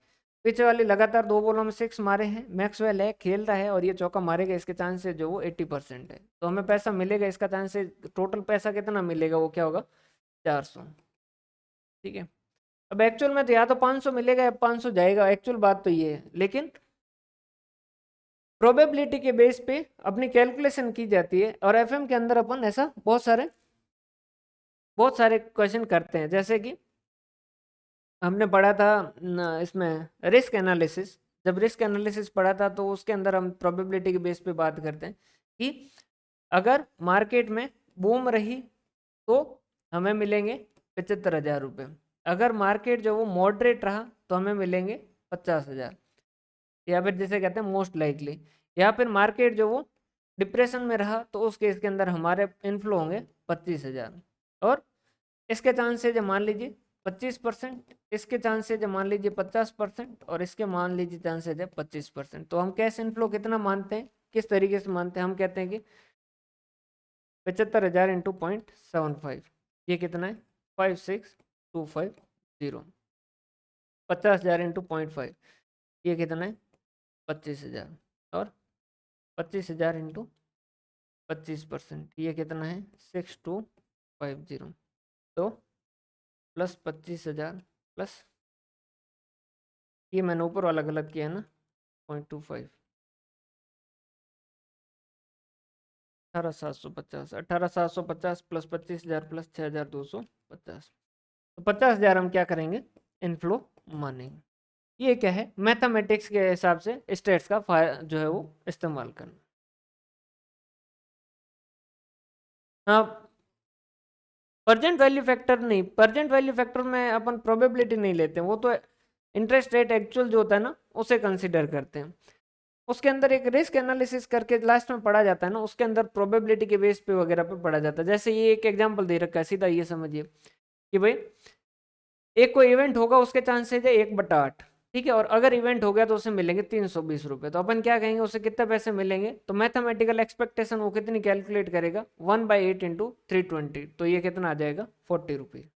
पीछे वाली लगातार 2 बॉलों में 6 मारे हैं, मैक्सवेल है खेल रहा है और ये चौका मारेगा, इसके चांसेस जो वो 80% है, तो हमें पैसा मिलेगा, इसका चांसेस टोटल पैसा कितना मिलेगा, वो क्या होगा, 400। ठीक है, अब एक्चुअल में तो या तो 500 मिलेगा या 500 जाएगा, एक्चुअल बात तो ये है, लेकिन प्रोबेबिलिटी के बेस पे अपनी कैलकुलेशन की जाती है। और एफएम के अंदर अपन ऐसा बहुत सारे क्वेश्चन करते हैं, जैसे कि हमने पढ़ा था इसमें रिस्क एनालिसिस। जब रिस्क एनालिसिस पढ़ा था तो उसके अंदर हम प्रोबेबिलिटी के बेस पे बात करते हैं कि अगर मार्केट में बूम रही तो हमें मिलेंगे 75,000 रुपये, अगर मार्केट जो वो मॉडरेट रहा तो हमें मिलेंगे 50,000, या फिर जिसे कहते हैं मोस्ट लाइकली, या फिर मार्केट जो वो डिप्रेशन में रहा तो उस केस के अंदर हमारे इनफ्लो होंगे 25,000। और इसके चांसेज है मान लीजिए 25%, इसके चांसेज है मान लीजिए 50%, और इसके मान लीजिए चांसेज है 25%। तो हम कैश इनफ्लो कितना मानते हैं, किस तरीके से मानते हैं, हम कहते हैं कि 75,000 इंटू 0.75, ये कितना है, 56,250। 50,000 इंटू 0.5, ये कितना है 25,000, और 25,000 इंटू 25%, ये कितना है 6250। तो प्लस 25,000 प्लस, ये मैंने ऊपर वाला गलत किया है ना, 0.25, 18,750, 18,750 प्लस 25,000 प्लस 6,250, तो 50,000 हम क्या करेंगे, इनफ्लो मानेंगे। ये क्या है, मैथमेटिक्स के हिसाब से स्टेट्स का जो है वो इस्तेमाल करना। हाँ, प्रेजेंट वैल्यू फैक्टर नहीं, प्रेजेंट वैल्यू फैक्टर में अपन प्रोबेबिलिटी नहीं लेते हैं, वो तो इंटरेस्ट रेट एक्चुअल जो होता है ना उसे कंसीडर करते हैं। उसके अंदर एक रिस्क एनालिसिस करके लास्ट में पढ़ा जाता है ना, उसके अंदर प्रोबेबिलिटी के बेस पे वगैरह पे पढ़ा जाता है। जैसे ये एक एग्जांपल दे रखा है, सीधा ये समझिए कि भाई एक कोई इवेंट होगा, उसके चांसेस है 1/8, ठीक है, और अगर इवेंट हो गया तो उसे मिलेंगे 320 रुपए, तो अपन क्या कहेंगे उसे कितने पैसे मिलेंगे, तो मैथमेटिकल एक्सपेक्टेशन वो कितनी कैलकुलेट करेगा, 1/8 इंटू 320, तो ये कितना आ जाएगा 40 रुपीज।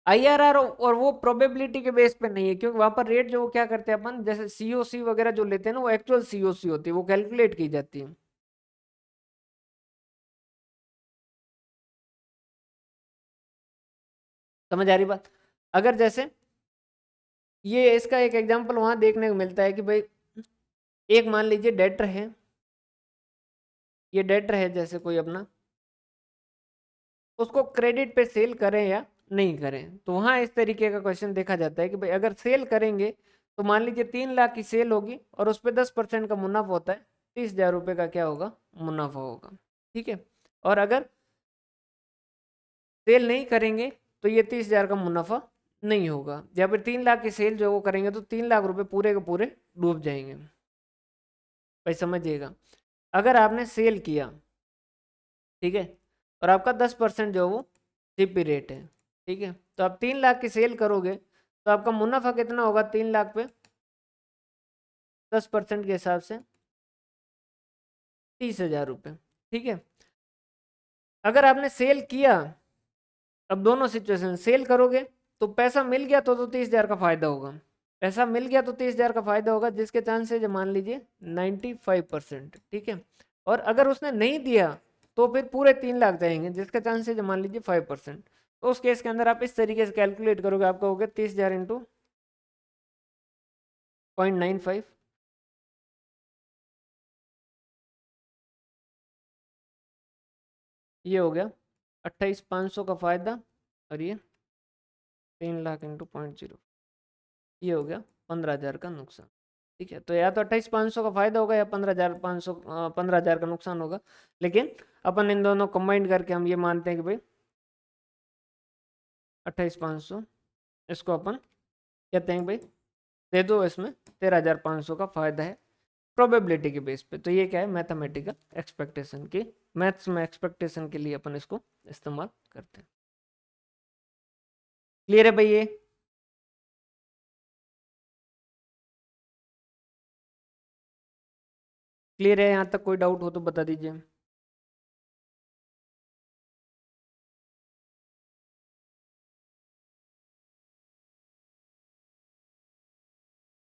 IRR और वो प्रोबेबिलिटी के बेस पे नहीं है, क्योंकि वहां पर रेट जो वो क्या करते हैं अपन, जैसे COC वगैरह जो लेते हैं ना, वो एक्चुअल COC होती है, वो कैलकुलेट की जाती है। समझ आ रही बात। अगर जैसे ये इसका एक एग्जांपल वहां देखने को मिलता है कि भाई एक मान लीजिए डेटर है, ये डेटर है जैसे कोई अपना, उसको क्रेडिट पे सेल करें या नहीं करें, तो वहां इस तरीके का क्वेश्चन देखा जाता है कि भाई अगर सेल करेंगे तो मान लीजिए 3 लाख की सेल होगी और उस पर 10% का मुनाफा होता है, 30,000 रुपये का क्या होगा, मुनाफा होगा, ठीक है। और अगर सेल नहीं करेंगे तो ये 30,000 का मुनाफा नहीं होगा, या फिर 3 लाख की सेल जो वो करेंगे तो 3 लाख रुपए पूरे के पूरे डूब जाएंगे। भाई समझिएगा, अगर आपने सेल किया, ठीक है, और आपका 10% जो वो CP रेट है, ठीक है, तो आप 3 लाख की सेल करोगे तो आपका मुनाफा कितना होगा 3 लाख पे, 10% के हिसाब से 30,000 रुपये, ठीक है। अगर आपने सेल किया, अब दोनों सिचुएशन, सेल करोगे तो पैसा मिल गया तो 30,000 का फायदा होगा, पैसा मिल गया तो 30,000 का फायदा होगा, जिसके चांसेज मान लीजिए 95%, ठीक है। और अगर उसने नहीं दिया तो फिर पूरे 3 लाख जाएंगे, जिसके चांसेज मान लीजिए 5%। तो उस केस के अंदर आप इस तरीके से कैलकुलेट करोगे, आपका हो गया 30,000 इंटू 0.95, ये हो गया 28,500 का फायदा, और ये 3 लाख इंटू 0.0, ये हो गया 15,000 का नुकसान, ठीक है। तो या तो 28,500 का फायदा होगा या 15,500, 15,000 का नुकसान होगा, लेकिन अपन इन दोनों कंबाइंड करके हम ये मानते हैं कि भाई 28,500, इसको अपन कहते हैं भाई दे दो, इसमें 13,500 का फायदा है प्रोबेबिलिटी के बेस पे। तो ये क्या है, मैथमेटिकल एक्सपेक्टेशन की, मैथ्स में एक्सपेक्टेशन के लिए अपन इसको इस्तेमाल करते हैं। क्लियर है भाई ये। क्लियर है, यहाँ तक कोई डाउट हो तो बता दीजिए।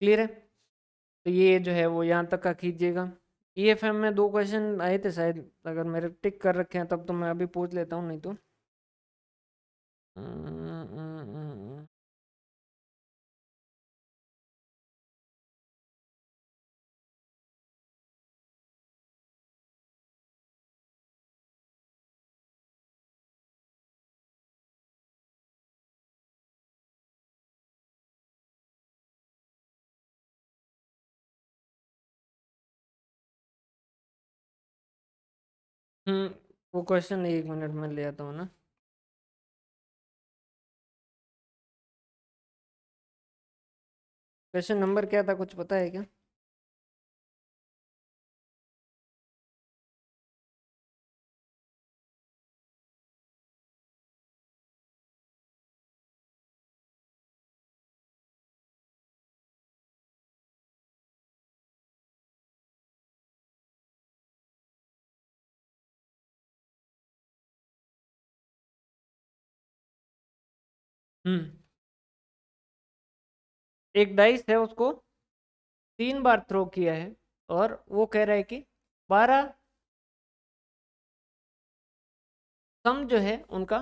क्लियर है, तो ये जो है वो यहाँ तक का कीजिएगा। EFM में 2 क्वेश्चन आए थे शायद, अगर मेरे टिक कर रखे हैं तब तो मैं अभी पूछ लेता हूँ, नहीं तो हम्म, वो क्वेश्चन 1 मिनट में ले आता हूँ ना। क्वेश्चन नंबर क्या था, कुछ पता है क्या? हम्म, एक डाइस है उसको 3 बार थ्रो किया है और वो कह रहा है कि 12 सम जो है उनका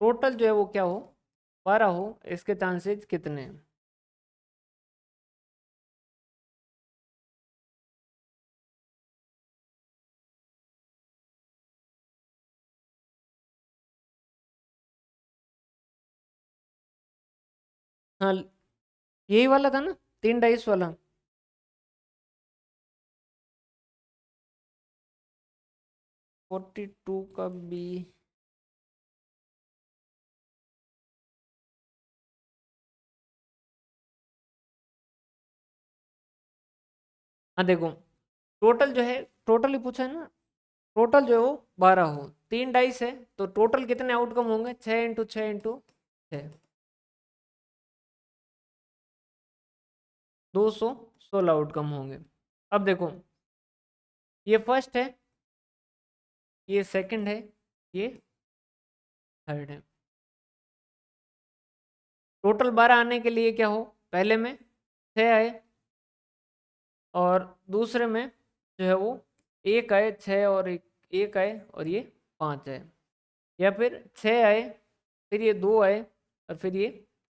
टोटल जो है वो क्या हो 12 हो, इसके चांसेस कितने हैं? हाँ, यही वाला था ना, 3 डाइस वाला। 42 का बी। हाँ देखो, टोटल जो है, टोटल ही पूछा है ना, टोटल जो है वो 12 हो, 3 डाइस है, तो टोटल कितने आउटकम होंगे? 6 × 6 × 6, 216 आउटकम होंगे। अब देखो, ये फर्स्ट है, ये सेकंड है, ये थर्ड है। टोटल 12 आने के लिए क्या हो, पहले में 6 आए और दूसरे में जो है वो 1 आए, 6 और 1 आए और ये 5 आए, या फिर 6 आए, फिर ये 2 आए और फिर ये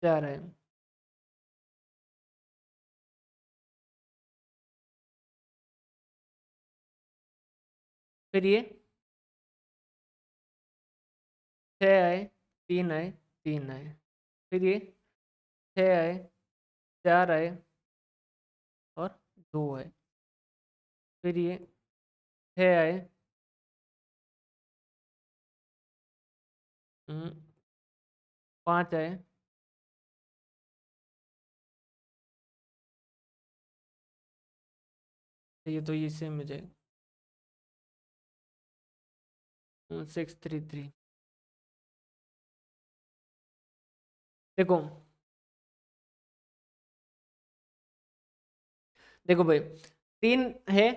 4 आए। फिर ये 6 आए, 3 आए, 3 आए, फिर ये 6 आए, 4 आए और 2 आए, फिर ये 6 आए, 5 आए, ये तो ये सेम हो जाएगा। 633। देखो, देखो भाई, 3 है,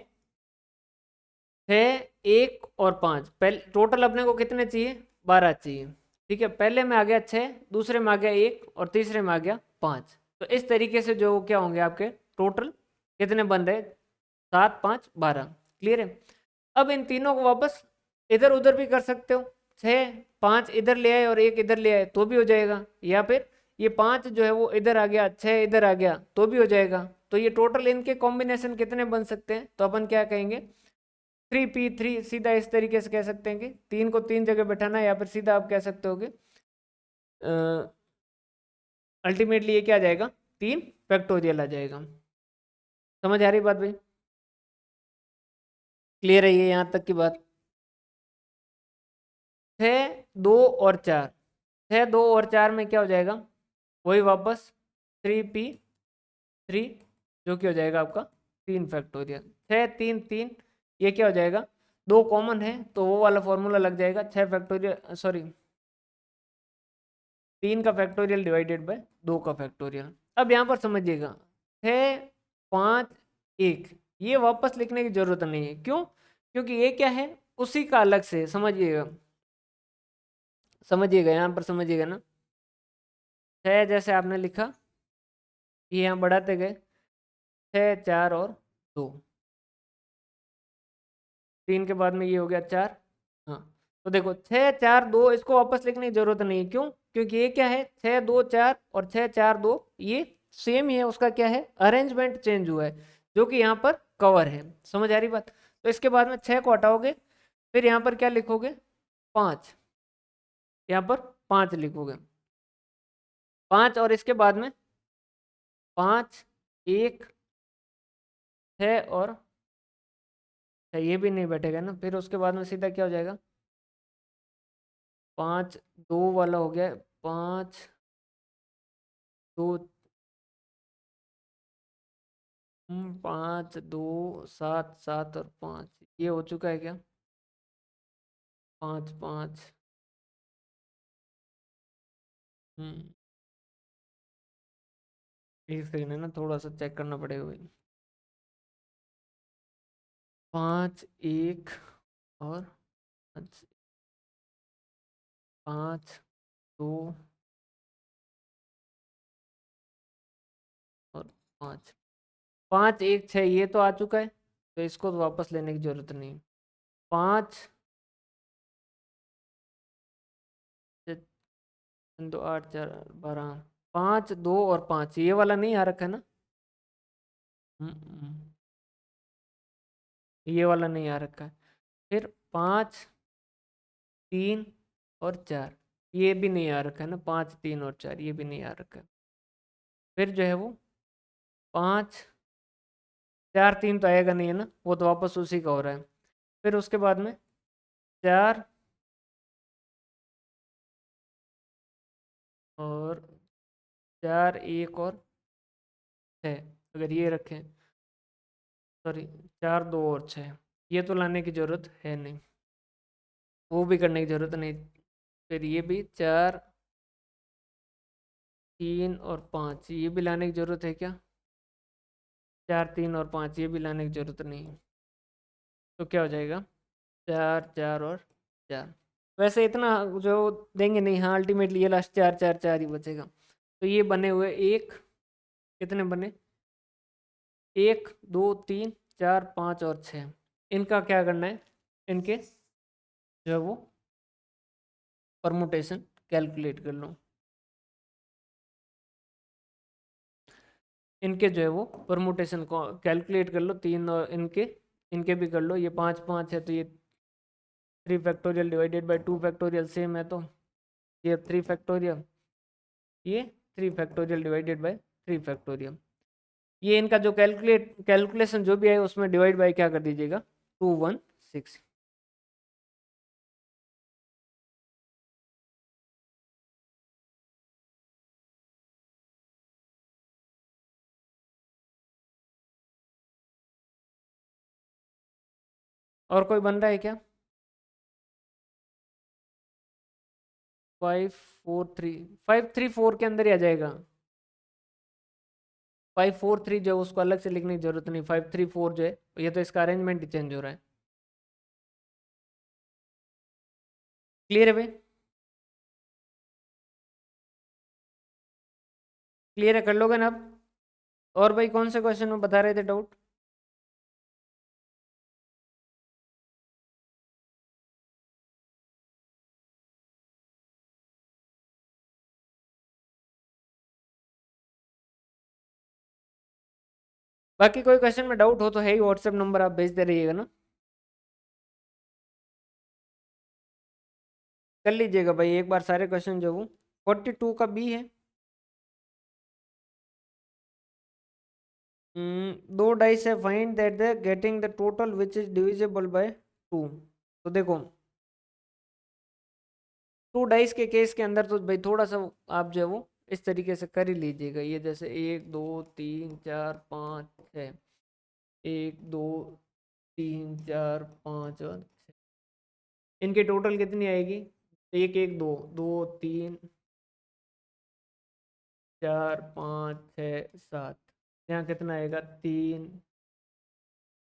6, 1 और 5, पहले टोटल अपने को कितने चाहिए? 12 चाहिए। ठीक है, पहले में आ गया 6, दूसरे में आ गया 1 और तीसरे में आ गया 5। तो इस तरीके से जो क्या होंगे आपके टोटल कितने बन रहे? 7, 5, 12। क्लियर है? अब इन तीनों को वापस इधर उधर भी कर सकते हो, 6, 5 इधर ले आए और 1 इधर ले आए तो भी हो जाएगा, या फिर ये 5 जो है वो इधर आ गया, 6 इधर आ गया तो भी हो जाएगा। तो ये टोटल इनके कॉम्बिनेशन कितने बन सकते हैं? तो अपन क्या कहेंगे, 3p3, सीधा इस तरीके से कह सकते हैं कि 3 को 3 जगह बैठाना है, या फिर सीधा आप कह सकते हो कि अल्टीमेटली ये क्या आ जाएगा, 3 फैक्टोरियल आ जाएगा। समझ आ रही बात भाई? क्लियर है ये यहाँ तक की बात? 6, 2 और 4, 6, 2 और 4 में क्या हो जाएगा, वही वापस 3p3, जो कि हो जाएगा आपका 3 फैक्टोरियल। 6, 3, 3, ये क्या हो जाएगा, 2 कॉमन है तो वो वाला फॉर्मूला लग जाएगा, 6 फैक्टोरियल, सॉरी 3 का फैक्टोरियल डिवाइडेड बाय 2 का फैक्टोरियल। अब यहाँ पर समझिएगा, 6, 5, 1, ये वापस लिखने की जरूरत नहीं है। क्यों? क्योंकि ये क्या है, उसी का अलग से, समझिएगा, समझिएगा यहाँ पर, समझिएगा ना। 6 जैसे आपने लिखा, ये यहाँ बढ़ाते गए, 6, 4 और 2, 3 के बाद में ये हो गया 4। हाँ, तो देखो 6, 4, 2, इसको वापस लिखने की जरूरत नहीं है। क्यों? क्योंकि ये क्या है, 6, 2, 4 और 6, 4, 2, ये सेम ही है। उसका क्या है, अरेंजमेंट चेंज हुआ है, जो कि यहाँ पर कवर है। समझ आ रही बात? तो इसके बाद में 6 को हटाओगे, फिर यहाँ पर क्या लिखोगे, 5, यहाँ पर 5 लिखोगे, 5, और इसके बाद में 5, 1, 6 और 6, ये भी नहीं बैठेगा ना। फिर उसके बाद में सीधा क्या हो जाएगा, 5, 2 वाला हो गया, 5, 2, 5, 2, 7, 7 और 5, ये हो चुका है क्या, 5, 5। हम्म, एक सेकंड है ना, थोड़ा सा चेक करना पड़ेगा भाई। 5, 1 और 5, 2 5, 5 1 6 ये तो आ चुका है, तो इसको तो वापस लेने की जरूरत नहीं। 5 2 8 4 12, 5 2 और 5 ये वाला नहीं आ रखा है ना। हम्म, ये वाला नहीं आ रखा है। फिर 5 3 और 4 ये भी नहीं आ रखा है ना, 5 3 और 4 ये भी नहीं आ रखा है। फिर जो है वो 5 4 3 तो आएगा नहीं है ना, वो तो वापस उसी का हो रहा है। फिर उसके बाद में 4 और 4 1 और 6 अगर ये रखें, सॉरी 4 2 और 6 ये तो लाने की जरूरत है नहीं, वो भी करने की जरूरत नहीं। फिर ये भी 4 3 और 5 ये भी लाने की जरूरत है क्या? 4 3 और 5 ये भी लाने की जरूरत नहीं है। तो क्या हो जाएगा? 4 4 और 4। वैसे इतना जो देंगे नहीं, हाँ अल्टीमेटली ये लास्ट 4 4 4 ही बचेगा। तो ये बने हुए एक, कितने बने? 1 2 3 4 5 और 6। इनका क्या करना है? इनके जो है वो परमुटेशन कैलकुलेट कर लो। इनके जो है वो परमुटेशन को कैलकुलेट कर लो, तीन और इनके इनके भी कर लो। ये 5 5 है तो ये 3 factorial divided by 2 factorial same है, तो ये 3 फैक्टोरियल, ये 3 फैक्टोरियल डिवाइडेड बाई 3 फैक्टोरियल। ये इनका जो कैलकुलेशन जो भी है उसमें डिवाइड बाई क्या कर दीजिएगा? 216। और कोई बन रहा है क्या? 5 4 3, 5 3 4 के अंदर ही आ जाएगा। 5 4 3 जो है उसको अलग से लिखने की जरूरत नहीं, 5 3 4 जो है ये तो इसका अरेंजमेंट ही चेंज हो रहा है। क्लियर है भाई? क्लियर है, कर लोगे ना अब? और भाई कौन से क्वेश्चन में बता रहे थे डाउट? बाकी कोई क्वेश्चन में डाउट हो तो है ही, व्हाट्सएप नंबर आप भेजते रहिएगा ना। कर लीजिएगा भाई एक बार सारे क्वेश्चन जो वो 42 का बी है। दो डाइस है, find that the getting the total which is divisible by 2। तो देखो 2 डाइस के केस के अंदर तो भाई थोड़ा सा आप जो है वो इस तरीके से कर ही लीजिएगा। ये जैसे 1 2 3 4 5 6, 1 2 3 4 5 और 6, इनके टोटल कितनी आएगी? 1 1 2 2 3 4 5 6 7, यहाँ कितना आएगा? 3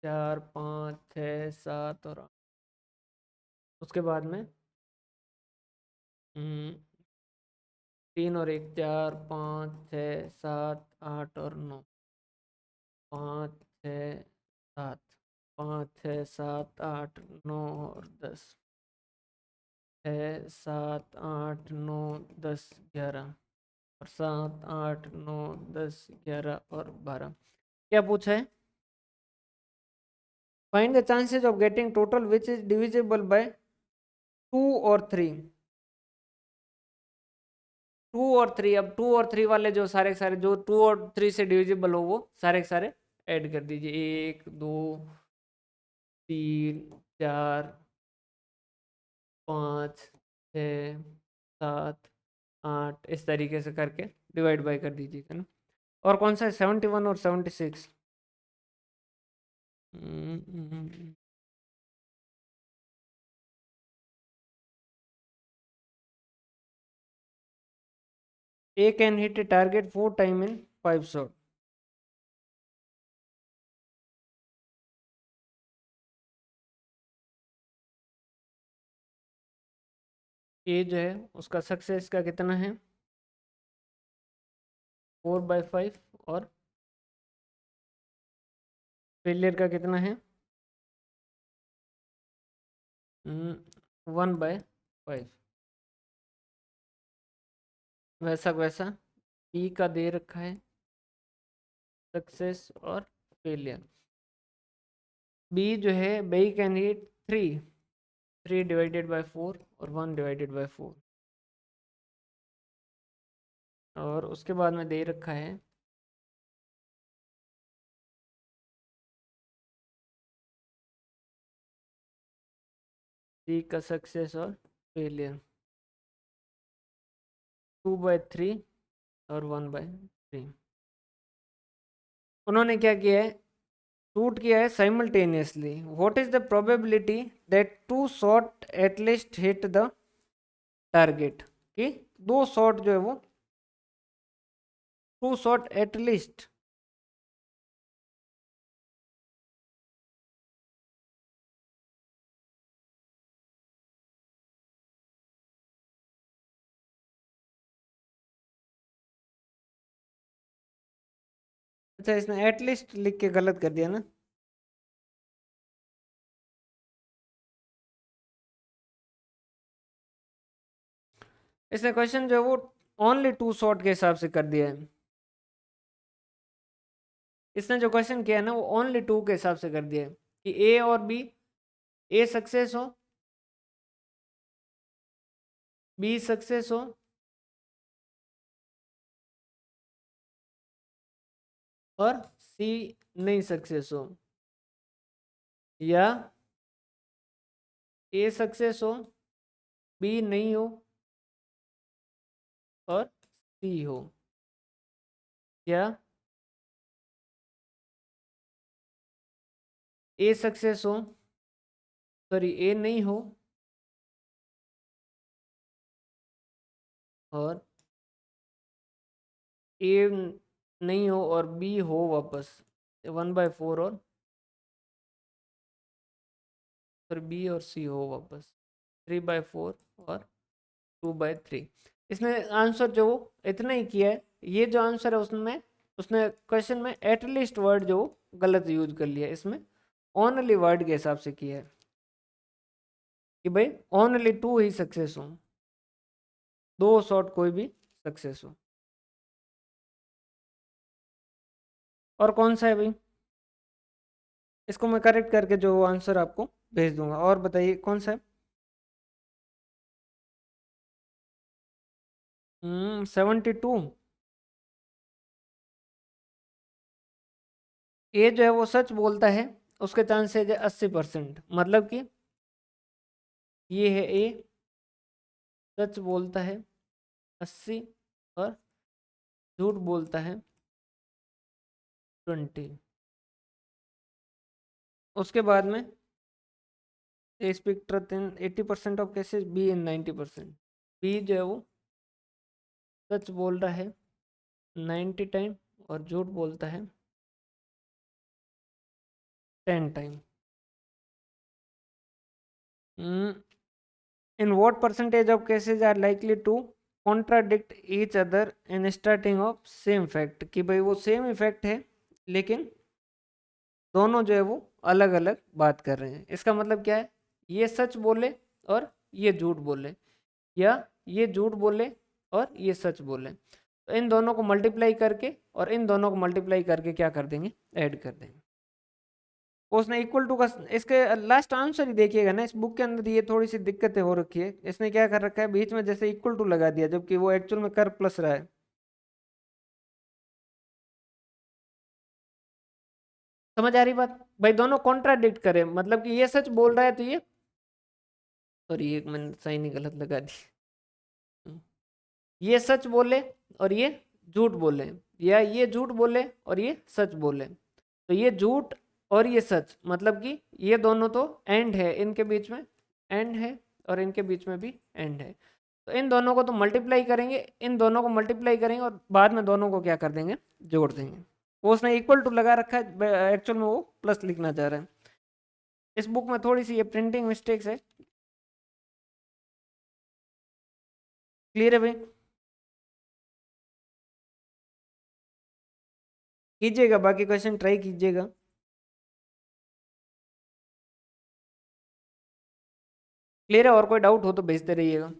4 5 6 7 और 8। उसके बाद में 3 और 1 4 5 6 7 8 और 9, 5 6 7, 5 6 7 8 9 और 10, 6 7 8 9 10 11, और 7 8 9 10 11 और 12। क्या पूछा है? Find the chances of getting total which is divisible by 2 और 3। 2 और 3, अब 2 और 3 वाले जो सारे के सारे जो 2 और 3 से डिविजिबल हो वो सारे के सारे ऐड कर दीजिए। 1 2 3 4 5 6 7 8 इस तरीके से करके डिवाइड बाय कर दीजिएगा ना। और कौन सा है? 71 और 76। A can hit a target 4 times in 5 shot। ए जो है उसका सक्सेस का कितना है? 4/5 और फेलियर का कितना है? 1/5। वैसा वैसा ई का दे रखा है सक्सेस और फेलियर। बी जो है B can hit 3 divided by 4 और 1 डिवाइडेड बाय 4। और उसके बाद में दे रखा है सी का सक्सेस और फेलियर 2/3 और 1/3। उन्होंने क्या किया है, शूट किया है simultaneously. What is the probability that 2 shot at least hit the target? कि 2 शॉट जो है वो 2 शॉट एटलीस्ट। अच्छा, इसने एटलीस्ट लिख के गलत कर दिया ना। इसने क्वेश्चन जो है वो ओनली 2 शॉट के हिसाब से कर दिया है। इसने जो क्वेश्चन किया है ना वो ओनली 2 के हिसाब से कर दिया है कि ए और बी, ए सक्सेस हो, बी सक्सेस हो और सी नहीं सक्सेस हो, या ए सक्सेस हो, बी नहीं हो और सी हो, या ए सक्सेस हो, सॉरी ए नहीं हो और ए नहीं हो और बी हो वापस 1/4 और फिर बी और सी हो वापस 3/4 और 2/3। इसने आंसर जो इतना ही किया है। ये जो आंसर है उसमें उसने क्वेश्चन में एटलीस्ट वर्ड जो गलत यूज कर लिया है, इसमें ओनली वर्ड के हिसाब से किया है कि भाई ओनली 2 ही सक्सेस हो, 2 शॉट कोई भी सक्सेस हो। और कौन सा है भाई? इसको मैं करेक्ट करके जो आंसर आपको भेज दूंगा। और बताइए कौन सा है? 72। ये जो है वो सच बोलता है, उसके चांसेज है 80%। मतलब कि ये है ए, सच बोलता है 80 और झूठ बोलता है 20। उसके बाद में A speak truth in 80% of cases, B in 90%। B जो है वो सच बोल रहा है 90 टाइम और झूठ बोलता है 10 time. In what percentage of cases are likely to contradict each other in starting of same fact? कि भाई वो सेम इफेक्ट है लेकिन दोनों जो है वो अलग अलग बात कर रहे हैं। इसका मतलब क्या है, ये सच बोले और ये झूठ बोले, या ये झूठ बोले और ये सच बोले, तो इन दोनों को मल्टीप्लाई करके और इन दोनों को मल्टीप्लाई करके क्या कर देंगे, ऐड कर देंगे। उसने इक्वल टू का इसके लास्ट आंसर ही देखिएगा ना, इस बुक के अंदर ये थोड़ी सी दिक्कतें हो रखी है। इसने क्या कर रखा है, बीच में जैसे इक्वल टू लगा दिया जबकि वो एक्चुअल में कर प्लस रहा है। समझ आ रही बात? भाई दोनों कॉन्ट्राडिक्ट करे, मतलब कि ये सच बोल रहा है तो ये, सॉरी एक मैंने सही नहीं गलत लगा दी। ये सच बोले और ये झूठ बोले, या ये झूठ बोले और ये सच बोले, तो ये झूठ और ये सच, मतलब कि ये दोनों तो एंड है, इनके बीच में एंड है और इनके बीच में भी एंड है। तो इन दोनों को तो मल्टीप्लाई करेंगे, इन दोनों को मल्टीप्लाई करेंगे और बाद में दोनों को क्या कर देंगे, जोड़ देंगे। वो उसने इक्वल टू लगा रखा है, एक्चुअल में वो प्लस लिखना चाह रहा है। इस बुक में थोड़ी सी ये प्रिंटिंग मिस्टेक्स है। क्लियर है भाई? कीजिएगा, बाकी क्वेश्चन ट्राई कीजिएगा। क्लियर है? और कोई डाउट हो तो भेजते रहिएगा।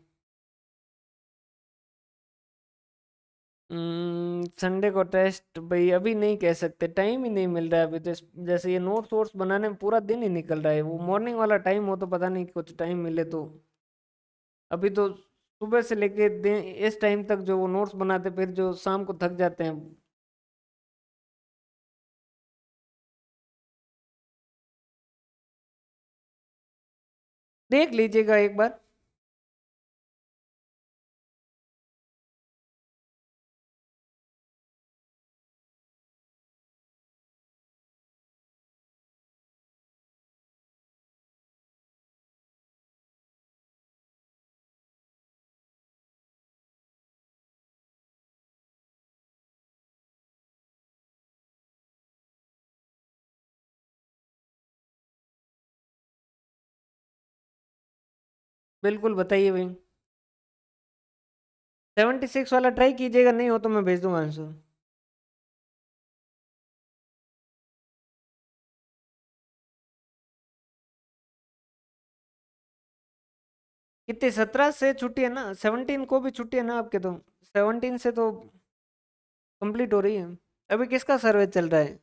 संडे को टेस्ट भाई अभी नहीं कह सकते, टाइम ही नहीं मिल रहा है अभी तो। जैसे ये नोट्स वोट्स बनाने में पूरा दिन ही निकल रहा है। वो मॉर्निंग वाला टाइम हो तो पता नहीं कुछ टाइम मिले तो। अभी तो सुबह से लेके दिन इस टाइम तक जो वो नोट्स बनाते, फिर जो शाम को थक जाते हैं। देख लीजिएगा एक बार। बिल्कुल बताइए भाई। 76 वाला ट्राई कीजिएगा, नहीं हो तो मैं भेज दूंगा आंसर। कितने? 17 से छुट्टी है ना, 17 को भी छुट्टी है ना आपके तो। 17 से तो कंप्लीट हो रही है। अभी किसका सर्वे चल रहा है?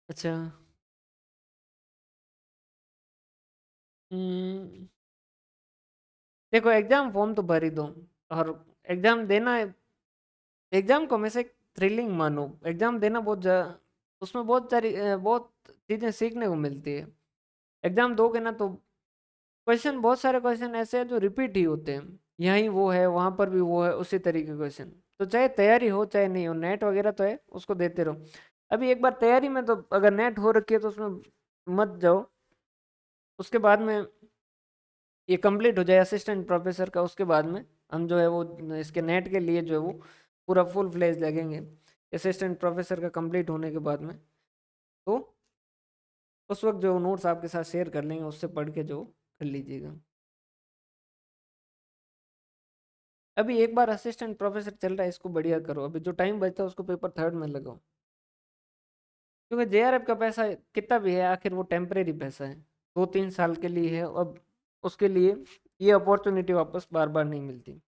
अच्छा। हम्म, देखो एग्जाम फॉर्म तो भर ही दो। और एग्जाम देना है। एग्जाम को हमेशा एक थ्रिलिंग मानो। एग्जाम देना उसमें बहुत सारी बहुत चीजें सीखने को मिलती है। एग्जाम दोगे ना तो क्वेश्चन, बहुत सारे क्वेश्चन ऐसे हैं जो रिपीट ही होते हैं। यहीं वो है, वहां पर भी वो है, उसी तरीके के क्वेश्चन। तो चाहे तैयारी हो चाहे नहीं हो, नेट वगैरह तो है, उसको देते रहो। अभी एक बार तैयारी में तो अगर नेट हो रखी है तो उसमें मत जाओ। उसके बाद में ये कंप्लीट हो जाए असिस्टेंट प्रोफेसर का, उसके बाद में हम जो है वो इसके नेट के लिए जो है वो पूरा फुल फ्लेज लगेंगे। असिस्टेंट प्रोफेसर का कंप्लीट होने के बाद में तो उस वक्त जो नोट्स आपके साथ शेयर कर लेंगे, उससे पढ़ के जो कर लीजिएगा। अभी एक बार असिस्टेंट प्रोफेसर चल रहा है, इसको बढ़िया करो। अभी जो टाइम बचता है उसको पेपर थर्ड में लगाओ। क्योंकि जेआरएफ का पैसा कितना भी है, आखिर वो टेम्परेरी पैसा है। 2-3 साल के लिए है। अब उसके लिए ये अपॉर्चुनिटी वापस बार बार नहीं मिलती।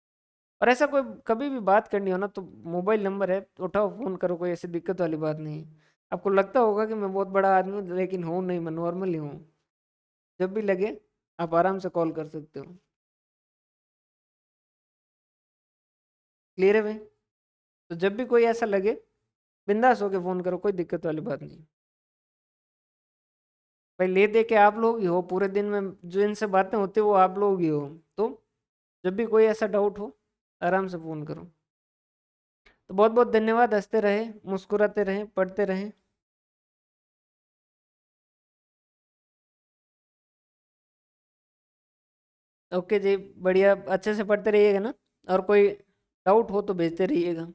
और ऐसा कोई कभी भी बात करनी हो ना तो मोबाइल नंबर है, तो उठाओ फोन करो, कोई ऐसी दिक्कत वाली बात नहीं है। आपको लगता होगा कि मैं बहुत बड़ा आदमी हूँ, लेकिन हूँ नहीं, मैं नॉर्मल ही हूँ। जब भी लगे आप आराम से कॉल कर सकते हो। क्लियर है भाई? तो जब भी कोई ऐसा लगे बिंदास होके फोन करो, कोई दिक्कत वाली बात नहीं। भाई ले दे के आप लोग ही हो, पूरे दिन में जो इनसे बातें होती है वो आप लोग ही हो। तो जब भी कोई ऐसा डाउट हो आराम से फोन करो। तो बहुत बहुत धन्यवाद। हंसते रहे, मुस्कुराते रहे, पढ़ते रहे। ओके जी। बढ़िया, अच्छे से पढ़ते रहिएगा ना। और कोई डाउट हो तो भेजते रहिएगा।